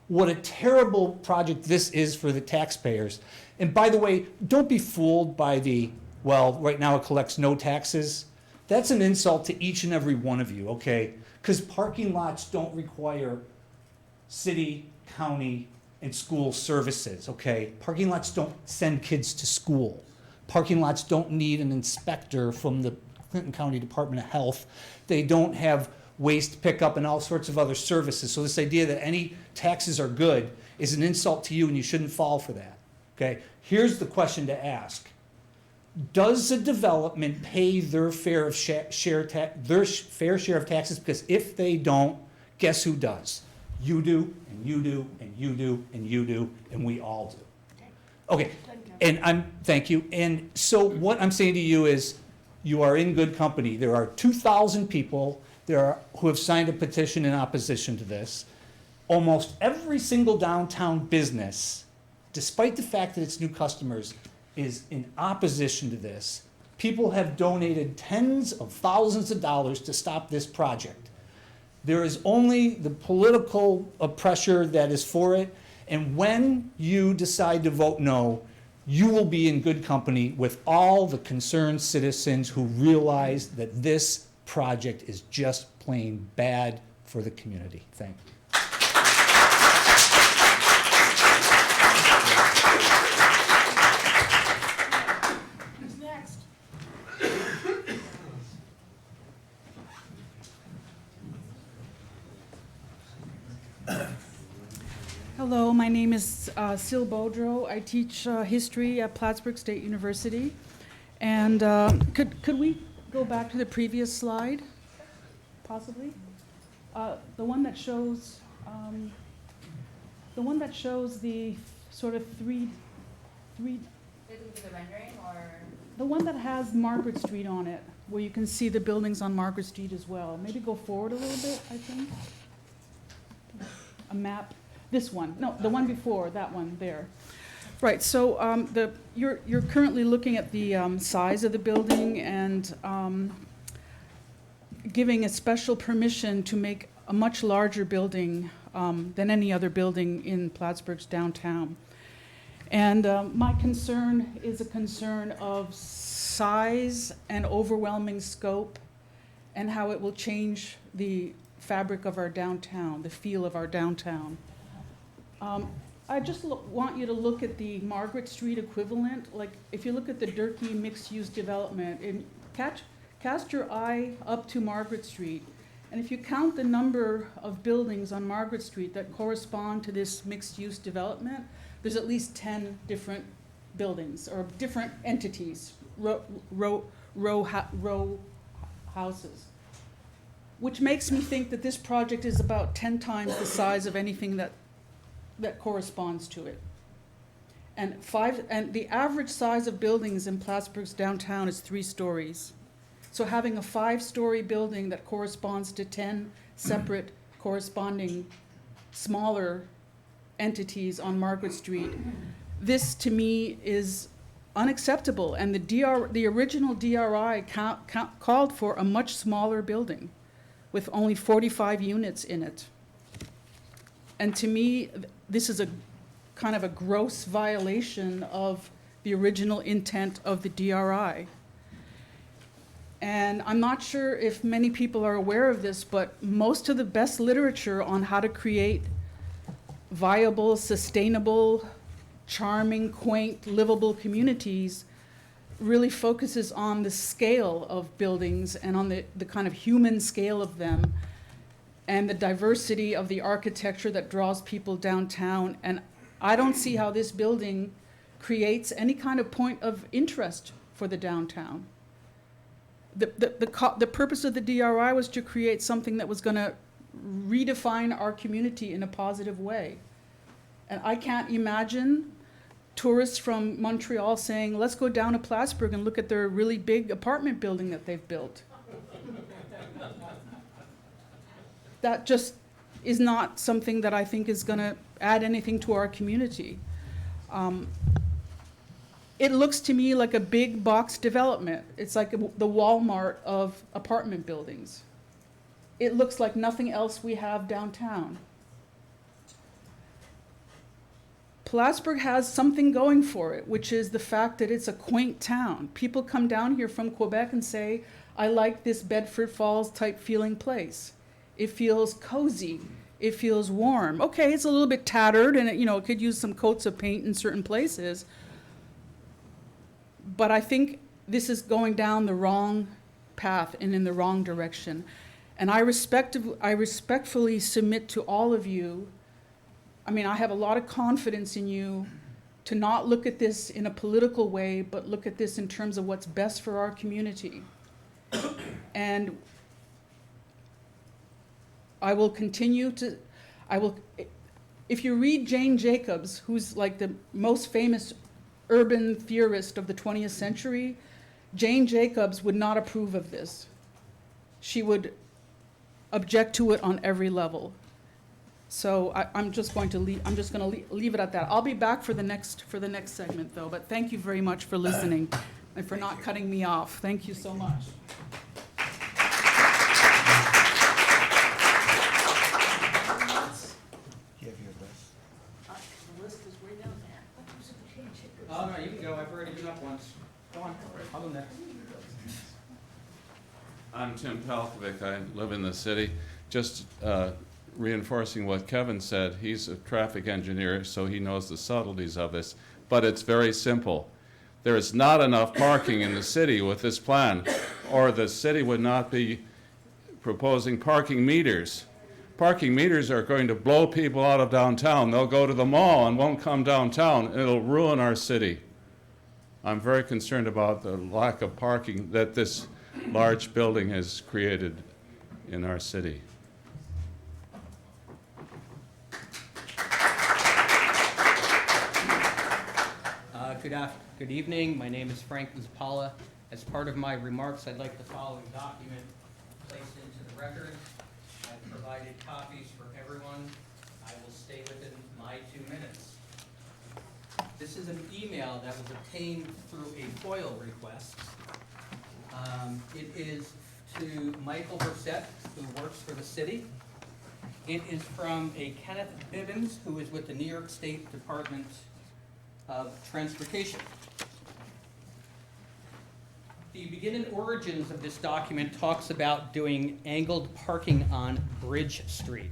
what a terrible project this is for the taxpayers. And by the way, don't be fooled by the, well, right now it collects no taxes. That's an insult to each and every one of you, okay? Because parking lots don't require city, county, and school services, okay? Parking lots don't send kids to school. Parking lots don't need an inspector from the Clinton County Department of Health. They don't have waste pickup and all sorts of other services. So this idea that any taxes are good is an insult to you, and you shouldn't fall for that, okay? Here's the question to ask. Does the development pay their fair share of taxes? Because if they don't, guess who does? You do, and you do, and you do, and you do, and we all do. Okay, and thank you. And so what I'm saying to you is, you are in good company. There are 2,000 people who have signed a petition in opposition to this. Almost every single downtown business, despite the fact that it's new customers, is in opposition to this. People have donated tens of thousands of dollars to stop this project. There is only the political pressure that is for it, and when you decide to vote no, you will be in good company with all the concerned citizens who realize that this project is just plain bad for the community. Thank you. Who's next? Hello, my name is Sil Bodro. I teach history at Plattsburgh State University. And could we go back to the previous slide, possibly? The one that shows the sort of three. Did we do the rendering or? The one that has Margaret Street on it, where you can see the buildings on Margaret Street as well. Maybe go forward a little bit, I think. A map. This one, no, the one before, that one there. Right, so you're currently looking at the size of the building and giving a special permission to make a much larger building than any other building in Plattsburgh's downtown. And my concern is a concern of size and overwhelming scope and how it will change the fabric of our downtown, the feel of our downtown. I just want you to look at the Margaret Street equivalent. Like, if you look at the Durkee mixed-use development, and cast your eye up to Margaret Street, and if you count the number of buildings on Margaret Street that correspond to this mixed-use development, there's at least 10 different buildings or different entities, row houses, which makes me think that this project is about 10 times the size of anything that corresponds to it. And the average size of buildings in Plattsburgh's downtown is 3 stories. So having a 5-story building that corresponds to 10 separate corresponding smaller entities on Margaret Street, this to me is unacceptable. And the original DRI called for a much smaller building with only 45 units in it. And to me, this is a kind of a gross violation of the original intent of the DRI. And I'm not sure if many people are aware of this, but most of the best literature on how to create viable, sustainable, charming, quaint, livable communities really focuses on the scale of buildings and on the kind of human scale of them and the diversity of the architecture that draws people downtown. And I don't see how this building creates any kind of point of interest for the downtown. The purpose of the DRI was to create something that was going to redefine our community in a positive way. And I can't imagine tourists from Montreal saying, let's go down to Plattsburgh and look at their really big apartment building that they've built. That just is not something that I think is going to add anything to our community. It looks to me like a big box development. It's like the Walmart of apartment buildings. It looks like nothing else we have downtown. Plattsburgh has something going for it, which is the fact that it's a quaint town. People come down here from Quebec and say, I like this Bedford Falls type feeling place. It feels cozy. It feels warm. Okay, it's a little bit tattered and it could use some coats of paint in certain places. But I think this is going down the wrong path and in the wrong direction. And I respectfully submit to all of you, I have a lot of confidence in you to not look at this in a political way, but look at this in terms of what's best for our community. And I will continue to, if you read Jane Jacobs, who's like the most famous urban theorist of the 20th century, Jane Jacobs would not approve of this. She would object to it on every level. So I'm just going to leave it at that. I'll be back for the next segment though, but thank you very much for listening and for not cutting me off. Thank you so much. The list is way down there. Oh, no, you can go. I've already been up once. Go on. I'll go next. I'm Tim Palkovic. I live in the city. Just reinforcing what Kevin said, he's a traffic engineer, so he knows the subtleties of this. But it's very simple. There is not enough parking in the city with this plan, or the city would not be proposing parking meters. Parking meters are going to blow people out of downtown. They'll go to the mall and won't come downtown. It'll ruin our city. I'm very concerned about the lack of parking that this large building has created in our city. Good evening. My name is Frank Zappala. As part of my remarks, I'd like the following document placed into the record. I've provided copies for everyone. I will stay within my 2 minutes. This is an email that was obtained through a FOIL request. It is to Michael Brissett, who works for the city. It is from a Kenneth Bibbins, who is with the New York State Department of Transportation. The beginning origins of this document talks about doing angled parking on Bridge Street.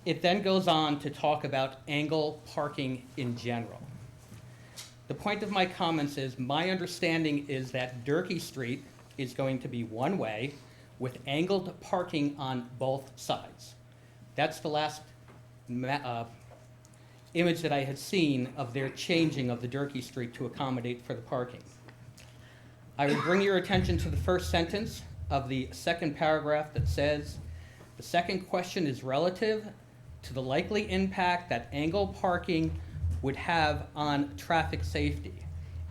It then goes on to talk about angle parking in general. The point of my comments is my understanding is that Durkee Street is going to be one way with angled parking on both sides. That's the last image that I had seen of their changing of the Durkee Street to accommodate for the parking. I would bring your attention to the first sentence of the second paragraph that says, the second question is relative to the likely impact that angled parking would have on traffic safety.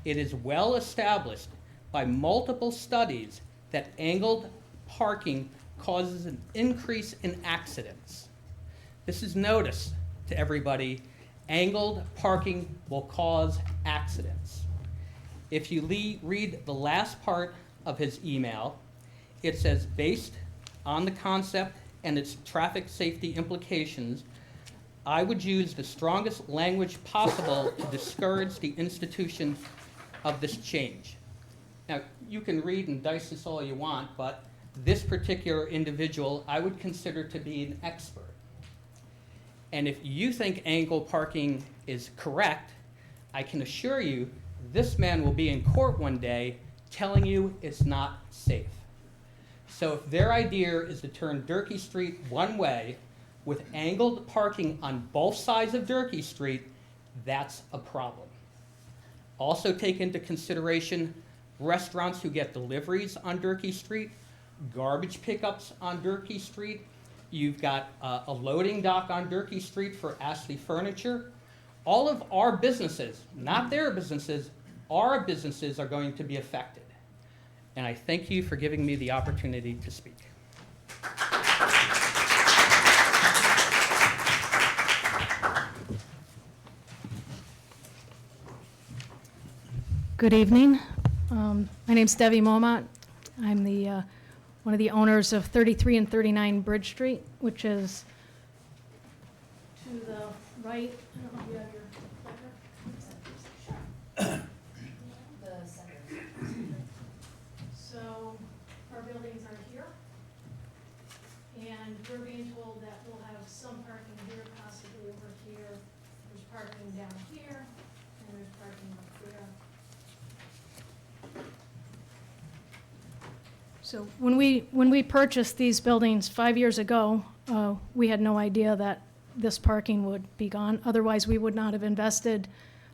It is well established by multiple studies that angled parking causes an increase in accidents. This is notice to everybody. Angled parking will cause accidents. If you read the last part of his email, it says, based on the concept and its traffic safety implications, I would use the strongest language possible to discourage the institution of this change. Now, you can read and dice this all you want, but this particular individual I would consider to be an expert. And if you think angled parking is correct, I can assure you this man will be in court one day telling you it's not safe. So if their idea is to turn Durkee Street one way with angled parking on both sides of Durkee Street, that's a problem. Also take into consideration restaurants who get deliveries on Durkee Street, garbage pickups on Durkee Street. You've got a loading dock on Durkee Street for Ashley Furniture. All of our businesses, not their businesses, our businesses are going to be affected. And I thank you for giving me the opportunity to speak. Good evening. My name's Debbie Momot. I'm the one of the owners of 33 and 39 Bridge Street, which is to the right. I don't know if you have your clicker. The center. So our buildings are here, and we're being told that we'll have some parking here, possibly over here. There's parking down here, and there's parking up there. So when we purchased these buildings 5 years ago, we had no idea that this parking would be gone. Otherwise, we would not have invested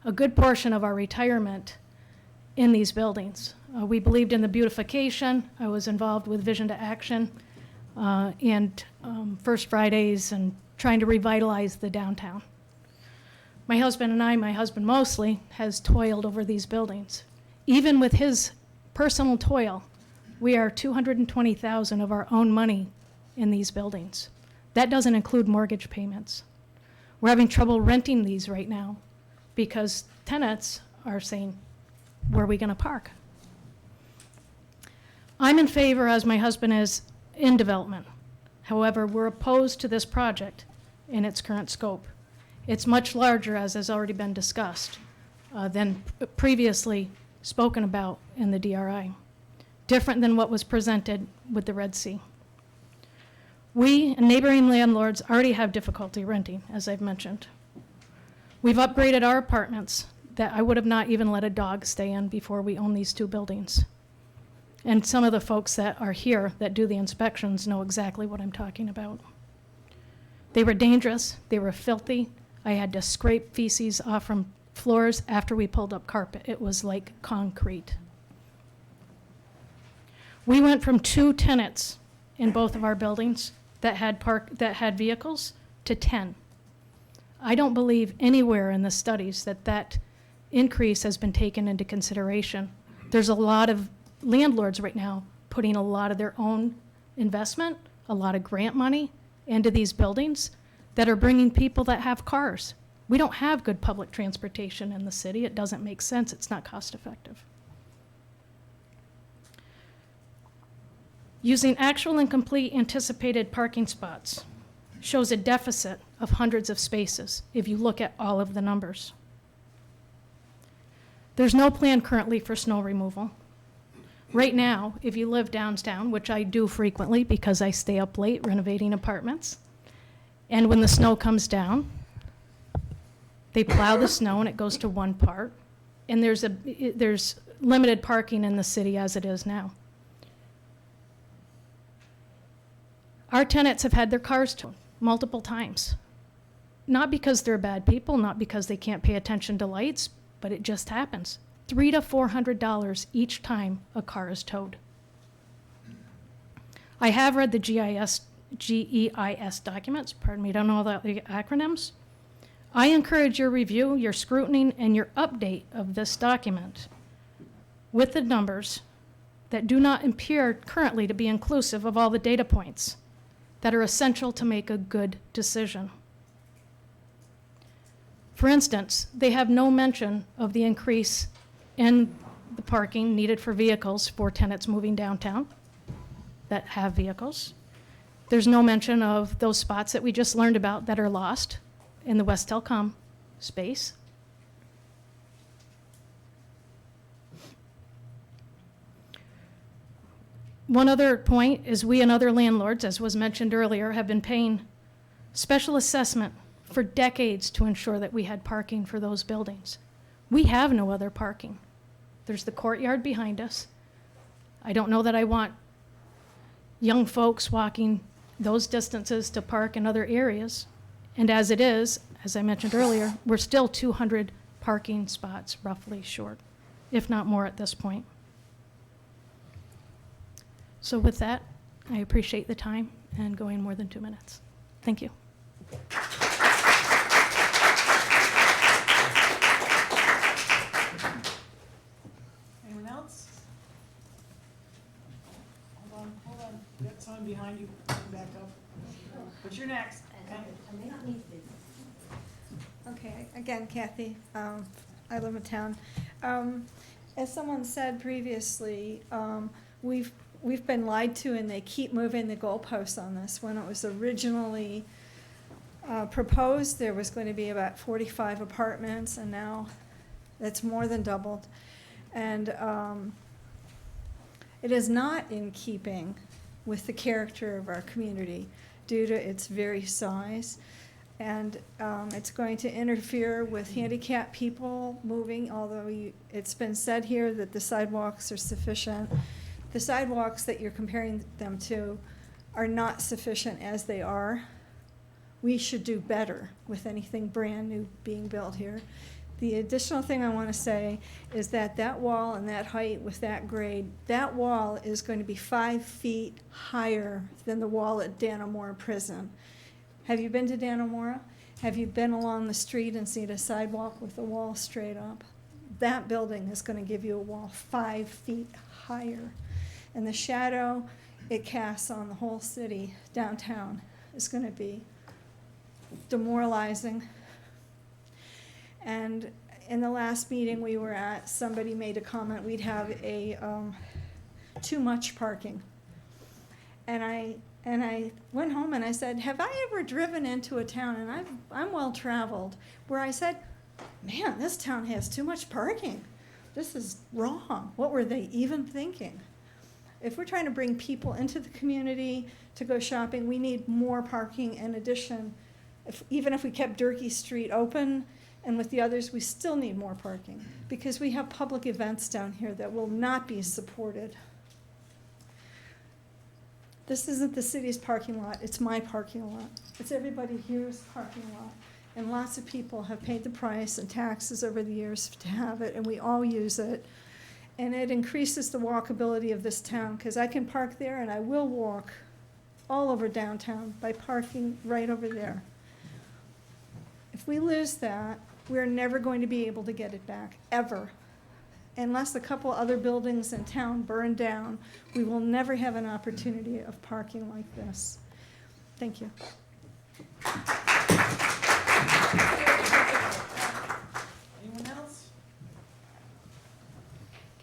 a good portion of our retirement in these buildings. We believed in the beautification. I was involved with Vision to Action and First Fridays and trying to revitalize the downtown. My husband and I, my husband mostly, has toiled over these buildings. Even with his personal toil, we are $220,000 of our own money in these buildings. That doesn't include mortgage payments. We're having trouble renting these right now because tenants are saying, where are we going to park? I'm in favor, as my husband is, in development. However, we're opposed to this project in its current scope. It's much larger, as has already been discussed, than previously spoken about in the DRI. Different than what was presented with the Red Sea. We and neighboring landlords already have difficulty renting, as I've mentioned. We've upgraded our apartments that I would have not even let a dog stay in before we own these two buildings. And some of the folks that are here that do the inspections know exactly what I'm talking about. They were dangerous, they were filthy. I had to scrape feces off from floors after we pulled up carpet. It was like concrete. We went from 2 tenants in both of our buildings that had vehicles to 10. I don't believe anywhere in the studies that increase has been taken into consideration. There's a lot of landlords right now putting a lot of their own investment, a lot of grant money into these buildings that are bringing people that have cars. We don't have good public transportation in the city. It doesn't make sense. It's not cost effective. Using actual and complete anticipated parking spots shows a deficit of hundreds of spaces if you look at all of the numbers. There's no plan currently for snow removal. Right now, if you live downtown, which I do frequently because I stay up late renovating apartments, and when the snow comes down, they plow the snow and it goes to one part, and there's limited parking in the city as it is now. Our tenants have had their cars towed multiple times. Not because they're bad people, not because they can't pay attention to lights, but it just happens. $300 to $400 each time a car is towed. I have read the GEIS documents, pardon me, I don't know all the acronyms. I encourage your review, your scrutiny, and your update of this document with the numbers that do not appear currently to be inclusive of all the data points that are essential to make a good decision. For instance, they have no mention of the increase in the parking needed for vehicles for tenants moving downtown that have vehicles. There's no mention of those spots that we just learned about that are lost in the West Telecom space. One other point is we and other landlords, as was mentioned earlier, have been paying special assessment for decades to ensure that we had parking for those buildings. We have no other parking. There's the courtyard behind us. I don't know that I want young folks walking those distances to park in other areas. And as it is, as I mentioned earlier, we're still 200 parking spots roughly short, if not more at this point. So with that, I appreciate the time and going more than 2 minutes. Thank you. Anyone else? Hold on, you got someone behind you, back up. But you're next, okay? Okay, again, Kathy, I live in town. As someone said previously, we've been lied to, and they keep moving the goalposts on this. When it was originally proposed, there was going to be about 45 apartments, and now it's more than doubled. And it is not in keeping with the character of our community due to its very size. And it's going to interfere with handicapped people moving, although it's been said here that the sidewalks are sufficient. The sidewalks that you're comparing them to are not sufficient as they are. We should do better with anything brand new being built here. The additional thing I want to say is that that wall and that height with that grade, that wall is going to be 5 feet higher than the wall at Dannemora Prison. Have you been to Dannemora? Have you been along the street and seen a sidewalk with the wall straight up? That building is going to give you a wall 5 feet higher. And the shadow it casts on the whole city, downtown, is going to be demoralizing. And in the last meeting we were at, somebody made a comment we'd have a too much parking. And I went home and I said, have I ever driven into a town, and I'm well traveled, where I said, man, this town has too much parking. This is wrong. What were they even thinking? If we're trying to bring people into the community to go shopping, we need more parking in addition. Even if we kept Durkee Street open and with the others, we still need more parking because we have public events down here that will not be supported. This isn't the city's parking lot, it's my parking lot. It's everybody here's parking lot. And lots of people have paid the price and taxes over the years to have it, and we all use it. And it increases the walkability of this town, because I can park there and I will walk all over downtown by parking right over there. If we lose that, we're never going to be able to get it back, ever. Unless a couple other buildings in town burn down, we will never have an opportunity of parking like this. Thank you. Anyone else?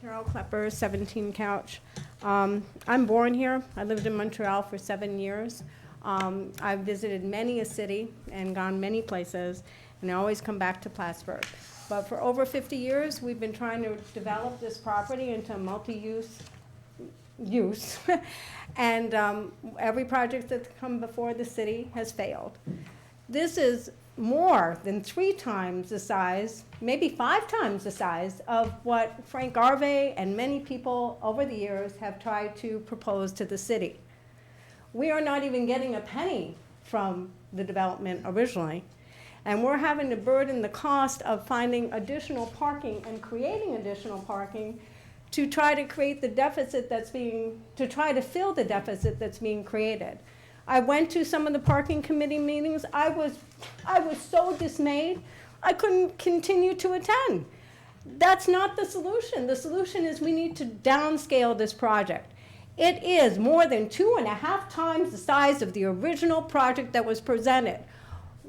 Carol Klepper, 17 Couch. I'm born here. I lived in Montreal for 7 years. I've visited many a city and gone many places, and I always come back to Plattsburgh. But for over 50 years, we've been trying to develop this property into multi-use use. And every project that's come before the city has failed. This is more than 3 times the size, maybe 5 times the size of what Frank Garvey and many people over the years have tried to propose to the city. We are not even getting a penny from the development originally. And we're having to burden the cost of finding additional parking and creating additional parking to try to create the deficit to try to fill the deficit that's being created. I went to some of the parking committee meetings. I was so dismayed, I couldn't continue to attend. That's not the solution. The solution is we need to downscale this project. It is more than 2.5 times the size of the original project that was presented.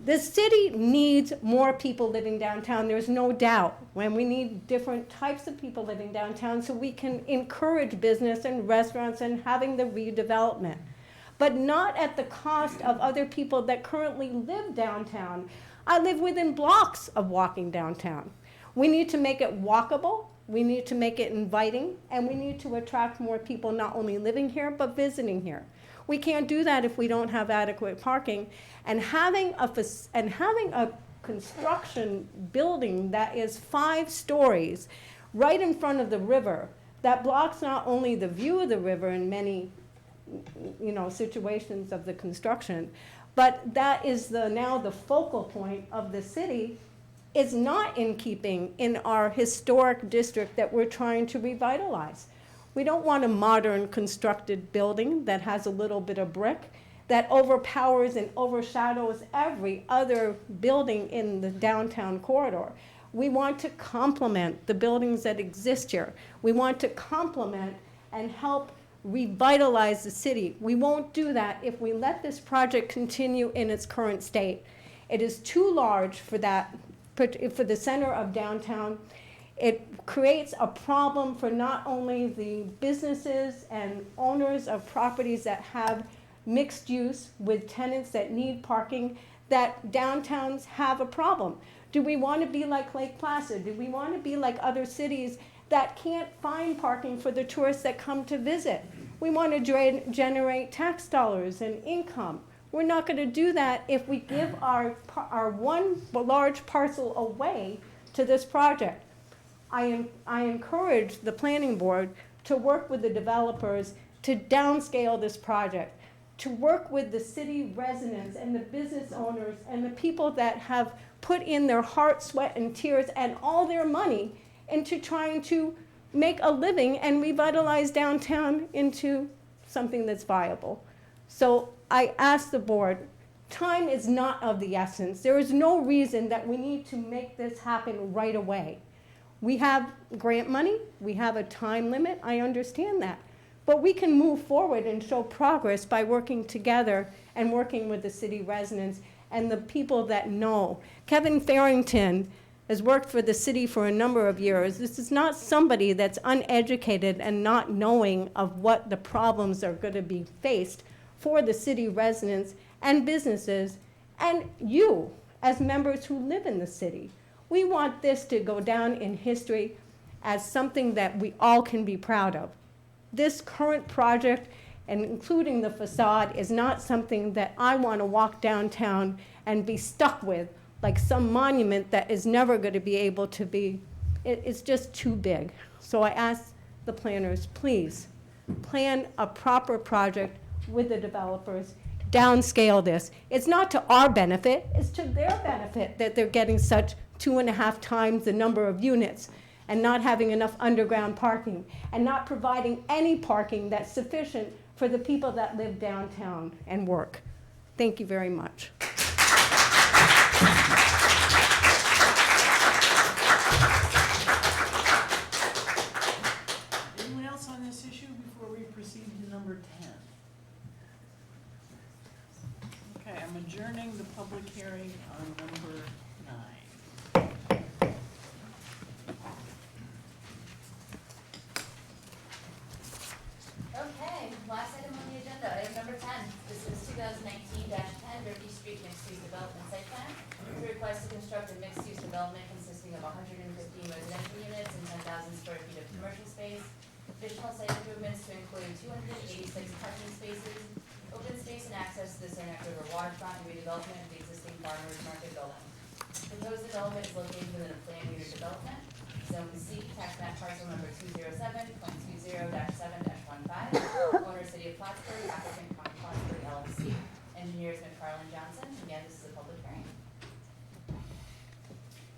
The city needs more people living downtown, there's no doubt. When we need different types of people living downtown so we can encourage business and restaurants and having the redevelopment. But not at the cost of other people that currently live downtown. I live within blocks of walking downtown. We need to make it walkable We need to make it inviting, and we need to attract more people not only living here, but visiting here. We can't do that if we don't have adequate parking. And having a construction building that is 5 stories right in front of the river, that blocks not only the view of the river in many, situations of the construction, but that is now the focal point of the city, is not in keeping in our historic district that we're trying to revitalize. We don't want a modern constructed building that has a little bit of brick that overpowers and overshadows every other building in the downtown corridor. We want to complement the buildings that exist here. We want to complement and help revitalize the city. We won't do that if we let this project continue in its current state. It is too large for the center of downtown. It creates a problem for not only the businesses and owners of properties that have mixed use with tenants that need parking, that downtowns have a problem. Do we want to be like Lake Placid? Do we want to be like other cities that can't find parking for the tourists that come to visit? We want to generate tax dollars and income. We're not going to do that if we give our one large parcel away to this project. I encourage the planning board to work with the developers to downscale this project, to work with the city residents and the business owners and the people that have put in their heart, sweat, and tears and all their money into trying to make a living and revitalize downtown into something that's viable. So I ask the board, time is not of the essence. There is no reason that we need to make this happen right away. We have grant money, we have a time limit, I understand that. But we can move forward and show progress by working together and working with the city residents and the people that know. Kevin Farrington has worked for the city for a number of years. This is not somebody that's uneducated and not knowing of what the problems are going to be faced for the city residents and businesses and you as members who live in the city. We want this to go down in history as something that we all can be proud of. This current project, and including the facade, is not something that I want to walk downtown and be stuck with, like some monument that is never going to be able to be, it's just too big. So I ask the planners, please, plan a proper project with the developers, downscale this. It's not to our benefit, it's to their benefit that they're getting such 2.5 times the number of units and not having enough underground parking and not providing any parking that's sufficient for the people that live downtown and work. Thank you very much. Anyone else on this issue before we proceed to number 10? Okay, I'm adjourning the public hearing on number 9. Okay, last item on the agenda, item number 10. This is 2019-10 Ricky Street mixed-use development site plan. It's a request to construct a mixed-use development consisting of 115 residential units and 10,000 square feet of commercial space. Additional site improvements to include 286 parking spaces, open space and access to the Saranac River waterfront, and redevelopment of the existing farmers market building. Proposed development is located within a planned unit development. Zone C, tax map parcel number 207.20-7-15. Owner City of Plattsburgh, applicant Plattsburgh LLC. Engineers McFarland Johnson. Again, this is a public hearing.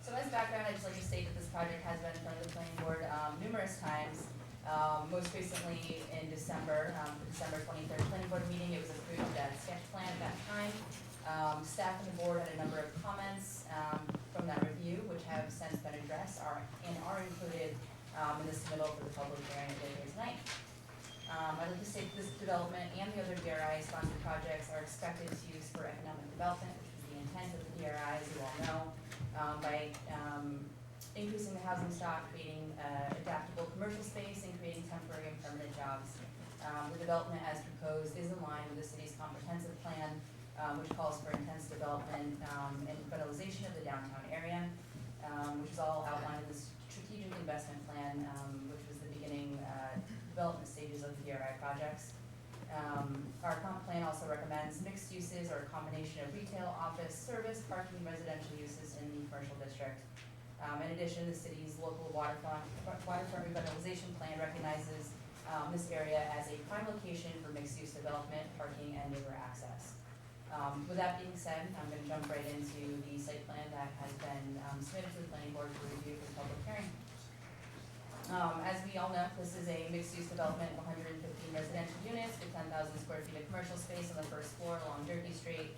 So as background, I'd just like to state that this project has been in front of the planning board numerous times. Most recently in December, the December 23rd planning board meeting, it was approved as sketch plan at that time. Staff and the board had a number of comments from that review, which have since been addressed and are included in the submittal for the public hearing later tonight. I'd like to say that this development and the other DRI sponsored projects are expected to use for economic development, which is the intent of the DRI, as you all know, by increasing the housing stock, creating adaptable commercial space, and creating temporary and permanent jobs. The development as proposed is in line with the city's comprehensive plan, which calls for intense development and revitalization of the downtown area. which is all outlined in the strategic investment plan, which was the beginning development stages of the DRI projects. Our comp plan also recommends mixed uses or a combination of retail, office, service, parking, residential uses in the commercial district. In addition, the city's local waterfront revitalization plan recognizes this area as a prime location for mixed-use development, parking, and neighbor access. With that being said, I'm going to jump right into the site plan that has been submitted to the planning board for review for the public hearing. As we all know, this is a mixed-use development of 115 residential units with 10,000 square feet of commercial space on the first floor along Durkee Street,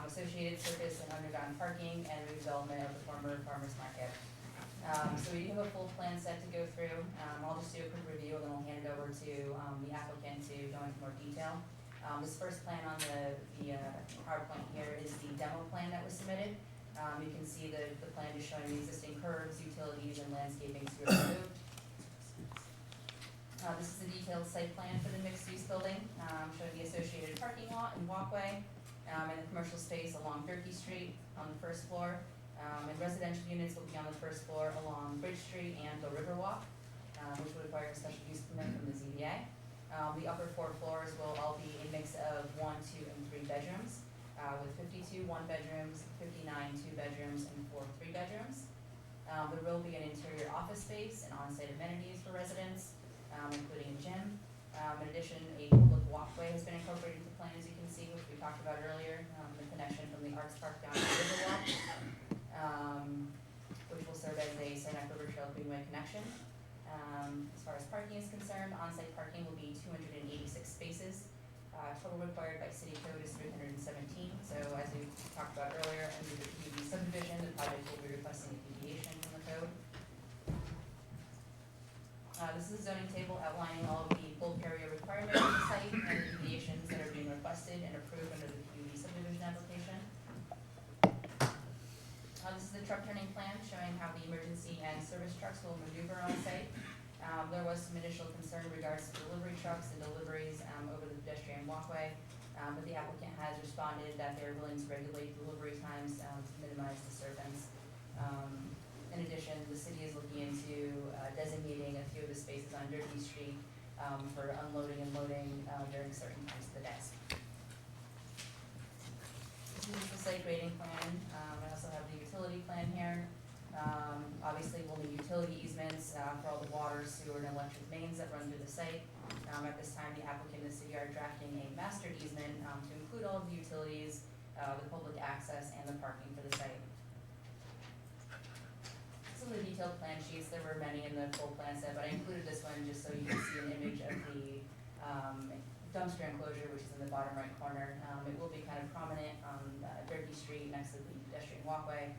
associated surface and underground parking, and redevelopment of the former farmers market. So we do have a full plan set to go through. I'll just do a quick review and then I'll hand it over to the applicant to go into more detail. This first plan on the PowerPoint here is the demo plan that was submitted. You can see the plan is showing the existing curbs, utilities, and landscaping to be removed. This is the detailed site plan for the mixed-use building, showing the associated parking lot and walkway, and the commercial space along Durkee Street on the first floor. And residential units will be on the first floor along Bridge Street and the Riverwalk, which would require a special use permit from the ZBA. The upper 4 floors will all be a mix of 1, 2, and 3 bedrooms, with 52 1-bedrooms, 59 2-bedrooms, and 4 3-bedrooms. There will be an interior office space and on-site amenities for residents, including a gym. In addition, a public walkway has been incorporated into the plan, as you can see, which we talked about earlier, the connection from the Arts Park down to the Riverwalk, which will serve as a Saranac River Trail Greenway connection. As far as parking is concerned, on-site parking will be 286 spaces. Total required by city code is 317. So as we talked about earlier, under the PUD subdivision, the project will be requesting a deviation from the code. This is a zoning table outlining all of the bulk area requirements of the site and the deviations that are being requested and approved under the PUD subdivision application. This is the truck turning plan showing how the emergency and service trucks will maneuver on site. There was some initial concern in regards to delivery trucks and deliveries over the pedestrian walkway, but the applicant has responded that they're willing to regulate delivery times to minimize disturbance. In addition, the city is looking into designating a few of the spaces on Durkee Street for unloading and loading during certain times of the day. This is the site grading plan. I also have the utility plan here. Obviously, we'll need utility easements for all the water, sewer, and electric mains that run through the site. At this time, the applicant and the city are drafting a master easement to include all of the utilities, the public access, and the parking for the site. Some of the detailed plan sheets, there were many in the full plan set, but I included this one just so you can see an image of the dumpster enclosure, which is in the bottom right corner. It will be kind of prominent on Durkee Street next to the pedestrian walkway,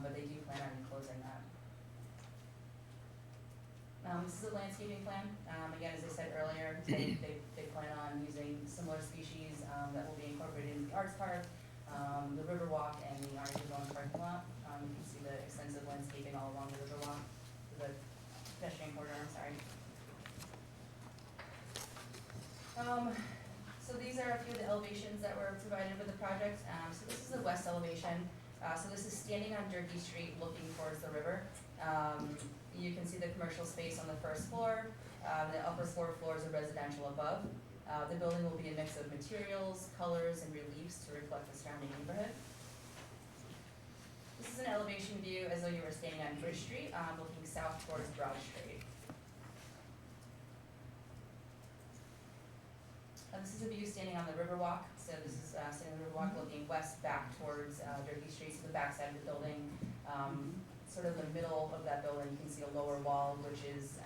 but they do plan on enclosing that. This is a landscaping plan. Again, as I said earlier, they plan on using similar species that will be incorporated into the Arts Park, the Riverwalk, and the Orange Zone parking lot. You can see the extensive landscaping all along the Riverwalk, the pedestrian corridor, I'm sorry. So these are a few of the elevations that were provided with the project. So this is the west elevation. So this is standing on Durkee Street looking towards the river. You can see the commercial space on the first floor. The upper 4 floors are residential above. The building will be a mix of materials, colors, and reliefs to reflect the surrounding neighborhood. This is an elevation view as though you were standing on Bridge Street, looking south towards Broad Street. This is a view standing on the Riverwalk. So this is standing on the Riverwalk looking west back towards Durkee Street, so the back side of the building. Sort of the middle of that building, you can see a lower wall, which is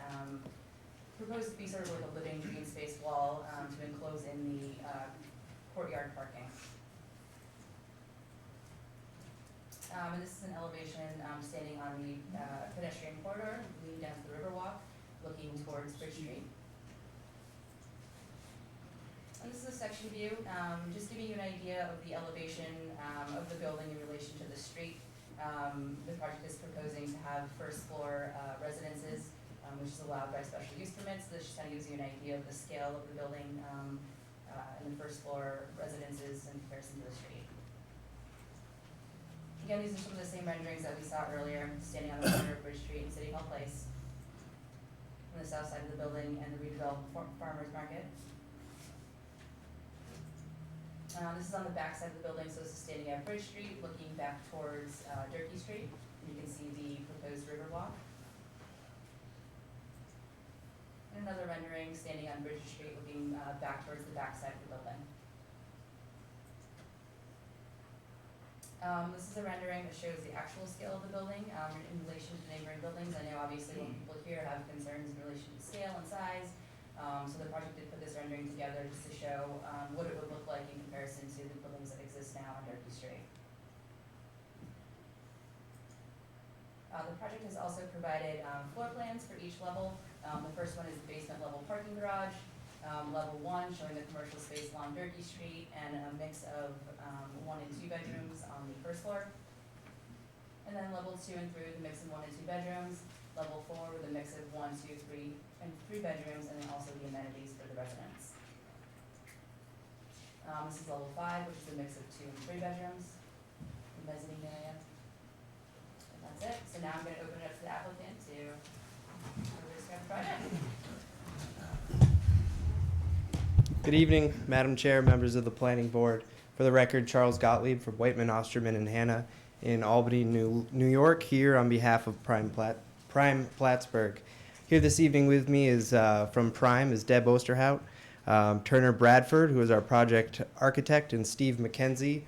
proposed to be sort of like a living green space wall to enclose in the courtyard parking. And this is an elevation standing on the pedestrian corridor, leading down to the Riverwalk, looking towards Bridge Street. And this is a section view, just giving you an idea of the elevation of the building in relation to the street. The project is proposing to have first floor residences, which is allowed by special use permits. This just kind of gives you an idea of the scale of the building and the first floor residences in comparison to the street. Again, these are some of the same renderings that we saw earlier, standing on the corner of Bridge Street and City Hall Place, on the south side of the building and the redeveloped farmers market. This is on the back side of the building, so this is standing at Bridge Street, looking back towards Durkee Street. You can see the proposed river walk. And another rendering standing on Bridge Street, looking back towards the back side of the building. This is a rendering that shows the actual scale of the building in relation to the neighboring buildings. I know obviously when people here have concerns in relation to scale and size, so the project did put this rendering together just to show what it would look like in comparison to the buildings that exist now on Durkee Street. The project has also provided floor plans for each level. The first one is the basement level parking garage. Level 1 showing the commercial space along Durkee Street and a mix of 1 and 2 bedrooms on the first floor. And then level 2 and 3 with a mix of 1 and 2 bedrooms. Level 4 with a mix of 1, 2, 3, and 3 bedrooms, and then also the amenities for the residents. This is level 5, which is a mix of 2 and 3 bedrooms, the mezzanine area. And that's it. So now I'm going to open it up to the applicant to describe the project. Good evening, Madam Chair, members of the Planning Board. For the record, Charles Gottlieb from Whiteman, Osterman, and Hanna in Albany, New York, here on behalf of Prime Plattsburgh. Here this evening with me is from Prime is Deb Osterhout, Turner Bradford, who is our project architect, and Steve McKenzie.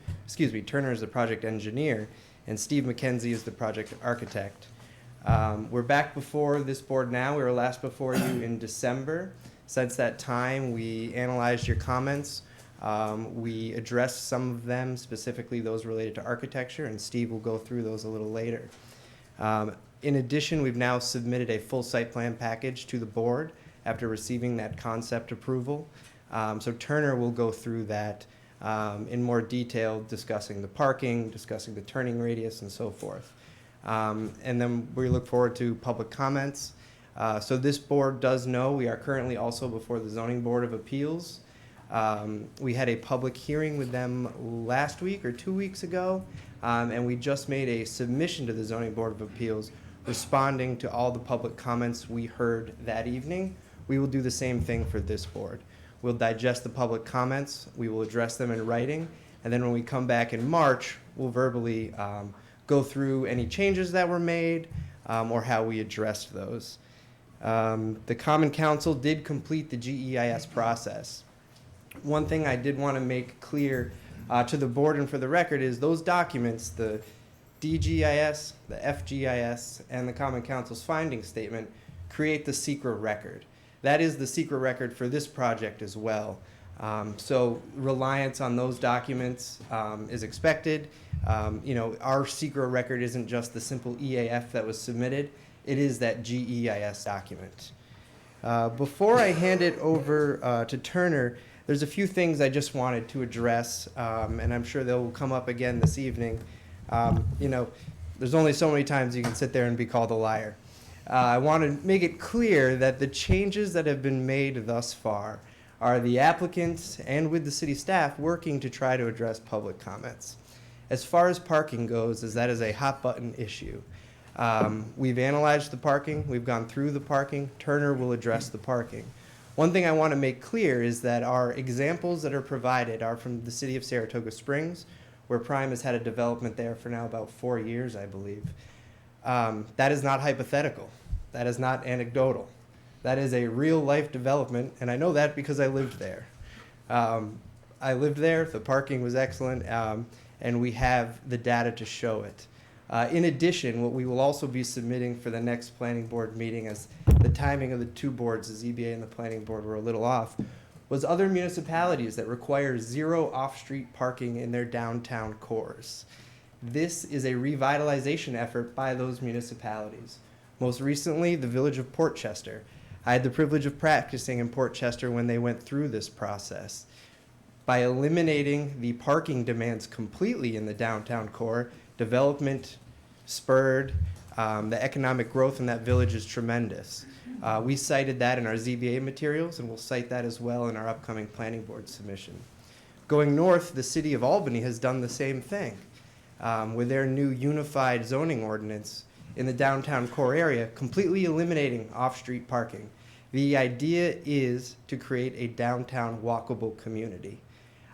Turner is the project engineer, and Steve McKenzie is the project architect. We're back before this board now. We were last before you in December. Since that time, we analyzed your comments. We addressed some of them, specifically those related to architecture, and Steve will go through those a little later. In addition, we've now submitted a full site plan package to the board after receiving that concept approval. So Turner will go through that in more detail, discussing the parking, discussing the turning radius, and so forth. And then we look forward to public comments. So this board does know we are currently also before the Zoning Board of Appeals. We had a public hearing with them last week or 2 weeks ago, and we just made a submission to the Zoning Board of Appeals responding to all the public comments we heard that evening. We will do the same thing for this board. We'll digest the public comments, we will address them in writing, and then when we come back in March, we'll verbally go through any changes that were made or how we addressed those. The Common Council did complete the GEIS process. One thing I did want to make clear to the board and for the record is those documents, the DGIS, the FGIS, and the Common Council's finding statement create the secret record. That is the secret record for this project as well. So reliance on those documents is expected. Our secret record isn't just the simple EAF that was submitted. It is that GEIS document. Before I hand it over to Turner, there's a few things I just wanted to address, and I'm sure they'll come up again this evening. There's only so many times you can sit there and be called a liar. I want to make it clear that the changes that have been made thus far are the applicants and with the city staff working to try to address public comments. As far as parking goes, that is a hot button issue. We've analyzed the parking, we've gone through the parking, Turner will address the parking. One thing I want to make clear is that our examples that are provided are from the city of Saratoga Springs, where Prime has had a development there for now about 4 years, I believe. That is not hypothetical. That is not anecdotal. That is a real life development, and I know that because I lived there. I lived there, the parking was excellent, and we have the data to show it. In addition, what we will also be submitting for the next planning board meeting, as the timing of the two boards, the ZBA and the planning board, were a little off, was other municipalities that require 0 off-street parking in their downtown cores. This is a revitalization effort by those municipalities. Most recently, the village of Port Chester. I had the privilege of practicing in Port Chester when they went through this process. By eliminating the parking demands completely in the downtown core, development spurred, the economic growth in that village is tremendous. We cited that in our ZBA materials, and we'll cite that as well in our upcoming planning board submission. Going north, the city of Albany has done the same thing. with their new unified zoning ordinance in the downtown core area, completely eliminating off-street parking. The idea is to create a downtown walkable community.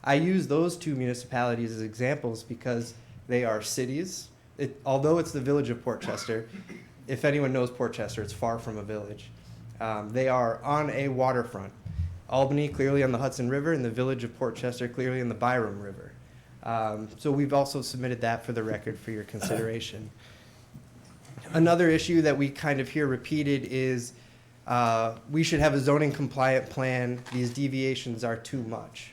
I use those two municipalities as examples because they are cities. Although it's the village of Port Chester, if anyone knows Port Chester, it's far from a village. They are on a waterfront. Albany clearly on the Hudson River, and the village of Port Chester clearly on the Byram River. So we've also submitted that for the record for your consideration. Another issue that we kind of hear repeated is we should have a zoning compliant plan. These deviations are too much.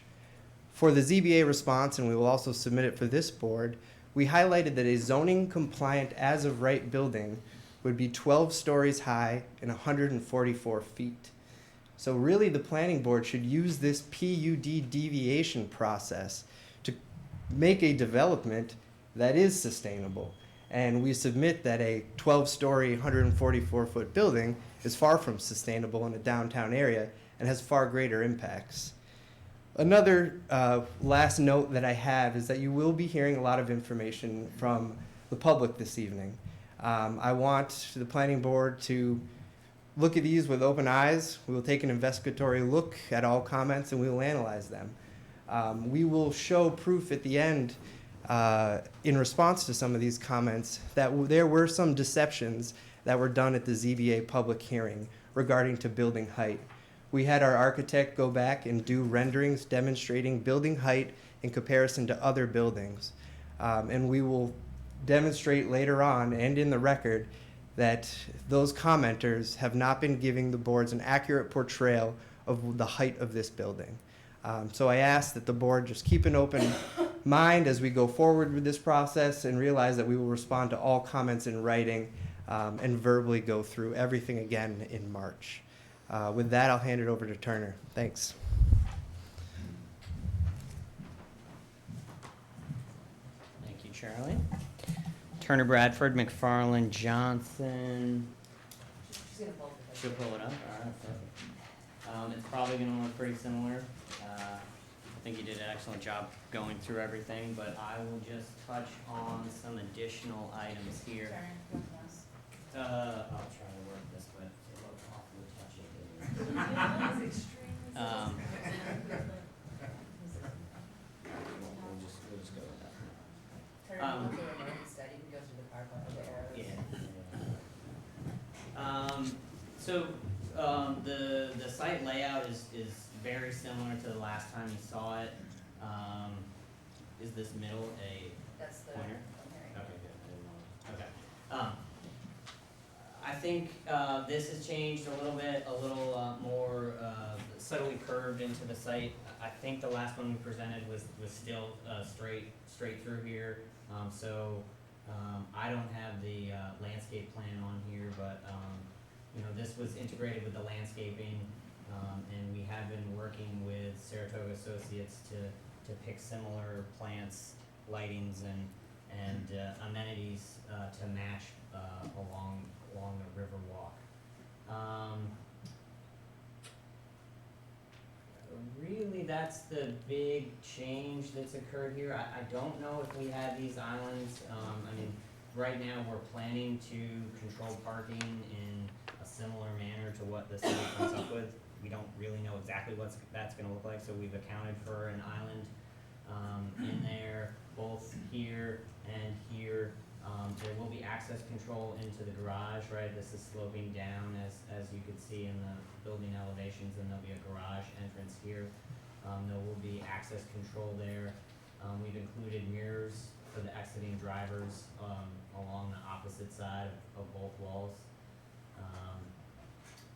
For the ZBA response, and we will also submit it for this board, we highlighted that a zoning compliant as of right building would be 12 stories high and 144 feet. So really the planning board should use this PUD deviation process to make a development that is sustainable. And we submit that a 12-story, 144-foot building is far from sustainable in a downtown area and has far greater impacts. Another last note that I have is that you will be hearing a lot of information from the public this evening. I want the planning board to look at these with open eyes. We will take an investigatory look at all comments and we will analyze them. We will show proof at the end in response to some of these comments that there were some deceptions that were done at the ZBA public hearing regarding to building height. We had our architect go back and do renderings demonstrating building height in comparison to other buildings. And we will demonstrate later on and in the record that those commenters have not been giving the boards an accurate portrayal of the height of this building. So I ask that the board just keep an open mind as we go forward with this process and realize that we will respond to all comments in writing and verbally go through everything again in March. With that, I'll hand it over to Turner. Thanks. Thank you, Charlie. Turner, Bradford, McFarland, Johnson. She'll pull it up. All right, perfect. It's probably going to look pretty similar. I think you did an excellent job going through everything, but I will just touch on some additional items here. I'll try to work this, but it looks awfully touchy. We'll just go with that. Turn it into a road instead, you can go through the car park with the arrows. So the site layout is very similar to the last time you saw it. Is this middle a That's the pointer? pointer. Okay, good. I didn't know. Okay. I think this has changed a little more subtly curved into the site. I think the last one we presented was still straight through here. I don't have the landscape plan on here, but this was integrated with the landscaping, and we have been working with Saratoga Associates to pick similar plants, lightings, and amenities to match along the river walk. Really, that's the big change that's occurred here. I don't know if we had these islands. Right now we're planning to control parking in a similar manner to what the city comes up with. We don't really know exactly what that's going to look like, so we've accounted for an island in there, both here and here. There will be access control into the garage, right? This is sloping down as you can see in the building elevations, and there'll be a garage entrance here. There will be access control there. We've included mirrors for the exiting drivers along the opposite side of both walls.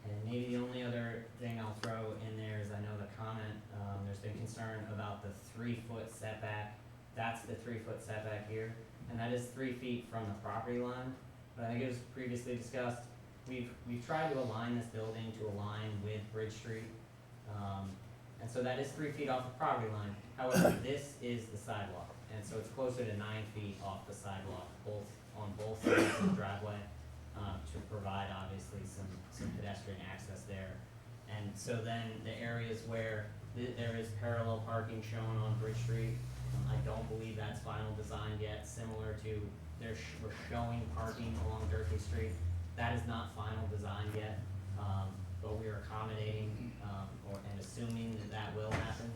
And maybe the only other thing I'll throw in there is I know the comment, there's been concern about the 3-foot setback. That's the 3-foot setback here, and that is 3 feet from the property line. But I think it was previously discussed, we've tried to align this building to align with Bridge Street. And so that is 3 feet off the property line. However, this is the sidewalk, and so it's closer to 9 feet off the sidewalk, on both sides of the driveway, to provide obviously some pedestrian access there. And so then the areas where there is parallel parking shown on Bridge Street, I don't believe that's final design yet, similar to, we're showing parking along Durkee Street. That is not final design yet, but we are accommodating, and assuming that that will happen.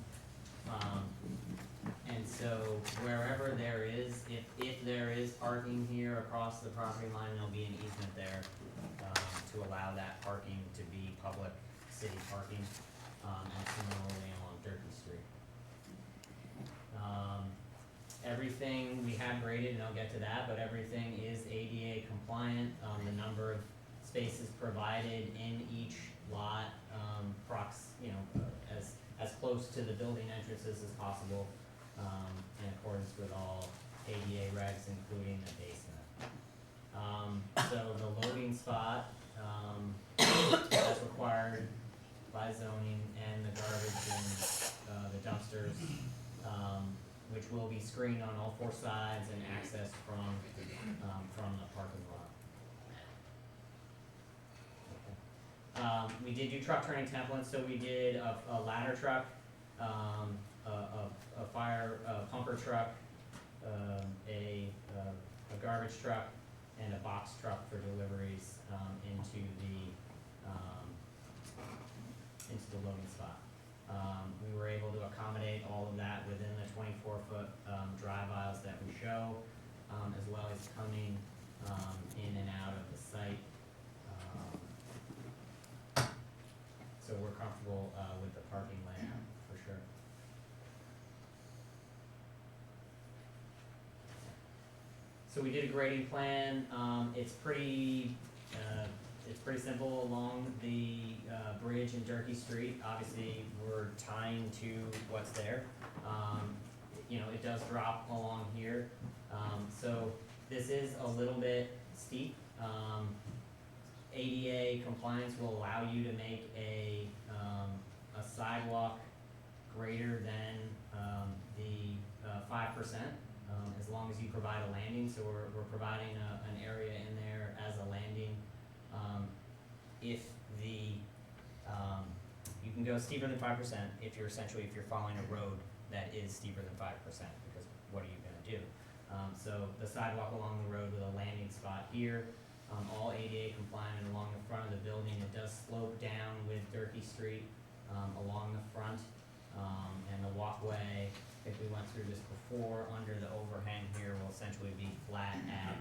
And so wherever there is, if there is parking here across the property line, there'll be an easement there, to allow that parking to be public city parking, and similarly along Durkee Street. Everything we have graded, and I'll get to that, but everything is ADA compliant. The number of spaces provided in each lot, as close to the building entrances as possible, in accordance with all ADA regs, including the basement. So the loading spot, as required by zoning, and the garbage and the dumpsters, which will be screened on all four sides and accessed from the parking lot. We did do truck turning templates, so we did a ladder truck, a fire pumper truck, a garbage truck, and a box truck for deliveries into the loading spot. We were able to accommodate all of that within the 24-foot drive aisles that we show, as well as coming in and out of the site. So we're comfortable with the parking layout, for sure. So we did a grading plan. It's pretty simple along the bridge in Durkee Street. Obviously, we're tying to what's there. It does drop along here. So this is a little bit steep. ADA compliance will allow you to make a sidewalk greater than the 5%, as long as you provide a landing. So we're providing an area in there as a landing. If you can go steeper than 5% if you're following a road that is steeper than 5%, because what are you gonna do? So the sidewalk along the road with a landing spot here, all ADA compliant, and along the front of the building, it does slope down with Durkee Street along the front, and the walkway, if we went through this before, under the overhang here will essentially be flat at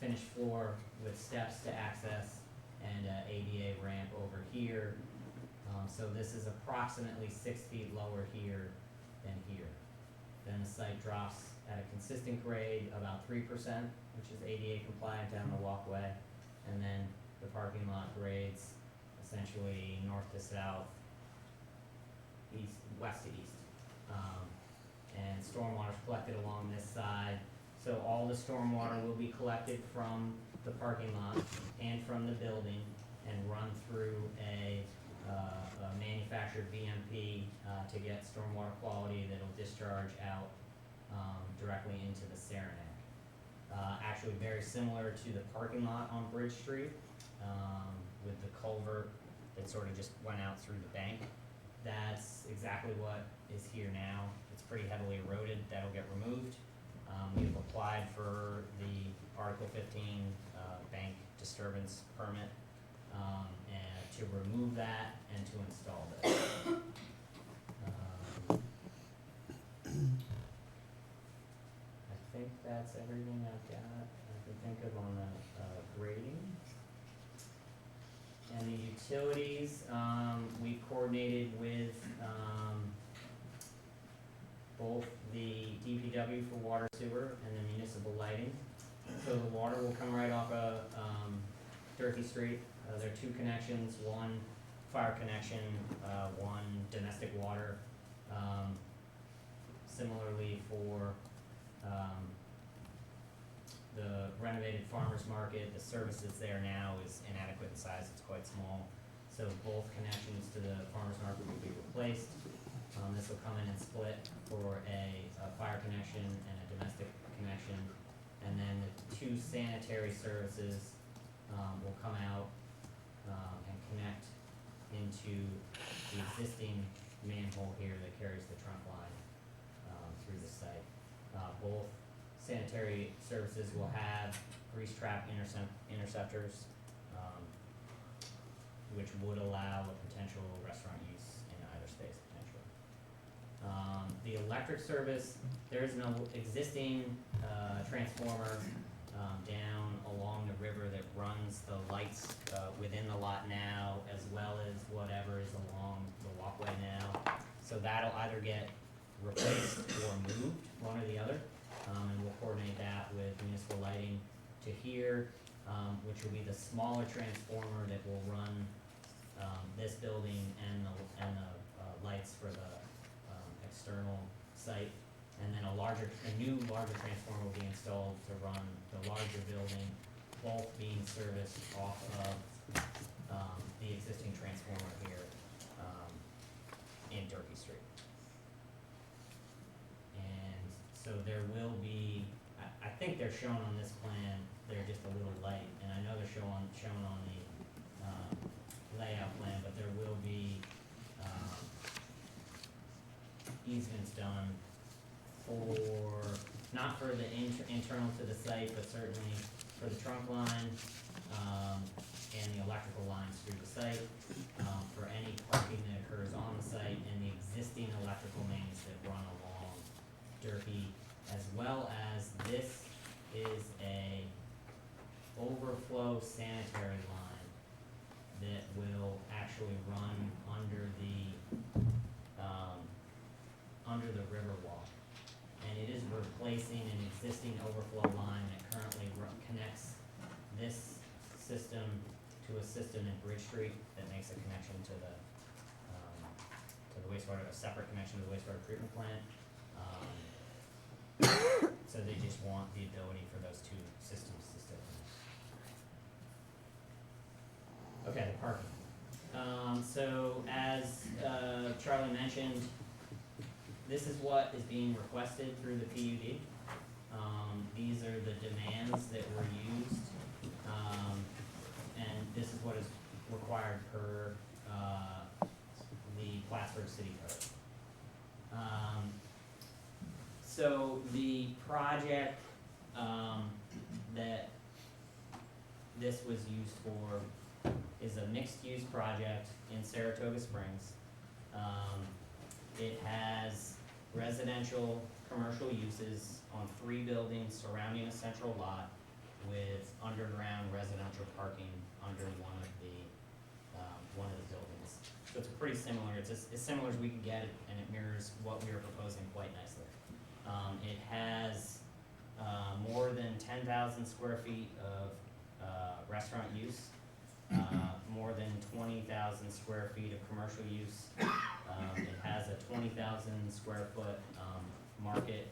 finished floor with steps to access, and a ADA ramp over here. So this is approximately 6 feet lower here than here. Then the site drops at a consistent grade, about 3%, which is ADA compliant down the walkway, and then the parking lot grades essentially north to south, west to east. And stormwater is collected along this side. So all the stormwater will be collected from the parking lot and from the building, and run through a manufactured VMP to get stormwater quality that'll discharge out directly into the Saranac. Actually very similar to the parking lot on Bridge Street, with the culvert that sort of just went out through the bank. That's exactly what is here now. It's pretty heavily eroded. That'll get removed. We've applied for the Article 15 bank disturbance permit, and to remove that and to install this. I think that's everything I've got. I can think of on the grading. And the utilities, we coordinated with both the DPW for water sewer and the municipal lighting. So the water will come right off of Durkee Street. There are two connections, one fire connection, one domestic water. Similarly for the renovated farmer's market, the service that's there now is inadequate in size, it's quite small. So both connections to the farmer's market will be replaced. This will come in and split for a fire connection and a domestic connection. And then the two sanitary services will come out and connect into the existing manhole here that carries the trunk line through the site. Both sanitary services will have grease trap interceptors, which would allow a potential restaurant use in either space potentially. The electric service, there is no existing transformer down along the river that runs the lights within the lot now, as well as whatever is along the walkway now. So that'll either get replaced or moved, one or the other, and we'll coordinate that with municipal lighting to here, which will be the smaller transformer that will run this building and the lights for the external site. And then a new larger transformer will be installed to run the larger building, both being serviced off of the existing transformer here in Durkee Street. And so there will be, I think they're shown on this plan, they're just a little light, and I know they're shown on the layout plan, but there will be easements done for, not for the internal to the site, but certainly for the trunk line, and the electrical lines through the site, for any parking that occurs on the site, and the existing electrical mains that run along Durkee, as well as this is a overflow sanitary line that will actually run under the river walk. And it is replacing an existing overflow line that currently connects this system to a system in Bridge Street that makes a connection to the wastewater, a separate connection to the wastewater treatment plant. So they just want the ability for those two systems to still connect. Okay, the parking. So as Charlie mentioned, this is what is being requested through the PUD. These are the demands that were used, and this is what is required per the Plattsburgh City Code. So the project that this was used for is a mixed-use project in Saratoga Springs. It has residential, commercial uses on 3 buildings surrounding a central lot with underground residential parking under one of the buildings. So it's pretty similar, it's as similar as we can get it, and it mirrors what we are proposing quite nicely. It has more than 10,000 square feet of restaurant use, more than 20,000 square feet of commercial use. It has a 20,000 square foot market,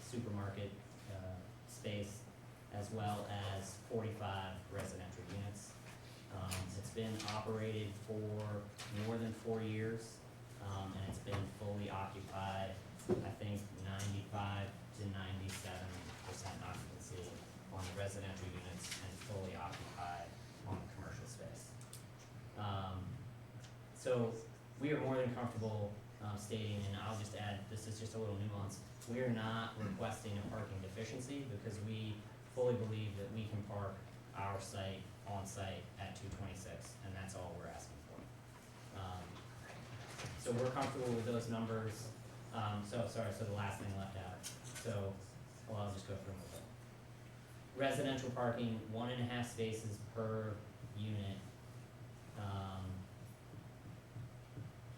supermarket space, as well as 45 residential units. It's been operated for more than 4 years, and it's been fully occupied, I think 95 to 97% occupancy on the residential units and fully occupied on the commercial space. So we are more than comfortable stating, and I'll just add, this is just a little nuance, we are not requesting a parking deficiency because we fully believe that we can park our site on site at 226, and that's all we're asking for. So we're comfortable with those numbers. So the last thing left out. So, well, I'll just go through them. Residential parking, 1.5 spaces per unit.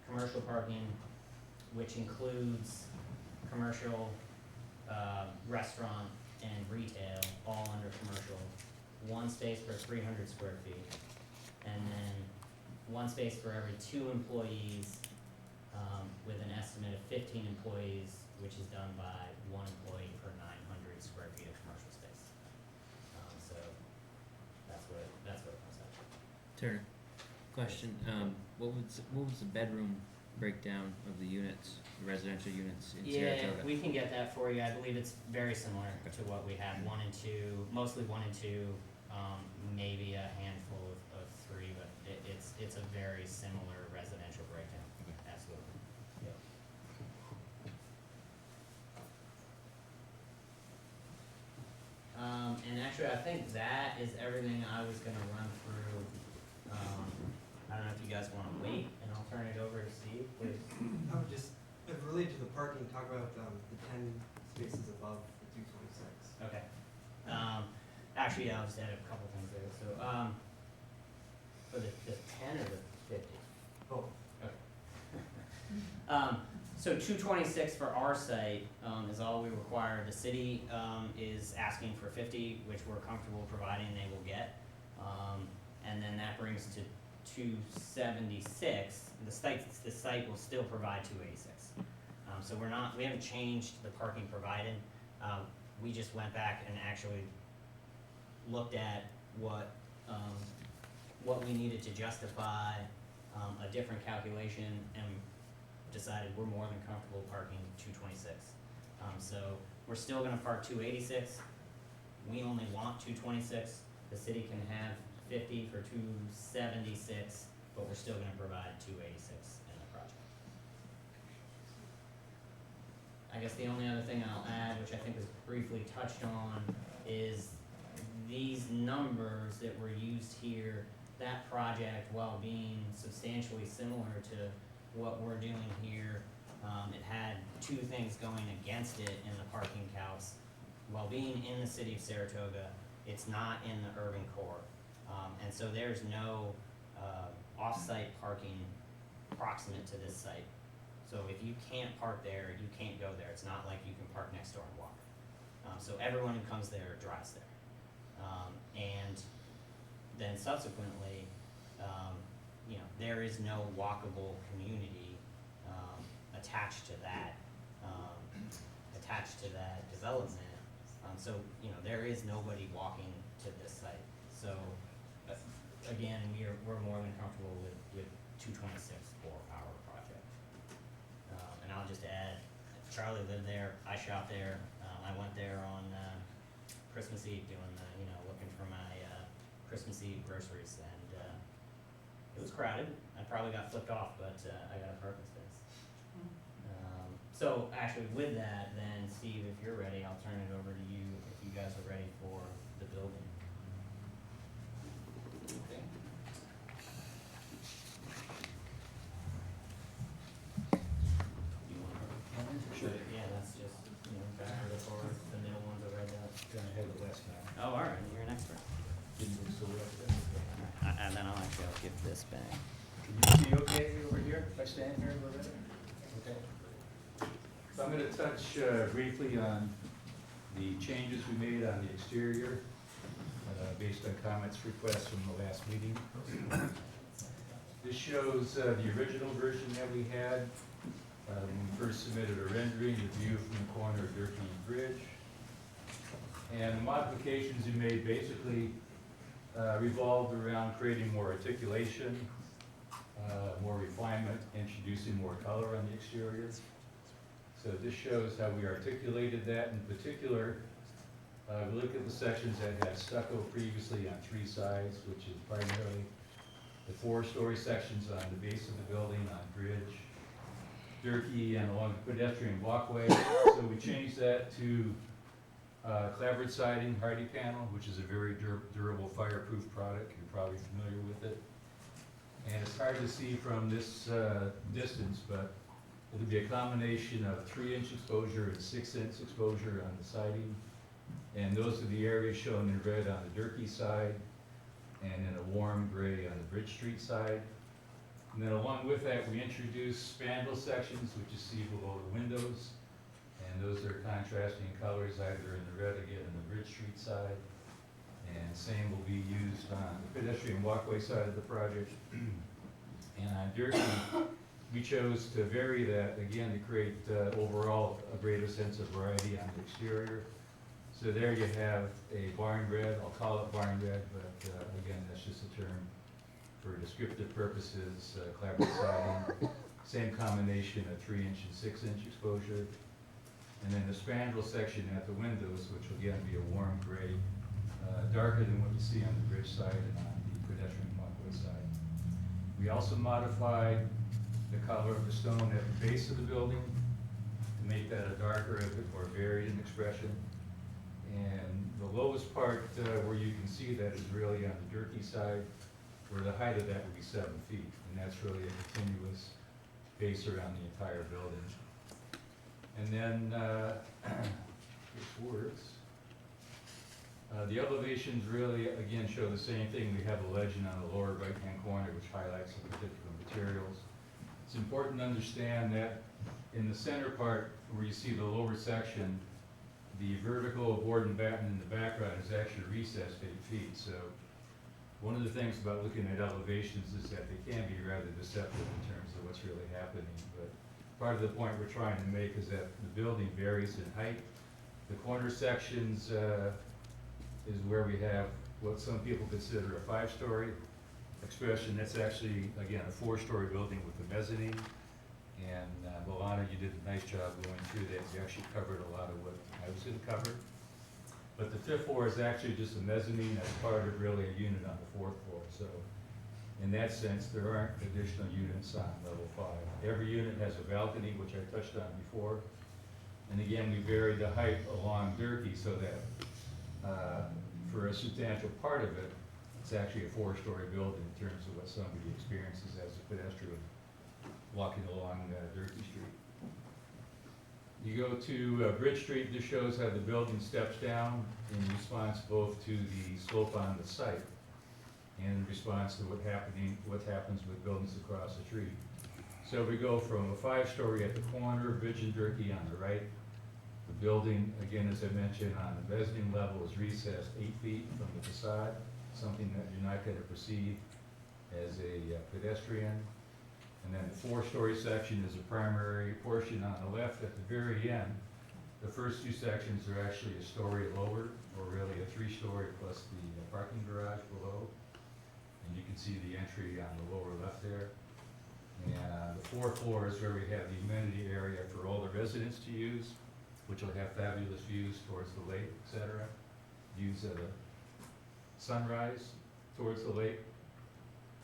Commercial parking, which includes commercial, restaurant, and retail, all under commercial. 1 space per 300 square feet. And then 1 space for every 2 employees, with an estimate of 15 employees, which is done by 1 employee per 900 square feet of commercial space. So that's what it comes out to. Turner, question, what was the bedroom breakdown of the units, the residential units in Saratoga? Yeah, we can get that for you. I believe it's very similar to what we had, 1 and 2, mostly 1 and 2, maybe a handful of 3, but it's a very similar residential breakdown. Absolutely. Yep. actually, I think that is everything I was gonna run through. I don't know if you guys wanna wait, and I'll turn it over to Steve, please. I would just, related to the parking, talk about the 10 spaces above the 226. Okay. Actually, I'll just add a couple things there. So, for the 10 or the 50? Both. Okay. So 226 for our site is all we require. The city is asking for 50, which we're comfortable providing they will get. And then that brings to 276. The site will still provide 286. So we haven't changed the parking provided. We just went back and actually looked at what we needed to justify a different calculation and decided we're more than comfortable parking 226. So we're still gonna park 286. We only want 226. The city can have 50 for 276, but we're still gonna provide 286 in the project. I guess the only other thing I'll add, which I think was briefly touched on, is these numbers that were used here, that project, while being substantially similar to what we're doing here, it had two things going against it in the parking calcs. While being in the city of Saratoga, it's not in the urban core. And so there's no off-site parking proximate to this site. So if you can't park there, you can't go there. It's not like you can park next door and walk. So everyone who comes there drives there. And then subsequently, there is no walkable community attached to that development. So there is nobody walking to this site. So again, we're more than comfortable with 226 for our project. And I'll just add, Charlie lived there, I shopped there, I went there on Christmas Eve doing looking for my Christmas Eve groceries, and it was crowded. I probably got flipped off, but I got a parking space. So actually with that, then Steve, if you're ready, I'll turn it over to you if you guys are ready for the building. Okay. You want to? Sure. Yeah, that's just, backward or forward, the middle one's a red dot. Gonna have the last now. Oh, all right, you're an expert. And then I'll give this back. Can you see okay over here, if I stand here a little bit? Okay. So I'm gonna touch briefly on the changes we made on the exterior, based on comments, requests from the last meeting. This shows the original version that we had when we first submitted a rendering, the view from the corner of Durkee Bridge. And the modifications we made basically revolved around creating more articulation, more refinement, introducing more color on the exterior. So this shows how we articulated that. In particular, we look at the sections that had stucco previously on 3 sides, which is primarily the 4-story sections on the base of the building, on Bridge, Durkee, and along the pedestrian walkway. So we changed that to clapboard siding, hardy panel, which is a very durable fireproof product. You're probably familiar with it. And it's hard to see from this distance, but it'll be a combination of 3-inch exposure and 6-inch exposure on the siding. And those are the areas shown in red on the Durkee side and in a warm gray on the Bridge Street side. And then along with that, we introduced spandrel sections, which you see below the windows. And those are contrasting colors, either in the red again in the Bridge Street side. And same will be used on the pedestrian walkway side of the project. And on Durkee, we chose to vary that, again, to create overall a greater sense of variety on the exterior. So there you have a barn red, I'll call it barn red, but again, that's just a term for descriptive purposes, clapboard siding. Same combination of 3-inch and 6-inch exposure. And then the spandrel section at the windows, which will again be a warm gray, darker than what you see on the Bridge side and on the pedestrian walkway side. We also modified the color of the stone at the base of the building to make that a darker, a bit more varied in expression. And the lowest part where you can see that is really on the Durkee side, where the height of that would be 7 feet. And that's really a continuous base around the entire building. And then, towards, the elevations really, again, show the same thing. We have a legend on the lower right-hand corner which highlights the particular materials. It's important to understand that in the center part, where you see the lower section, the vertical board and batten in the background is actually recessed 8 feet. So one of the things about looking at elevations is that they can be rather deceptive in terms of what's really happening. But part of the point we're trying to make is that the building varies in height. The corner sections is where we have what some people consider a 5-story expression. That's actually, again, a 4-story building with a mezzanine. And Milana, you did a nice job going through that. You actually covered a lot of what I was going to cover. But the 5th floor is actually just a mezzanine as part of really a unit on the 4th floor. So in that sense, there aren't additional units on level 5. Every unit has a balcony, which I touched on before. And again, we vary the height along Durkee so that for a substantial part of it, it's actually a 4-story building in terms of what somebody experiences as a pedestrian walking along Durkee Street. You go to Bridge Street, this shows how the building steps down in response both to the slope on the site and in response to what happens with buildings across the street. So we go from a 5-story at the corner, Bridge and Durkee on the right. The building, again, as I mentioned, on the mezzanine level is recessed 8 feet from the facade, something that you're not going to perceive as a pedestrian. And then the 4-story section is a primary portion on the left at the very end. The first 2 sections are actually a story lower, or really a 3-story plus the parking garage below. And you can see the entry on the lower left there. And the 4th floor is where we have the amenity area for all the residents to use, which will have fabulous views towards the lake, etc. Views of the sunrise towards the lake.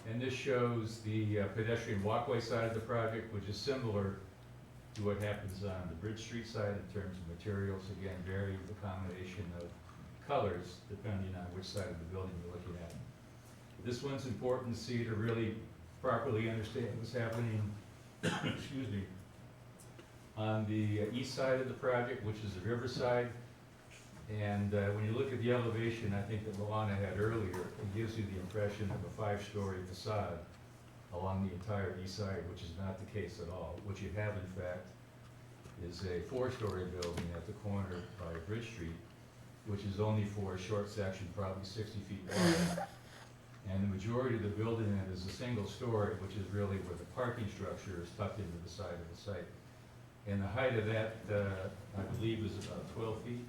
And this shows the pedestrian walkway side of the project, which is similar to what happens on the Bridge Street side in terms of materials. Again, vary the combination of colors depending on which side of the building you're looking at. This one's important to see to really properly understand what's happening excuse me, on the east side of the project, which is the riverside. And when you look at the elevation, I think that Milana had earlier, it gives you the impression of a 5-story facade along the entire east side, which is not the case at all. What you have, in fact, is a 4-story building at the corner by Bridge Street, which is only for a short section, probably 60 feet wide. And the majority of the building is a single story, which is really where the parking structure is tucked into the side of the site. And the height of that, I believe, is about 12 feet.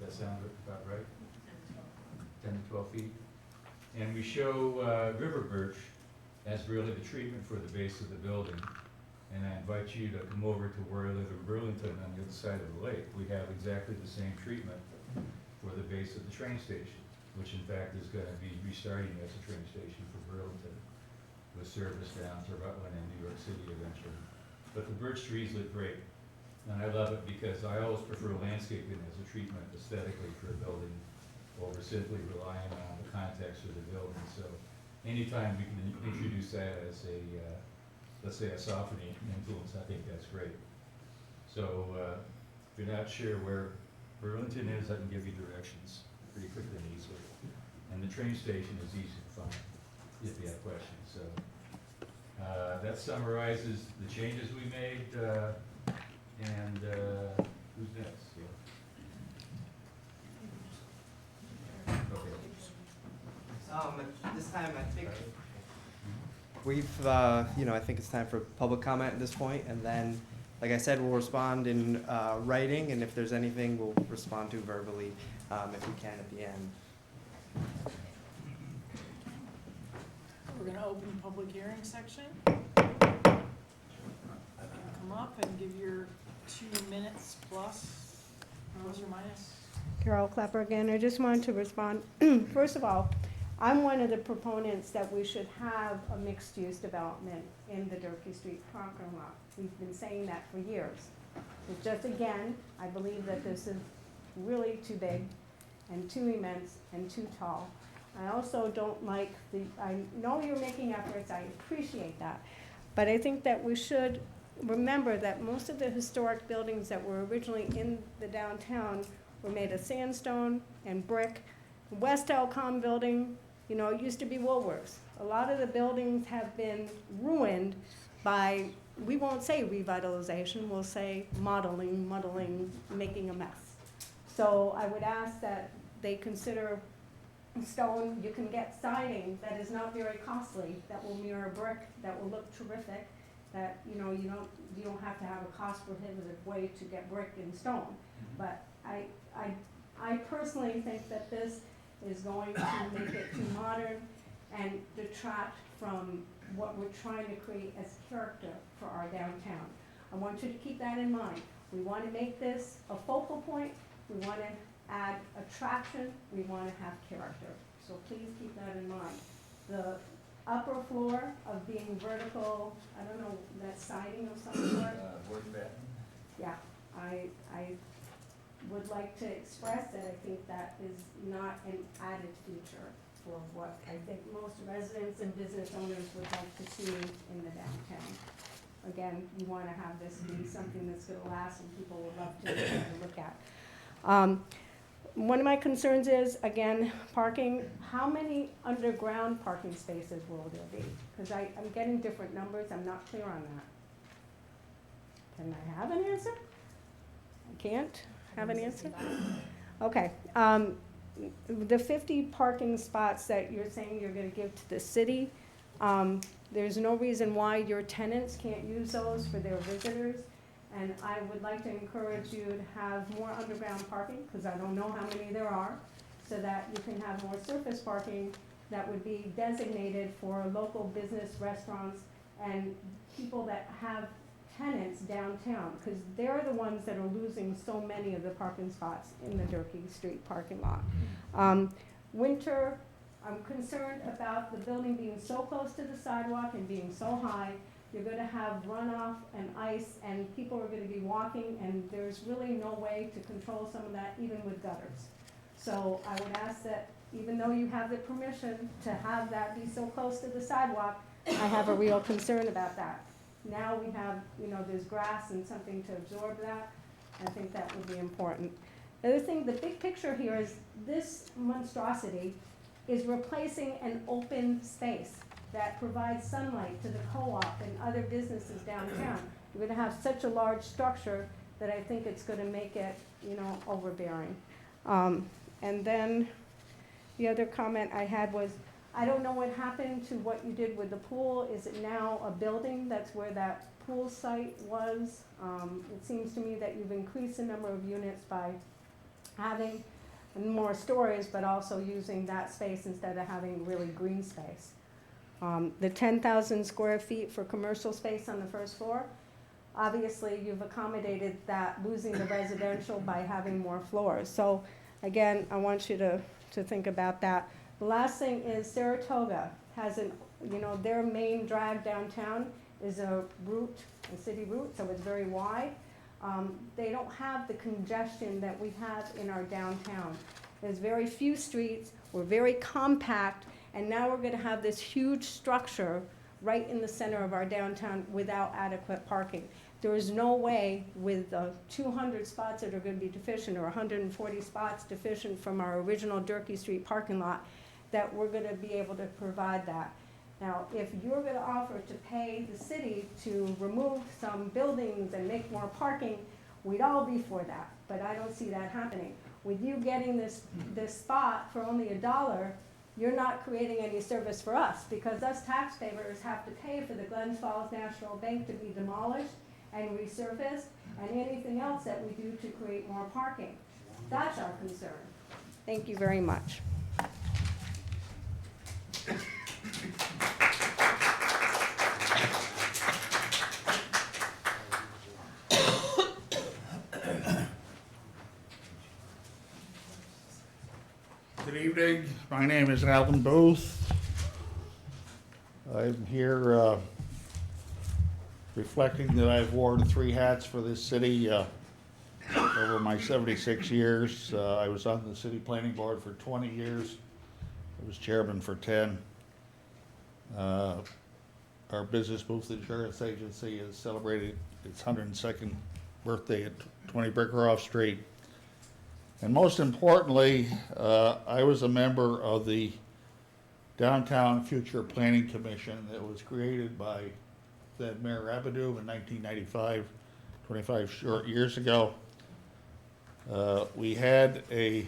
Does that sound about right? 10 to 12 feet. And we show river birch as really the treatment for the base of the building. And I invite you to come over to where I live in Burlington on the other side of the lake. We have exactly the same treatment for the base of the train station, which in fact is going to be restarting as a train station for Burlington with service down to Rutland and New York City eventually. But the birch trees look great. And I love it because I always prefer landscaping as a treatment aesthetically for a building over simply relying on the context of the building. So anytime we can introduce that as a, let's say, a softening influence, I think that's great. So if you're not sure where Burlington is, I can give you directions pretty quickly and easily. And the train station is easy to find if you have questions. So that summarizes the changes we made. And who's next? Yeah. Okay. At this time, I think we've, I think it's time for public comment at this point, and then, like I said, we'll respond in writing, and if there's anything, we'll respond to verbally if we can at the end. We're gonna open the public hearing section. Come up and give your 2 minutes plus or minus. Carol Klepper again. I just wanted to respond. First of all, I'm one of the proponents that we should have a mixed-use development in the Durkee Street parking lot. We've been saying that for years. But just again, I believe that this is really too big. and too immense and too tall. I also don't like I know you're making efforts, I appreciate that, but I think that we should remember that most of the historic buildings that were originally in the downtown were made of sandstone and brick. West Elcom building, you know, it used to be Woolworths. A lot of the buildings have been ruined by, we won't say revitalization, we'll say modeling, muddling, making a mess. So I would ask that they consider stone. You can get siding that is not very costly, that will mirror brick, that will look terrific, that, you know, you don't have to have a cost prohibitive way to get brick and stone. But I personally think that this is going to make it too modern and detract from what we're trying to create as character for our downtown. I want you to keep that in mind. We want to make this a focal point. We want to add attraction. We want to have character. So please keep that in mind. The upper floor of being vertical, I don't know, that siding of some sort. Yeah, I would like to express that I think that is not an added feature for what I think most residents and business owners would like to see in the downtown. Again, you want to have this be something that's going to last and people will love to look at. One of my concerns is, again, parking. How many underground parking spaces will there be? Because I'm getting different numbers. I'm not clear on that. Can I have an answer? I can't have an answer? Okay. The 50 parking spots that you're saying you're going to give to the city, there's no reason why your tenants can't use those for their visitors. And I would like to encourage you to have more underground parking, because I don't know how many there are, so that you can have more surface parking that would be designated for local business, restaurants, and people that have tenants downtown, because they're the ones that are losing so many of the parking spots in the Durkee Street parking lot. Winter, I'm concerned about the building being so close to the sidewalk and being so high. You're going to have runoff and ice, and people are going to be walking, and there's really no way to control some of that, even with gutters. So I would ask that, even though you have the permission to have that be so close to the sidewalk, I have a real concern about that. Now we have, you know, there's grass and something to absorb that. I think that would be important. The other thing, the big picture here is this monstrosity is replacing an open space that provides sunlight to the co-op and other businesses downtown. You're gonna have such a large structure that I think it's gonna make it, you know, overbearing. And then the other comment I had was, I don't know what happened to what you did with the pool. Is it now a building? That's where that pool site was. It seems to me that you've increased the number of units by having more stories, but also using that space instead of having really green space. The 10,000 square feet for commercial space on the first floor, obviously you've accommodated that, losing the residential by having more floors. So again, I want you to think about that. The last thing is Saratoga has their main drag downtown is a city route, so it's very wide. They don't have the congestion that we have in our downtown. There's very few streets, we're very compact, and now we're gonna have this huge structure right in the center of our downtown without adequate parking. There is no way with the 200 spots that are gonna be deficient, or 140 spots deficient from our original Durkee Street parking lot, that we're gonna be able to provide that. Now, if you're gonna offer to pay the city to remove some buildings and make more parking, we'd all be for that, but I don't see that happening. With you getting this spot for only $1, you're not creating any service for us, because us taxpayers have to pay for the Glens Falls National Bank to be demolished and resurfaced, and anything else that we do to create more parking. That's our concern. Thank you very much. Good evening. My name is Alan Booth. I'm here reflecting that I've worn 3 hats for this city over my 76 years. I was on the city planning board for 20 years. I was chairman for 10. Our business booth insurance agency is celebrating its 102nd birthday at 20 Brickroff Street. And most importantly, I was a member of the Downtown Future Planning Commission that was created by then Mayor Abidu in 1995, 25 short years ago. We had a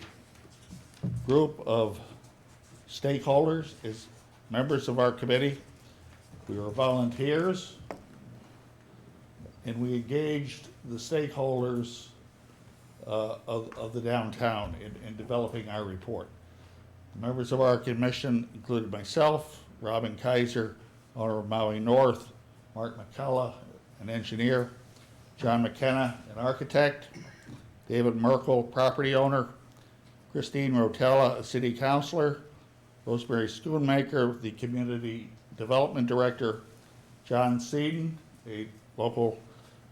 group of stakeholders as members of our committee. We were volunteers, and we engaged the stakeholders of the downtown in developing our report. The members of our commission included myself, Robin Kaiser, owner of Maui North, Mark McCullough, an engineer, John McKenna, an architect, David Merkel, property owner, Christine Rotella, a city councilor, Rosemary Schoonmaker, the community development director, John Seaton, a local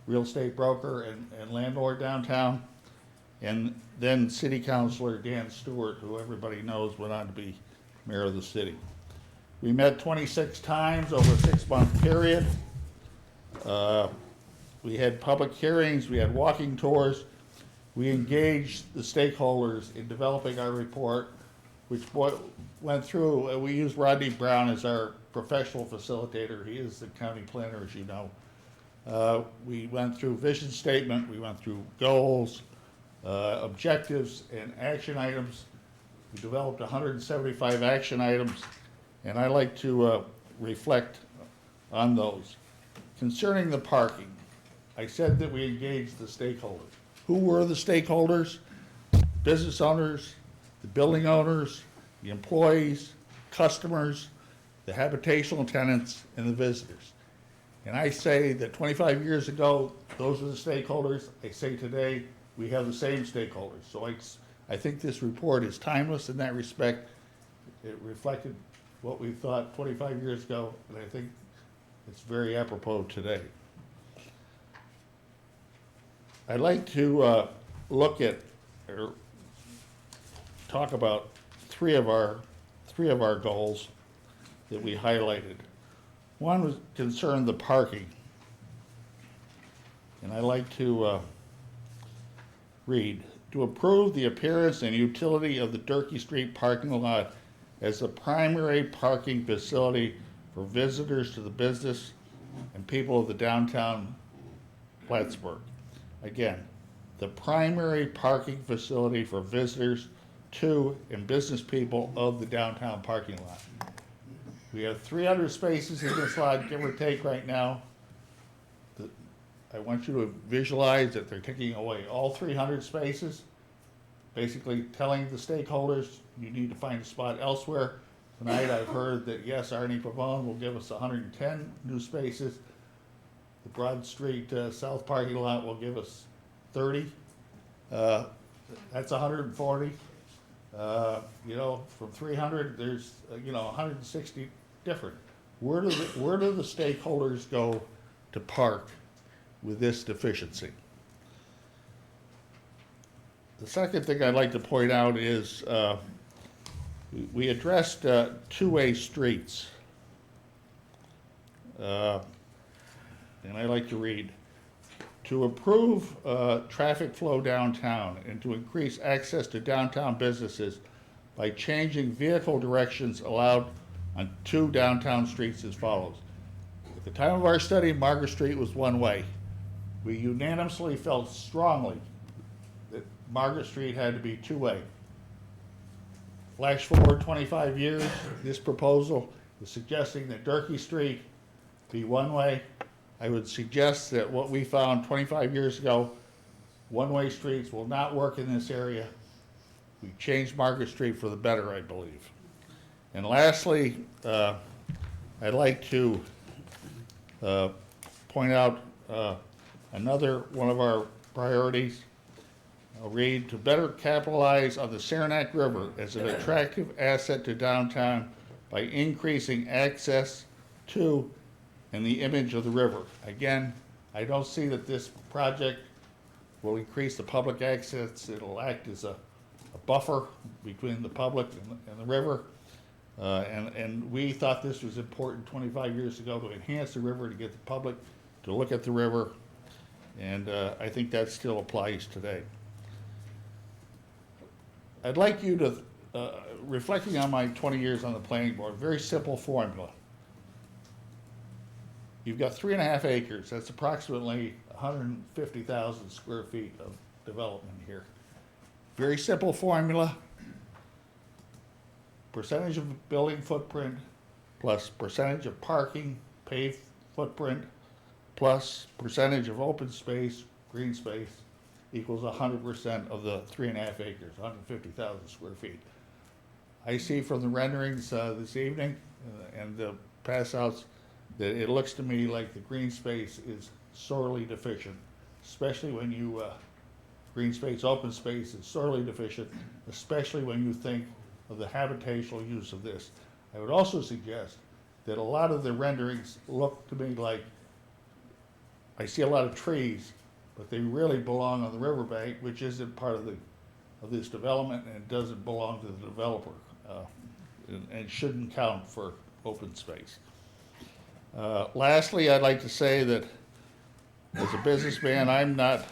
real estate broker and landlord downtown, and then city councilor Dan Stewart, who everybody knows went on to be mayor of the city. We met 26 times over a 6-month period. We had public hearings, we had walking tours. We engaged the stakeholders in developing our report, which went through, we used Rodney Brown as our professional facilitator. He is the county planner, as you know. We went through vision statement, we went through goals, objectives, and action items. We developed 175 action items, and I like to reflect on those. Concerning the parking, I said that we engaged the stakeholders. Who were the stakeholders? Business owners, the building owners, the employees, customers, the habitational tenants, and the visitors. And I say that 25 years ago, those were the stakeholders. I say today, we have the same stakeholders. So I think this report is timeless in that respect. It reflected what we thought 25 years ago, and I think it's very apropos today. I'd like to look at or talk about three of our goals that we highlighted. One was concerned the parking, and I like to read, to improve the appearance and utility of the Durkee Street parking lot as the primary parking facility for visitors to the business and people of the downtown Plattsburgh. Again, the primary parking facility for visitors to and business people of the downtown parking lot. We have 300 spaces in this lot, give or take right now. I want you to visualize that they're taking away all 300 spaces, basically telling the stakeholders you need to find a spot elsewhere. Tonight I've heard that, yes, Arnie Pavone will give us 110 new spaces. The Broad Street South parking lot will give us 30. That's 140. You know, from 300, there's 160 different. Where do the stakeholders go to park with this deficiency? The second thing I'd like to point out is we addressed two-way streets. And I like to read, to improve traffic flow downtown and to increase access to downtown businesses by changing vehicle directions allowed on 2 downtown streets as follows. At the time of our study, Margaret Street was one way. We unanimously felt strongly that Margaret Street had to be 2-way. Flash forward 25 years, this proposal is suggesting that Durkee Street be 1-way. I would suggest that what we found 25 years ago, 1-way streets will not work in this area. We changed Margaret Street for the better, I believe. And lastly, I'd like to point out another one of our priorities. I'll read, to better capitalize on the Saranac River as an attractive asset to downtown by increasing access to and the image of the river. Again, I don't see that this project will increase the public access. It'll act as a buffer between the public and the river. And we thought this was important 25 years ago to enhance the river, to get the public to look at the river. And I think that still applies today. I'd like you to, reflecting on my 20 years on the planning board, very simple formula. You've got 3.5 acres. That's approximately 150,000 square feet of development here. Very simple formula. Percentage of building footprint plus percentage of parking, paved footprint, plus percentage of open space, green space, equals 100% of the 3.5 acres, 150,000 square feet. I see from the renderings this evening and the pass-outs that it looks to me like the green space is sorely deficient, especially when you, green space, open space is sorely deficient, especially when you think of the habitational use of this. I would also suggest that a lot of the renderings look to me like, I see a lot of trees, but they really belong on the riverbank, which isn't part of this development, and doesn't belong to the developer, and shouldn't count for open space. Lastly, I'd like to say that as a businessman, I'm not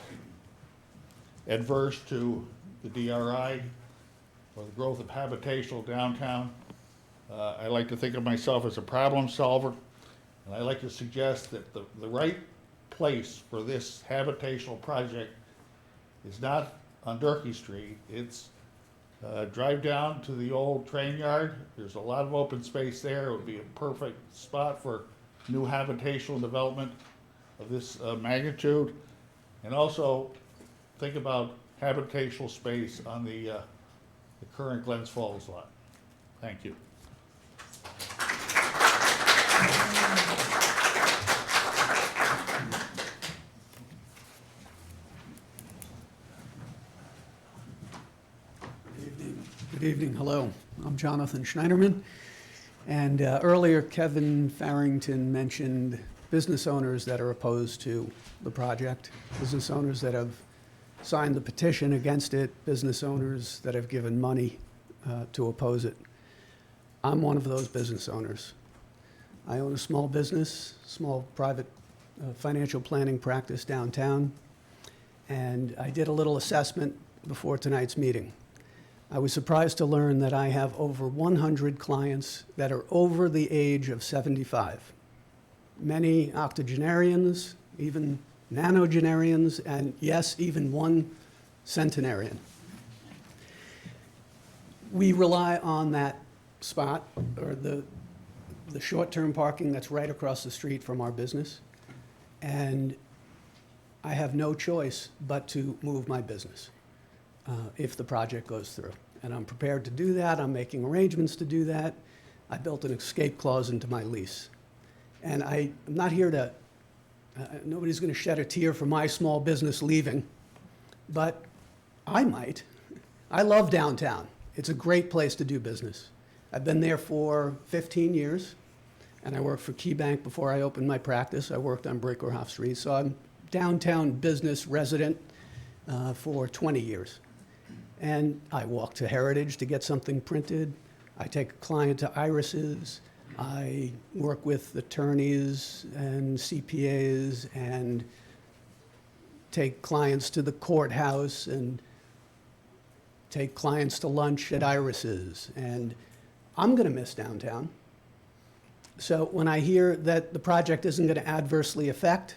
adverse to the DRI or the growth of habitational downtown. I like to think of myself as a problem solver, and I like to suggest that the right place for this habitational project is not on Durkee Street. It's drive down to the old train yard. There's a lot of open space there. It would be a perfect spot for new habitational development of this magnitude. And also think about habitational space on the current Glens Falls lot. Thank you. Good evening. Hello. I'm Jonathan Schneiderman. And earlier, Kevin Farrington mentioned business owners that are opposed to the project, business owners that have signed the petition against it, business owners that have given money to oppose it. I'm one of those business owners. I own a small business, small private financial planning practice downtown, and I did a little assessment before tonight's meeting. I was surprised to learn that I have over 100 clients that are over the age of 75. Many octogenarians, even nanogenarians, and yes, even one centenarian. We rely on that spot, or the short-term parking that's right across the street from our business, and I have no choice but to move my business if the project goes through. And I'm prepared to do that. I'm making arrangements to do that. I built an escape clause into my lease. And I'm not here to, nobody's going to shed a tear for my small business leaving, but I might. I love downtown. It's a great place to do business. I've been there for 15 years, and I worked for KeyBank before I opened my practice. I worked on Breakerhoff Street, so I'm downtown business resident for 20 years. And I walk to Heritage to get something printed. I take a client to Iris's. I work with attorneys and CPAs and take clients to the courthouse and take clients to lunch at Iris's. And I'm going to miss downtown. So when I hear that the project isn't going to adversely affect,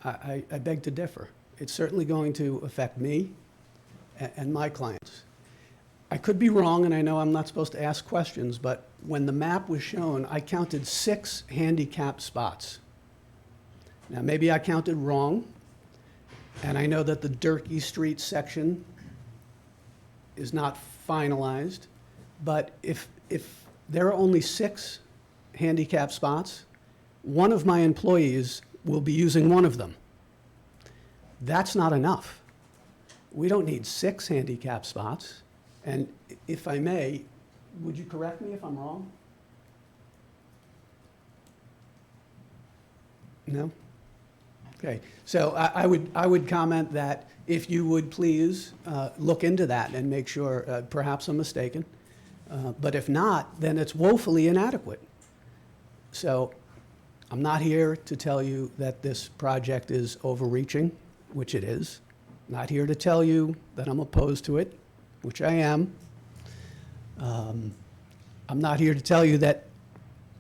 I beg to differ. It's certainly going to affect me and my clients. I could be wrong, and I know I'm not supposed to ask questions, but when the map was shown, I counted 6 handicap spots. Now, maybe I counted wrong, and I know that the Durkee Street section is not finalized, but if there are only 6 handicap spots, one of my employees will be using one of them. That's not enough. We don't need 6 handicap spots. And if I may, would you correct me if I'm wrong? No? Okay, so I would comment that if you would please look into that and make sure, perhaps I'm mistaken, but if not, then it's woefully inadequate. So I'm not here to tell you that this project is overreaching, which it is. Not here to tell you that I'm opposed to it, which I am. I'm not here to tell you that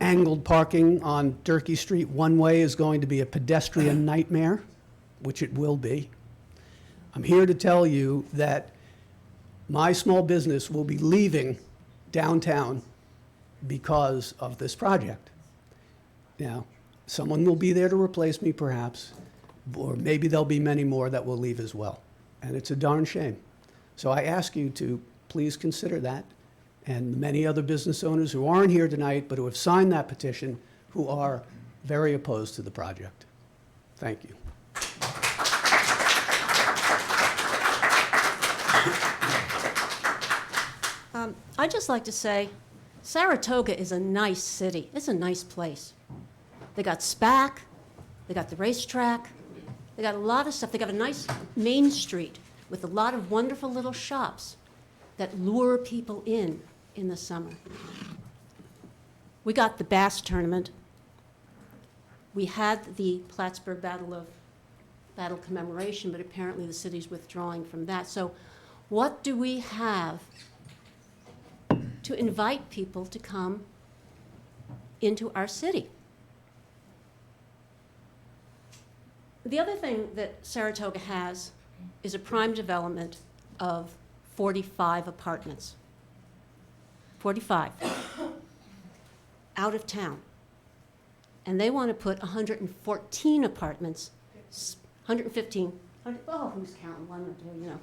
angled parking on Durkee Street one way is going to be a pedestrian nightmare, which it will be. I'm here to tell you that my small business will be leaving downtown because of this project. Now, someone will be there to replace me perhaps, or maybe there'll be many more that will leave as well. And it's a darn shame. So I ask you to please consider that, and many other business owners who aren't here tonight but who have signed that petition who are very opposed to the project. Thank you. I'd just like to say, Saratoga is a nice city. It's a nice place. They got SPAC, they got the racetrack, they got a lot of stuff. They got a nice main street with a lot of wonderful little shops that lure people in the summer. We got the bass tournament. We had the Plattsburgh Battle commemoration, but apparently the city's withdrawing from that. So what do we have to invite people to come into our city? The other thing that Saratoga has is a prime development of 45 apartments. 45. Out of town. And they want to put 114 apartments, 115, oh, who's counting? One or two, you know.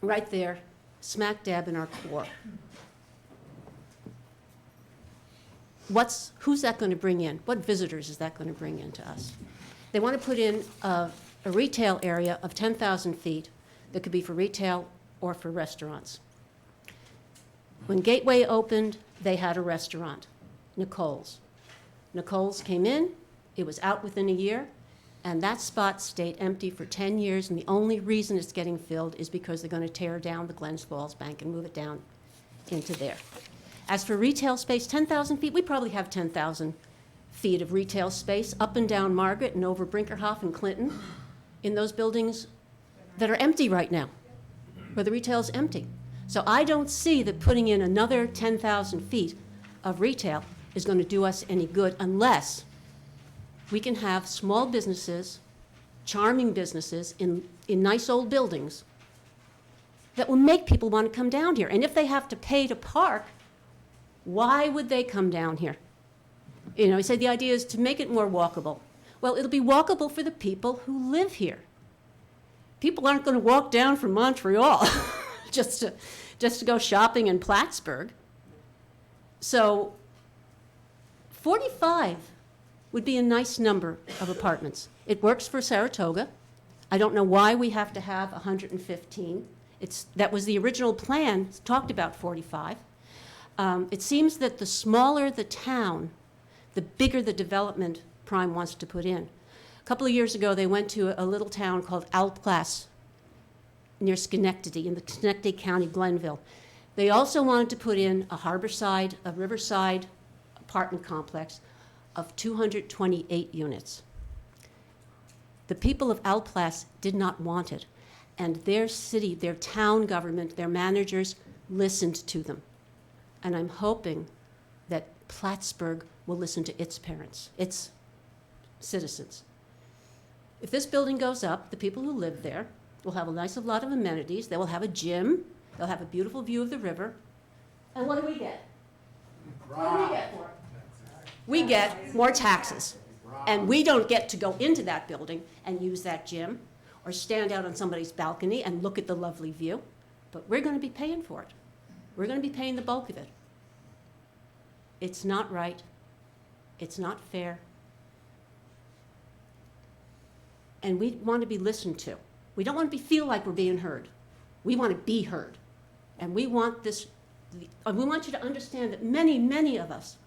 Right there, smack dab in our core. Who's that going to bring in? What visitors is that going to bring into us? They want to put in a retail area of 10,000 feet that could be for retail or for restaurants. When Gateway opened, they had a restaurant, Nicole's. Nicole's came in, it was out within a year, and that spot stayed empty for 10 years, and the only reason it's getting filled is because they're going to tear down the Glens Falls Bank and move it down into there. As for retail space, 10,000 feet, we probably have 10,000 feet of retail space up and down Margaret and over Brinkerhoff and Clinton in those buildings that are empty right now, where the retail's empty. So I don't see that putting in another 10,000 feet of retail is going to do us any good unless we can have small businesses, charming businesses in nice old buildings that will make people want to come down here. And if they have to pay to park, why would they come down here? You know, I say the idea is to make it more walkable. Well, it'll be walkable for the people who live here. People aren't going to walk down from Montreal just to go shopping in Plattsburgh. So 45 would be a nice number of apartments. It works for Saratoga. I don't know why we have to have 115. That was the original plan, talked about 45. It seems that the smaller the town, the bigger the development Prime wants to put in. A couple of years ago, they went to a little town called Alplas near Schenectady, in the Schenectady County, Glenville. They also wanted to put in a riverside apartment complex of 228 units. The people of Alplas did not want it, and their city, their town government, their managers listened to them. And I'm hoping that Plattsburgh will listen to its parents, its citizens. If this building goes up, the people who live there will have a lot of amenities. They will have a gym. They'll have a beautiful view of the river. And what do we get? What do we get for it? We get more taxes. And we don't get to go into that building and use that gym or stand out on somebody's balcony and look at the lovely view. But we're going to be paying for it. We're going to be paying the bulk of it. It's not right. It's not fair. And we want to be listened to. We don't want to feel like we're being heard. We want to be heard. And we want we want you to understand that many, many of us,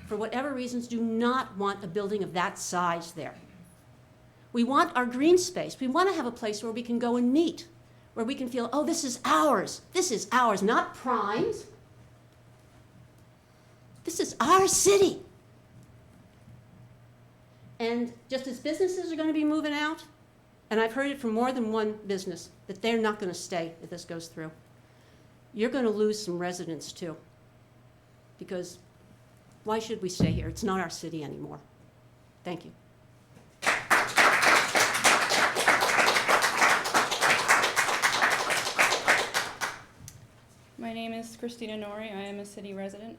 for whatever reasons, do not want a building of that size there. We want our green space. We want to have a place where we can go and meet, where we can feel, oh, this is ours. This is ours, not Prime's. This is our city. And just as businesses are going to be moving out, and I've heard it from more than one business, that they're not going to stay if this goes through, you're going to lose some residents too. Because why should we stay here? It's not our city anymore. Thank you. My name is Christina Nori. I am a city resident.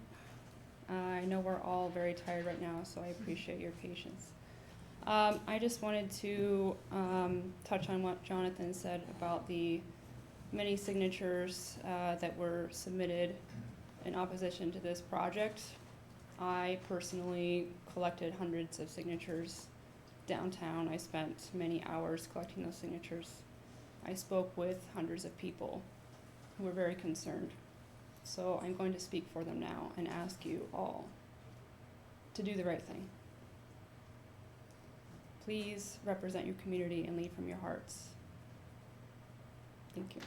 I know we're all very tired right now, so I appreciate your patience. I just wanted to touch on what Jonathan said about the many signatures that were submitted in opposition to this project. I personally collected hundreds of signatures downtown. I spent many hours collecting those signatures. I spoke with hundreds of people who were very concerned. So I'm going to speak for them now and ask you all to do the right thing. Please represent your community and lead from your hearts. Thank you.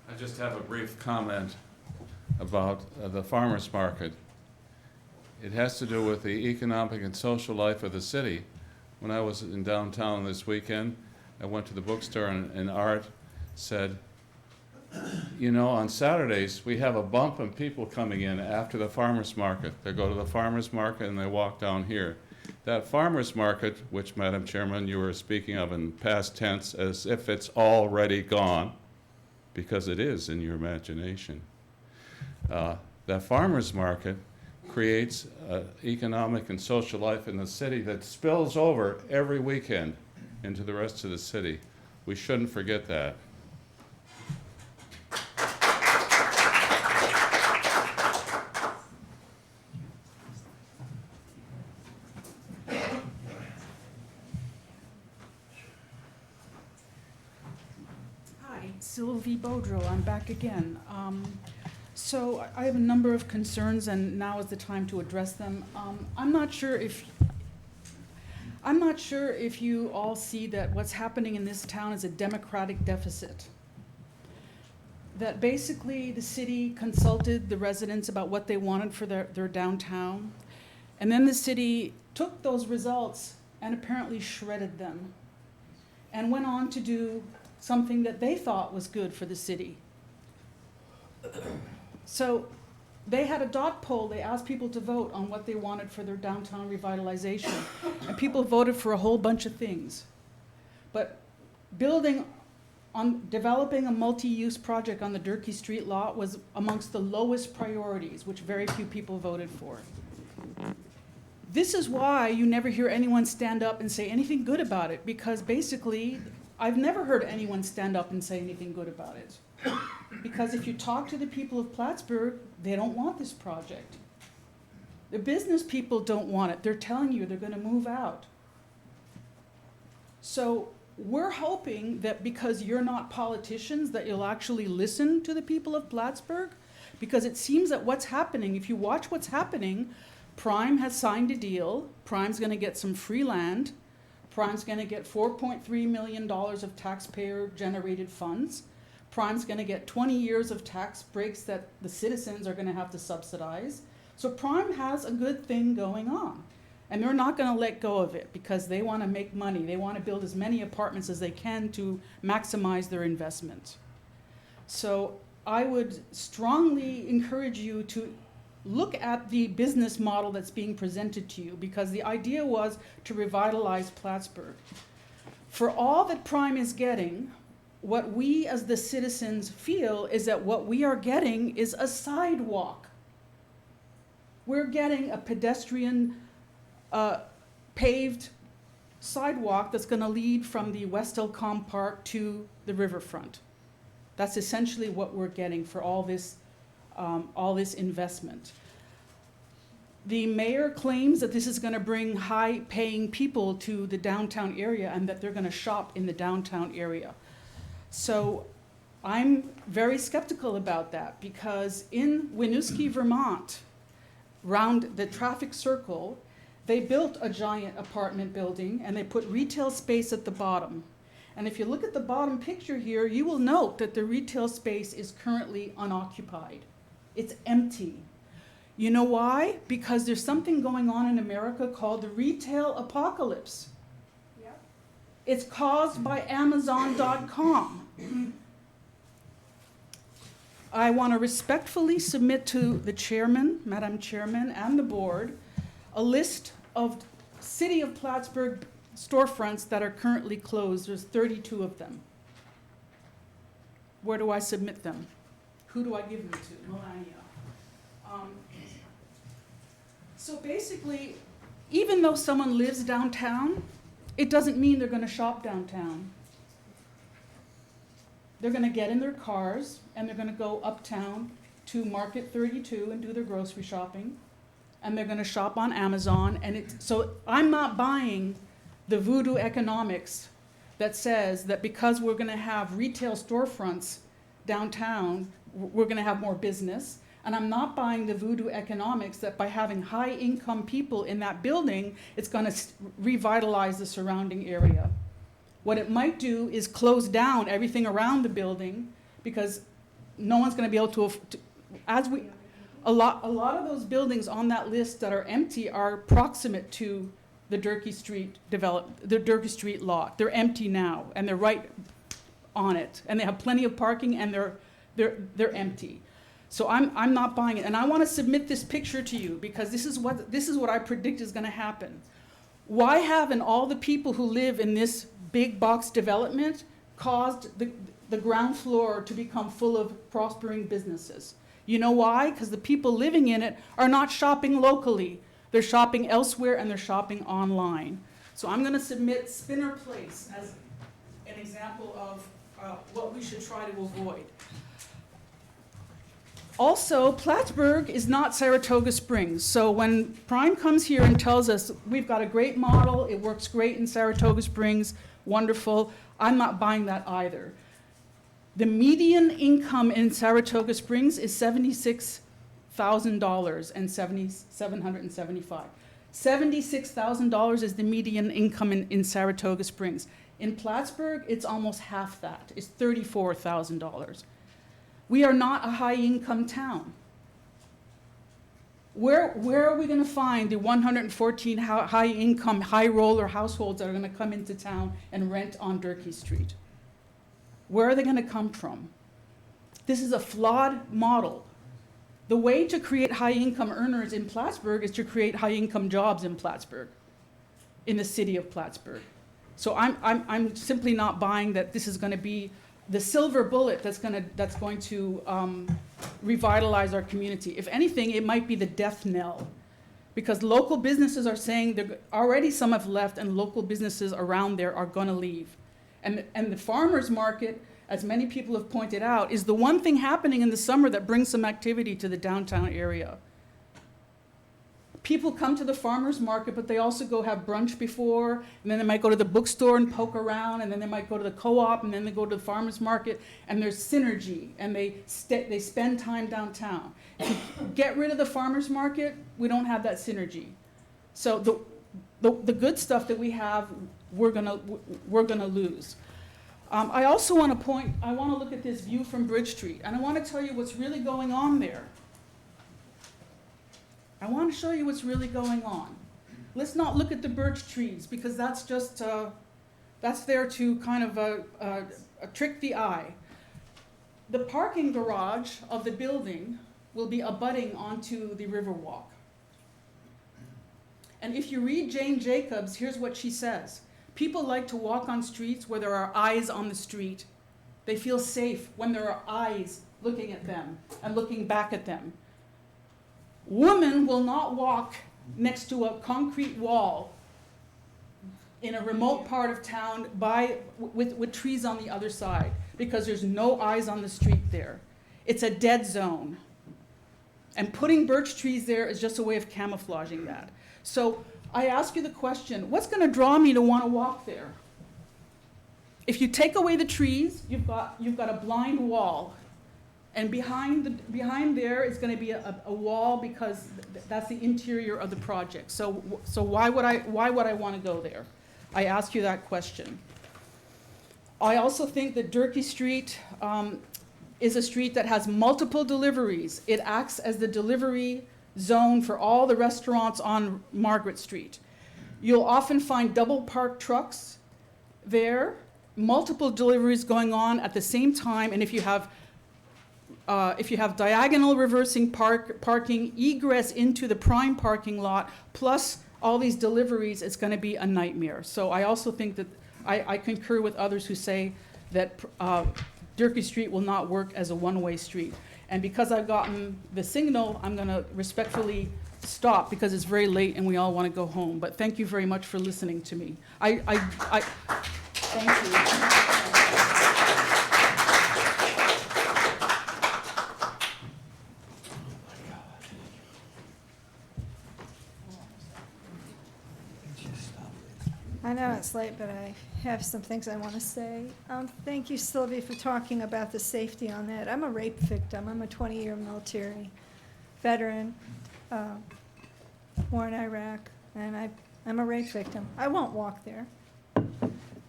I just have a brief comment about the farmers market. It has to do with the economic and social life of the city. When I was in downtown this weekend, I went to the bookstore and Art said, you know, on Saturdays we have a bump of people coming in after the farmers market. They go to the farmers market and they walk down here. That farmers market, which Madam Chairman, you were speaking of in past tense as if it's already gone, because it is in your imagination. That farmers market creates economic and social life in the city that spills over every weekend into the rest of the city. We shouldn't forget that. Hi, Sylvie Beaudreau, I'm back again. So I have a number of concerns, and now is the time to address them. I'm not sure if you all see that what's happening in this town is a democratic deficit. That basically the city consulted the residents about what they wanted for their downtown, and then the city took those results and apparently shredded them and went on to do something that they thought was good for the city. So they had a dot poll. They asked people to vote on what they wanted for their downtown revitalization. And people voted for a whole bunch of things. But developing a multi-use project on the Durkee Street lot was amongst the lowest priorities, which very few people voted for. This is why you never hear anyone stand up and say anything good about it, because basically, I've never heard anyone stand up and say anything good about it. Because if you talk to the people of Plattsburgh, they don't want this project. The business people don't want it. They're telling you they're going to move out. So we're hoping that because you're not politicians, that you'll actually listen to the people of Plattsburgh. Because it seems that what's happening, if you watch what's happening, Prime has signed a deal. Prime's going to get some free land. Prime's going to get $4.3 million of taxpayer-generated funds. Prime's going to get 20 years of tax breaks that the citizens are going to have to subsidize. So Prime has a good thing going on. And they're not going to let go of it because they want to make money. They want to build as many apartments as they can to maximize their investment. So I would strongly encourage you to look at the business model that's being presented to you, because the idea was to revitalize Plattsburgh. For all that Prime is getting, what we as the citizens feel is that what we are getting is a sidewalk. We're getting a pedestrian paved sidewalk that's going to lead from the West Elcom Park to the riverfront. That's essentially what we're getting for all this investment. The mayor claims that this is going to bring high-paying people to the downtown area and that they're going to shop in the downtown area. So I'm very skeptical about that because in Winooski, Vermont, round the traffic circle, they built a giant apartment building and they put retail space at the bottom. And if you look at the bottom picture here, you will note that the retail space is currently unoccupied. It's empty. You know why? Because there's something going on in America called the retail apocalypse. Yep. It's caused by Amazon.com. I want to respectfully submit to the chairman, Madam Chairman, and the board, a list of City of Plattsburgh storefronts that are currently closed. There's 32 of them. Where do I submit them? Who do I give them to? Melania. So basically, even though someone lives downtown, it doesn't mean they're going to shop downtown. They're going to get in their cars and they're going to go uptown to Market 32 and do their grocery shopping. And they're going to shop on Amazon. So I'm not buying the voodoo economics that says that because we're going to have retail storefronts downtown, we're going to have more business. And I'm not buying the voodoo economics that by having high income people in that building, it's going to revitalize the surrounding area. What it might do is close down everything around the building because no one's going to be able to, a lot of those buildings on that list that are empty are proximate to the Durkee Street lot. They're empty now and they're right on it and they have plenty of parking and they're empty. So I'm not buying it, and I want to submit this picture to you because this is what I predict is going to happen. Why haven't all the people who live in this big box development caused the ground floor to become full of prospering businesses? You know why? Because the people living in it are not shopping locally. They're shopping elsewhere and they're shopping online. So I'm going to submit Spinner Place as an example of what we should try to avoid. Also, Plattsburgh is not Saratoga Springs. So when Prime comes here and tells us we've got a great model, it works great in Saratoga Springs, wonderful, I'm not buying that either. The median income in Saratoga Springs is $76,000 and $775. $76,000 is the median income in Saratoga Springs. In Plattsburgh, it's almost half that. It's $34,000. We are not a high-income town. Where are we going to find the 114 high-income, high-roller households that are going to come into town and rent on Durkee Street? Where are they going to come from? This is a flawed model. The way to create high-income earners in Plattsburgh is to create high-income jobs in Plattsburgh, in the city of Plattsburgh. So I'm simply not buying that this is going to be the silver bullet that's going to revitalize our community. If anything, it might be the death knell, because local businesses are saying already some have left, and local businesses around there are going to leave. And the farmers market, as many people have pointed out, is the one thing happening in the summer that brings some activity to the downtown area. People come to the farmers market, but they also go have brunch before, and then they might go to the bookstore and poke around, and then they might go to the co-op, and then they go to the farmers market, and there's synergy, and they spend time downtown. If you get rid of the farmers market, we don't have that synergy. So the good stuff that we have, we're gonna lose. I also want to look at this view from Bridge Street, and I want to tell you what's really going on there. I want to show you what's really going on. Let's not look at the birch trees, because that's just, that's there to kind of trick the eye. The parking garage of the building will be abutting onto the Riverwalk. And if you read Jane Jacobs, here's what she says. People like to walk on streets where there are eyes on the street. They feel safe when there are eyes looking at them and looking back at them. Women will not walk next to a concrete wall in a remote part of town with trees on the other side, because there's no eyes on the street there. It's a dead zone. And putting birch trees there is just a way of camouflaging that. So I ask you the question, what's going to draw me to want to walk there? if you take away the trees, you've got a blind wall. And behind there is gonna be a wall because that's the interior of the project. So why would I wanna go there? I ask you that question. I also think that Durkee Street is a street that has multiple deliveries. It acts as the delivery zone for all the restaurants on Margaret Street. You'll often find double parked trucks there, multiple deliveries going on at the same time, and if you have diagonal reversing parking, egress into the prime parking lot, plus all these deliveries, it's going to be a nightmare. So I also think that I concur with others who say that Durkee Street will not work as a one-way street. And because I've gotten the signal, I'm going to respectfully stop because it's very late and we all want to go home. But thank you very much for listening to me. Thank you. I know it's late, but I have some things I want to say. Thank you, Sylvie, for talking about the safety on that. I'm a rape victim. I'm a 20-year military veteran, war in Iraq, and I'm a rape victim. I won't walk there.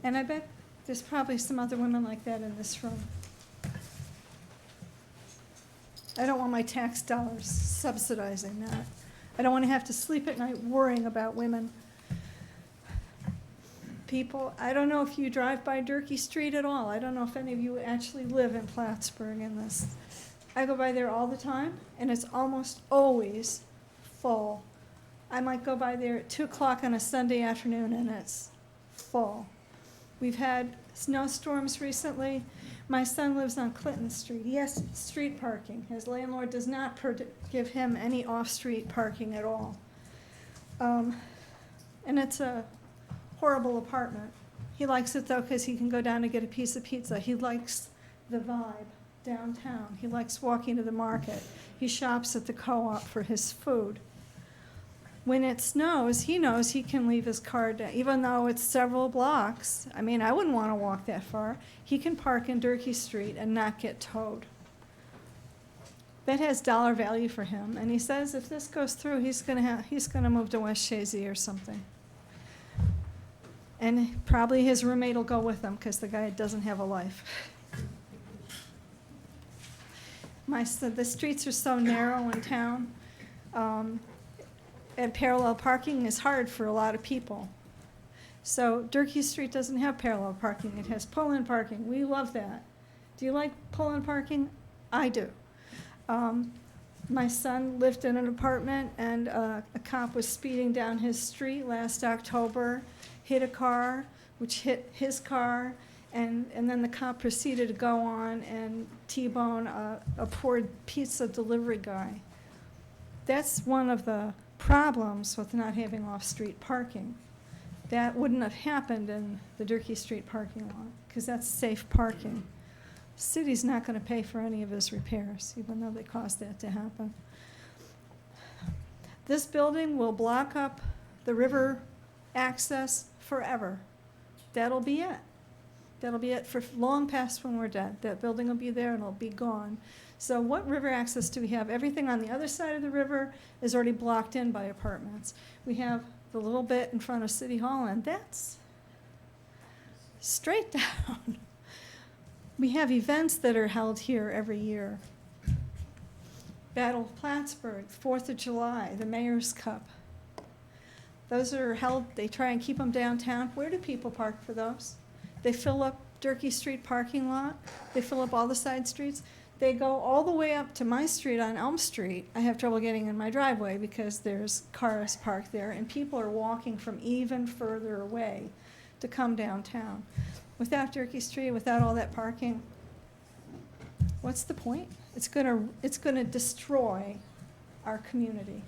And I bet there's probably some other women like that in this room. I don't want my tax dollars subsidizing that. I don't want to have to sleep at night worrying about women. People, I don't know if you drive by Durkee Street at all. I don't know if any of you actually live in Plattsburgh in this. I go by there all the time, and it's almost always full. I might go by there at 2 o'clock on a Sunday afternoon, and it's full. We've had snowstorms recently. My son lives on Clinton Street. He has street parking. His landlord does not give him any off-street parking at all. And it's a horrible apartment. He likes it though because he can go down and get a piece of pizza. He likes the vibe downtown. He likes walking to the market. He shops at the co-op for his food. When it snows, he knows he can leave his car down, even though it's several blocks. I mean, I wouldn't want to walk that far. He can park in Durkee Street and not get towed. That has dollar value for him. And he says if this goes through, he's gonna move to West Shazy or something. And probably his roommate will go with him because the guy doesn't have a life. The streets are so narrow in town, and parallel parking is hard for a lot of people. So Durkee Street doesn't have parallel parking. It has pull-in parking. We love that. Do you like pull-in parking? I do. My son lived in an apartment, and a cop was speeding down his street last October, hit a car, which hit his car, and then the cop proceeded to go on and T-bone a poor pizza delivery guy. That's one of the problems with not having off-street parking. That wouldn't have happened in the Durkee Street parking lot, because that's safe parking. The city's not going to pay for any of his repairs, even though they caused that to happen. This building will block up the river access forever. That'll be it. That'll be it for long past when we're dead. That building will be there and it'll be gone. So what river access do we have? Everything on the other side of the river is already blocked in by apartments. We have the little bit in front of City Hall, and that's straight down. We have events that are held here every year. Battle of Plattsburgh, 4th of July, the Mayor's Cup. Those are held, they try and keep them downtown. Where do people park for those? They fill up Durkee Street parking lot. They fill up all the side streets. They go all the way up to my street on Elm Street. I have trouble getting in my driveway because there's cars parked there, and people are walking from even further away to come downtown. Without Durkee Street, without all that parking, what's the point? It's gonna destroy our community.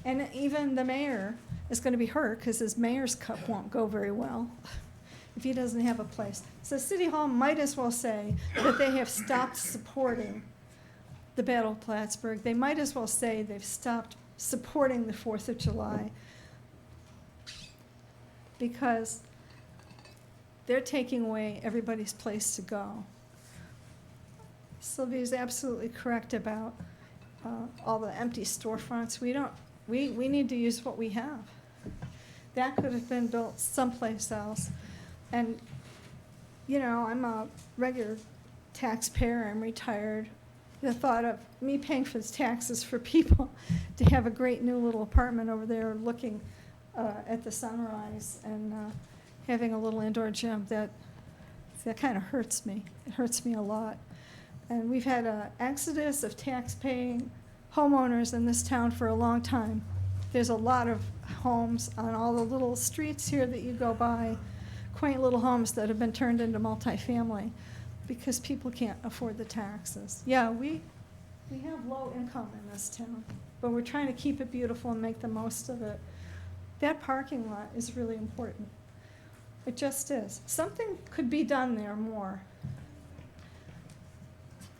And even the mayor is gonna be hurt because his mayor's cup won't go very well if he doesn't have a place. So City Hall might as well say that they have stopped supporting the Battle of Plattsburgh. They might as well say they've stopped supporting the 4th of July, because they're taking away everybody's place to go. Sylvia's absolutely correct about all the empty storefronts. We need to use what we have. That could have been built someplace else. And, you know, I'm a regular taxpayer, I'm retired. The thought of me paying for the taxes for people to have a great new little apartment over there looking at the sunrise and having a little indoor gym, that kind of hurts me. It hurts me a lot. And we've had an exodus of tax-paying homeowners in this town for a long time. There's a lot of homes on all the little streets here that you go by, quaint little homes that have been turned into multifamily because people can't afford the taxes. Yeah, we have low income in this town, but we're trying to keep it beautiful and make the most of it. That parking lot is really important. It just is. Something could be done there more.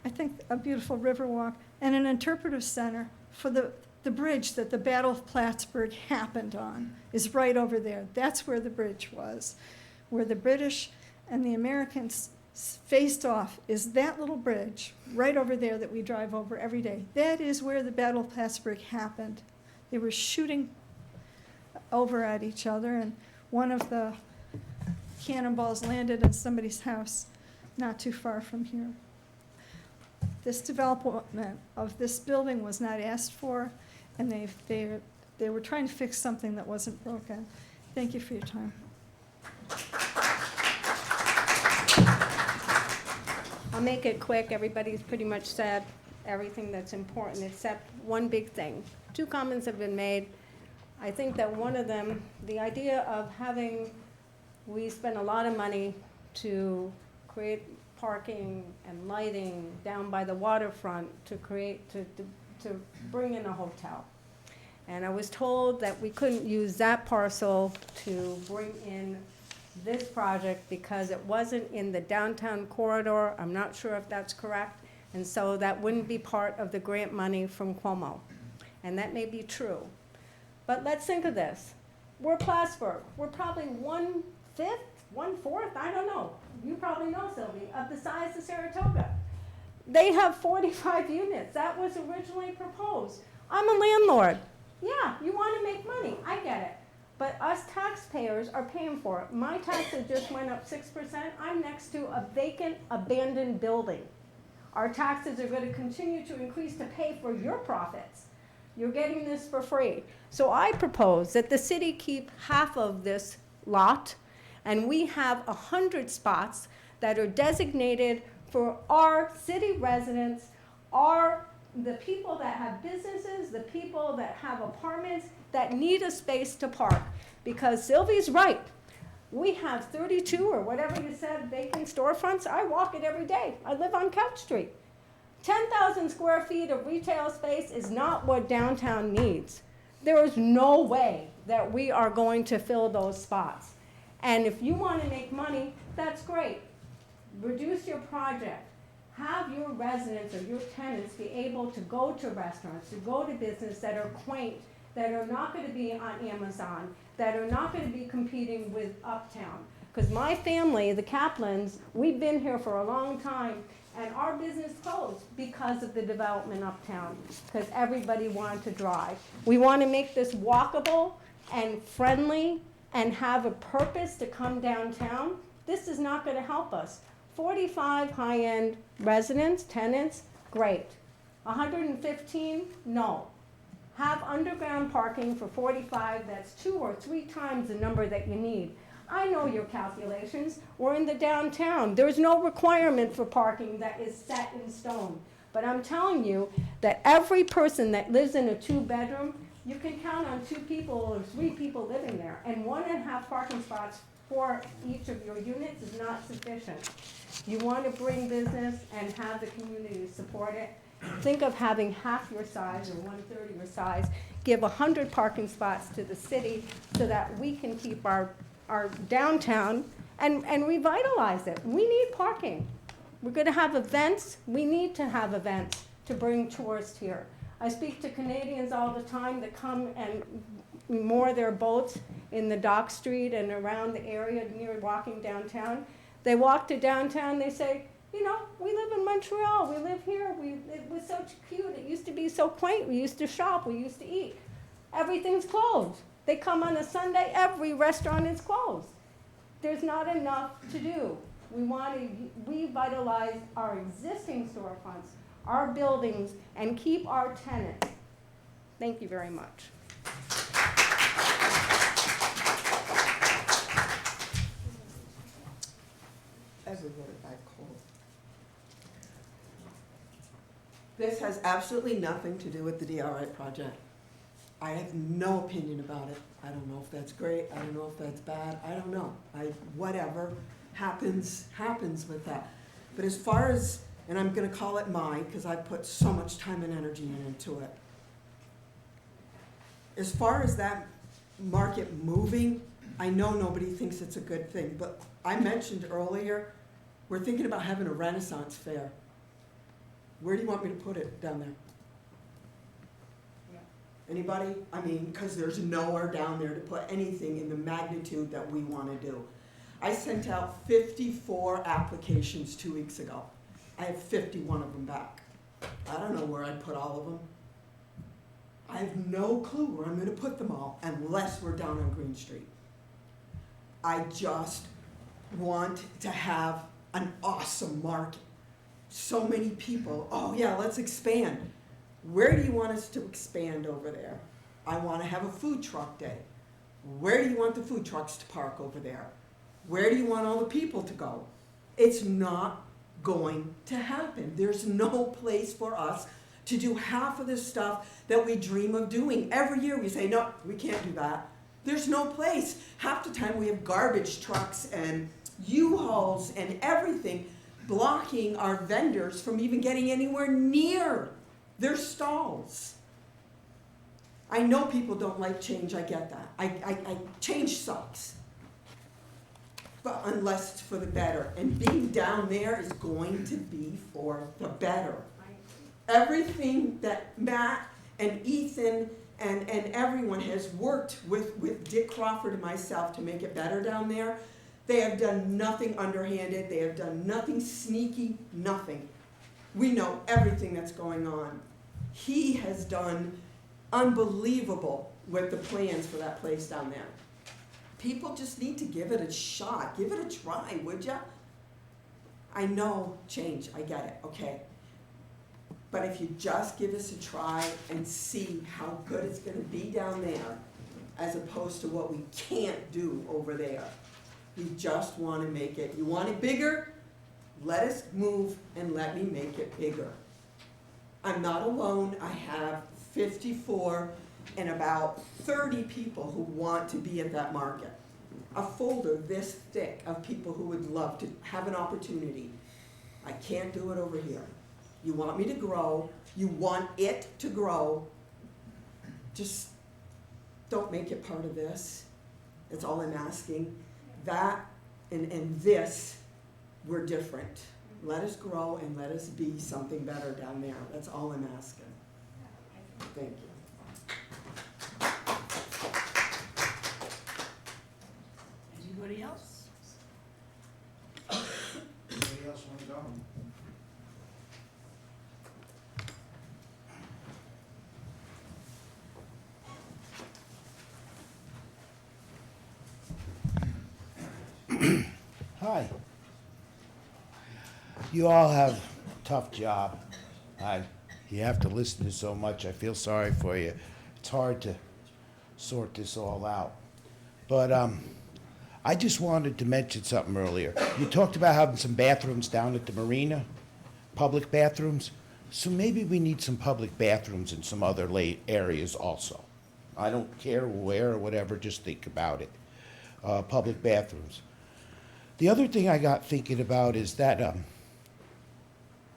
I think a beautiful river walk and an interpretive center for the bridge that the Battle of Plattsburgh happened on is right over there. That's where the bridge was. Where the British and the Americans faced off is that little bridge right over there that we drive over every day. That is where the Battle of Plattsburgh happened. They were shooting over at each other, and one of the cannonballs landed in somebody's house not too far from here. This development of this building was not asked for, and they were trying to fix something that wasn't broken. Thank you for your time. I'll make it quick. Everybody's pretty much said everything that's important except one big thing. 2 comments have been made. I think that one of them, the idea of we spend a lot of money to create parking and lighting down by the waterfront to bring in a hotel. And I was told that we couldn't use that parcel to bring in this project because it wasn't in the downtown corridor. I'm not sure if that's correct. And so that wouldn't be part of the grant money from Cuomo. And that may be true. But let's think of this. We're Plattsburgh. We're probably 1/5, 1/4, I don't know. You probably know, Sylvie, of the size of Saratoga. They have 45 units. That was originally proposed. I'm a landlord. Yeah, you want to make money. I get it. But us taxpayers are paying for it. My taxes just went up 6%. I'm next to a vacant, abandoned building. Our taxes are going to continue to increase to pay for your profits. You're getting this for free. So I propose that the city keep half of this lot, and we have 100 spots that are designated for our city residents, the people that have businesses, the people that have apartments that need a space to park. Because Sylvie's right. We have 32 or whatever you said vacant storefronts. I walk it every day. I live on Couch Street. 10,000 square feet of retail space is not what downtown needs. There is no way that we are going to fill those spots. And if you want to make money, that's great. Reduce your project. Have your residents or your tenants be able to go to restaurants, to go to business that are quaint, that are not going to be on Amazon, that are not going to be competing with Uptown. Because my family, the Kaplans, we've been here for a long time, and our business closed because of the development Uptown, because everybody wanted to drive. We want to make this walkable and friendly and have a purpose to come downtown. This is not going to help us. 45 high-end residents, tenants, great. 115, no. Have underground parking for 45, that's 2 or 3 times the number that you need. I know your calculations. We're in the downtown. There's no requirement for parking that is set in stone. But I'm telling you that every person that lives in a 2-bedroom, you can count on 2 people or 3 people living there. And 1.5 parking spots for each of your units is not sufficient. You want to bring business and have the community support it. Think of having half your size or 1/3 your size. Give 100 parking spots to the city so that we can keep our downtown and revitalize it. We need parking. We're going to have events. We need to have events to bring tourists here. I speak to Canadians all the time that come and moor their boats in the Dock Street and around the area near walking downtown. They walk to downtown, they say, you know, we live in Montreal, we live here, it was so cute, it used to be so quaint, we used to shop, we used to eat. Everything's closed. They come on a Sunday, every restaurant is closed. There's not enough to do. We want to revitalize our existing storefronts, our buildings, and keep our tenants. Thank you very much. Everybody back cold. This has absolutely nothing to do with the DRI project. I have no opinion about it. I don't know if that's great, I don't know if that's bad, I don't know. Whatever happens with that. But as far as, and I'm gonna call it my, because I put so much time and energy into it. As far as that market moving, I know nobody thinks it's a good thing, but I mentioned earlier, we're thinking about having a Renaissance fair. Where do you want me to put it down there? Anybody? I mean, because there's nowhere down there to put anything in the magnitude that we want to do. I sent out 54 applications 2 weeks ago. I have 51 of them back. I don't know where I'd put all of them. I have no clue where I'm going to put them all unless we're down on Green Street. I just want to have an awesome market. So many people, oh yeah, let's expand. Where do you want us to expand over there? I want to have a food truck day. Where do you want the food trucks to park over there? Where do you want all the people to go? It's not going to happen. There's no place for us to do half of the stuff that we dream of doing. Every year we say, no, we can't do that. There's no place. Half the time we have garbage trucks and U-Hauls and everything blocking our vendors from even getting anywhere near their stalls. I know people don't like change, I get that. Change sucks. But unless it's for the better. And being down there is going to be for the better. Everything that Matt and Ethan and everyone has worked with Dick Crawford and myself to make it better down there, they have done nothing underhanded, they have done nothing sneaky, nothing. We know everything that's going on. He has done unbelievable with the plans for that place down there. People just need to give it a shot. Give it a try, would ya? I know change, I get it, okay. But if you just give us a try and see how good it's gonna be down there, as opposed to what we can't do over there. We just wanna make it, you want it bigger? Let us move and let me make it bigger. I'm not alone, I have 54 and about 30 people who want to be at that market. A folder this thick of people who would love to have an opportunity. I can't do it over here. You want me to grow, you want it to grow, just don't make it part of this. That's all I'm asking. That and this, we're different. Let us grow and let us be something better down there. That's all I'm asking. Thank you. Anybody else? Anybody else want to go? Hi. You all have a tough job. You have to listen to so much. I feel sorry for you. It's hard to sort this all out. But I just wanted to mention something earlier. You talked about having some bathrooms down at the marina, public bathrooms. So maybe we need some public bathrooms in some other areas also. I don't care where or whatever, just think about it. Public bathrooms. The other thing I got thinking about is that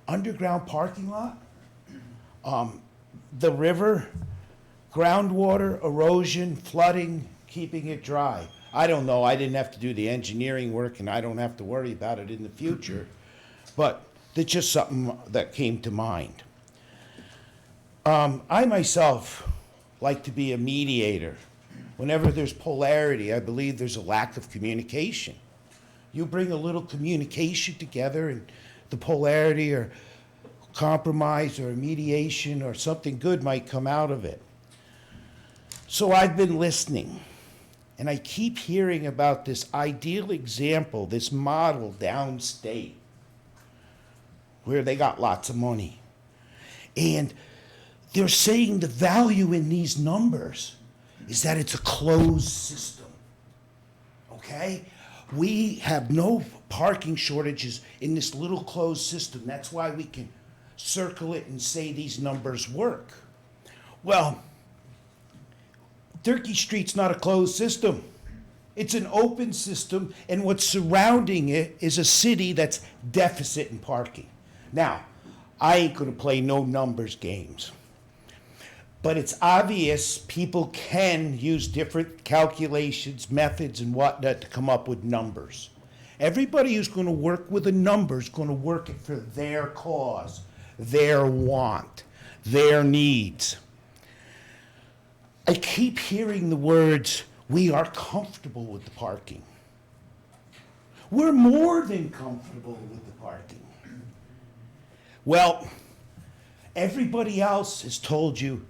underground parking lot, the river, groundwater, erosion, flooding, keeping it dry. I don't know, I didn't have to do the engineering work and I don't have to worry about it in the future, but it's just something that came to mind. I myself like to be a mediator Whenever there's polarity, I believe there's a lack of communication. You bring a little communication together and the polarity or compromise or mediation or something good might come out of it. So I've been listening, and I keep hearing about this ideal example, this model downstate, where they got lots of money. And they're saying the value in these numbers is that it's a closed system, okay? We have no parking shortages in this little closed system. That's why we can circle it and say these numbers work. Well, Turkey Street's not a closed system. It's an open system, and what's surrounding it is a city that's deficit in parking. Now, I ain't gonna play no numbers games, but it's obvious people can use different calculations, methods, and whatnot to come up with numbers. Everybody who's gonna work with a number is gonna work it for their cause, their want, their needs. I keep hearing the words, we are comfortable with the parking. We're more than comfortable with the parking. Well, everybody else has told you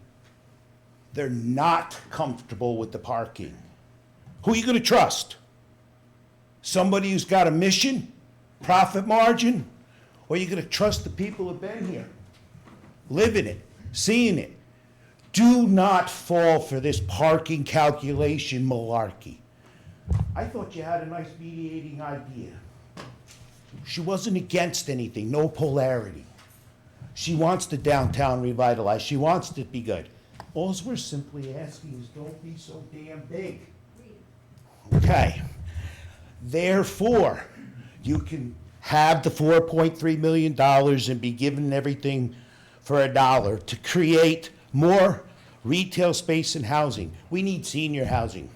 they're not comfortable with the parking. Who are you going to trust? Somebody who's got a mission, profit margin, or are you going to trust the people who've been here, living it, seeing it? Do not fall for this parking calculation malarkey. I thought you had a nice mediating idea. She wasn't against anything, no polarity. She wants the downtown revitalized. She wants it to be good. All we're simply asking is don't be so damn big. Okay. Therefore, you can have the $4.3 million and be given everything for $1 to create more retail space and housing. We need senior housing.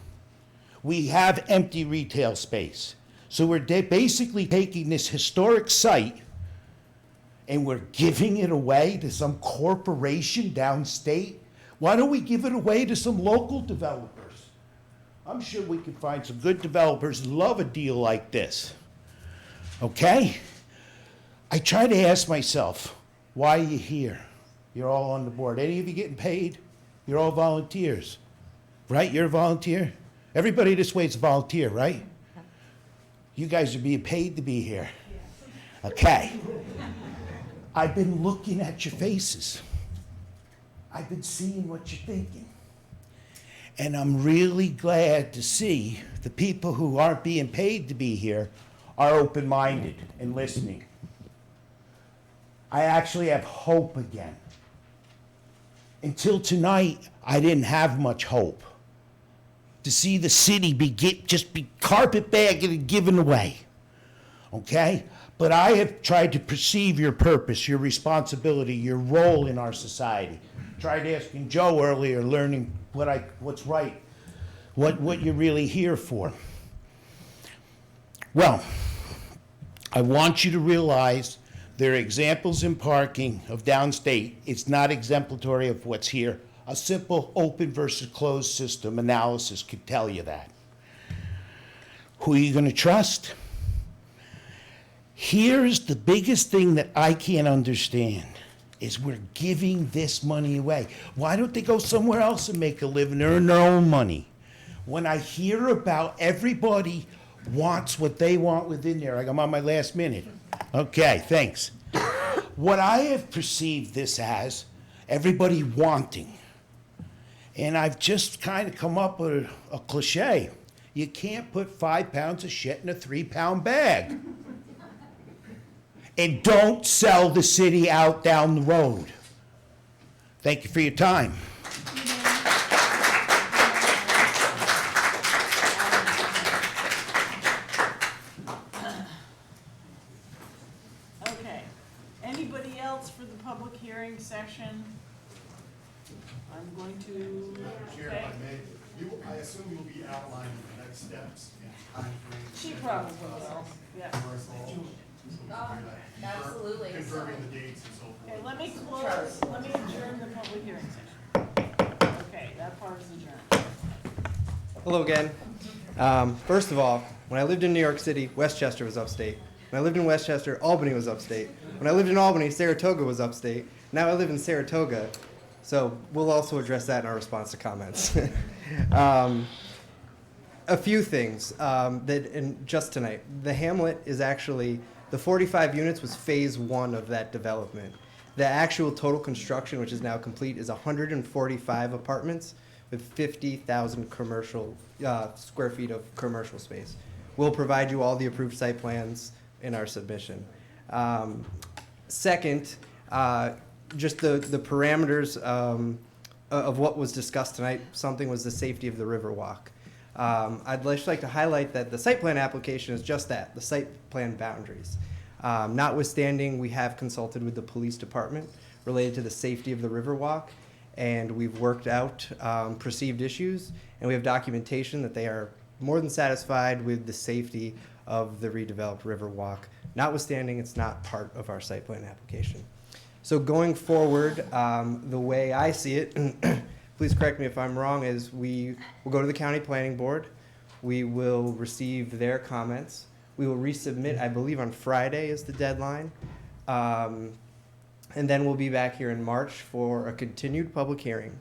We have empty retail space. So we're basically taking this historic site and we're giving it away to some corporation downstate. Why don't we give it away to some local developers? I'm sure we can find some good developers who love a deal like this. Okay? I try to ask myself, why are you here? You're all on the board. Any of you getting paid? You're all volunteers, right? You're a volunteer? Everybody this way is a volunteer, right? You guys are being paid to be here. Okay. I've been looking at your faces. I've been seeing what you're thinking. And I'm really glad to see the people who aren't being paid to be here are open-minded and listening. I actually have hope again. Until tonight, I didn't have much hope. To see the city just be carpetbagged and given away. Okay? But I have tried to perceive your purpose, your responsibility, your role in our society. Tried asking Joe earlier, learning what's right, what you're really here for. Well, I want you to realize there are examples in parking of downstate. It's not exemplary of what's here. A simple open versus closed system analysis could tell you that. Who are you going to trust? Here's the biggest thing that I can't understand is we're giving this money away. Why don't they go somewhere else and make a living, earn their own money? When I hear about everybody wants what they want within there, I'm on my last minute. Okay, thanks. What I have perceived this as, everybody wanting. And I've just kind of come up with a cliche. You can't put 5 pounds of shit in a 3-pound bag. And don't sell the city out down the road. Thank you for your time. Okay, anybody else for the public hearing session? I'm going to, Chair, okay. if I may, I assume you'll be outlining the next steps and timeframes. She probably will, yeah. For us all. Absolutely. Confirming the dates and so forth. Okay, let me adjourn the public hearing session. Okay, that part is adjourned. Hello again. First of all, when I lived in New York City, Westchester was upstate. When I lived in Westchester, Albany was upstate. When I lived in Albany, Saratoga was upstate. Now I live in Saratoga, so we'll also address that in our response to comments. A few things just tonight. The Hamlet is actually, the 45 units was phase 1 of that development. The actual total construction, which is now complete, is 145 apartments with 50,000 commercial square feet of commercial space. We'll provide you all the approved site plans in our submission. Second, just the parameters of what was discussed tonight. Something was the safety of the Riverwalk. I'd just like to highlight that the site plan application is just that, the site plan boundaries. Notwithstanding, we have consulted with the police department related to the safety of the Riverwalk, and we've worked out perceived issues, and we have documentation that they are more than satisfied with the safety of the redeveloped Riverwalk, notwithstanding it's not part of our site plan application. So going forward, the way I see it, please correct me if I'm wrong, is we will go to the county planning board, we will receive their comments, we will resubmit, I believe on Friday is the deadline, and then we'll be back here in March for a continued public hearing.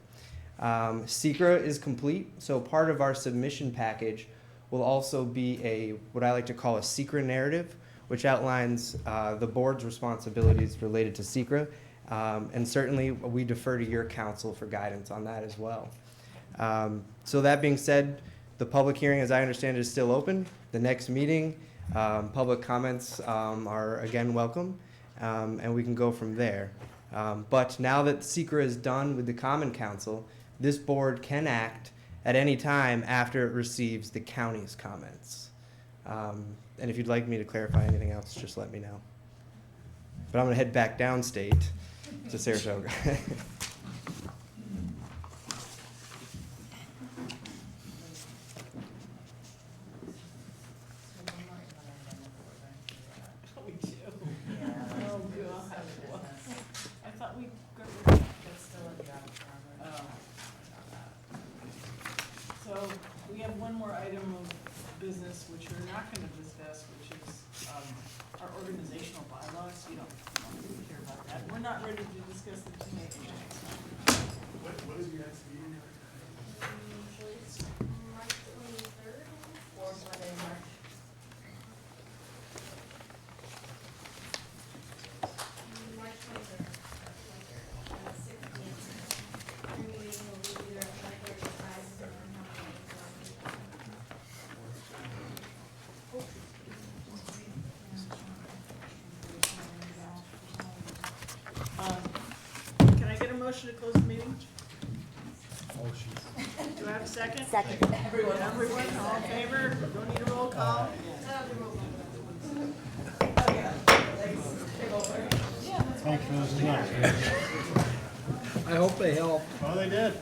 SECRA is complete, so part of our submission package will also be what I like to call a SECRA narrative, which outlines the board's responsibilities related to SECRA, and certainly we defer to your counsel for guidance on that as well. So that being said, the public hearing, as I understand it, is still open. The next meeting, public comments are again welcome, and we can go from there. But now that SECRA is done with the Common Council, this board can act at any time after it receives the county's comments. And if you'd like me to clarify anything else, just let me know. But I'm going to head back downstate to Saratoga. We do. Oh, God. I thought we got rid of that. It's still a draft. Oh. So we have one more item of business, which we're not gonna discuss, which is, our organizational bylaws. You don't care about that. We're not ready to discuss the teenage changes. What is your next meeting? It's March 23rd, fourth Monday in March. March 23rd. 16th. Our meeting will be either at 5:30 or 5, depending on how Can I get a motion to close the meeting? Do I have a second? Second. Everyone, all in favor? Don't need a roll call? Thanks for listening. I hope they help. Oh, they did.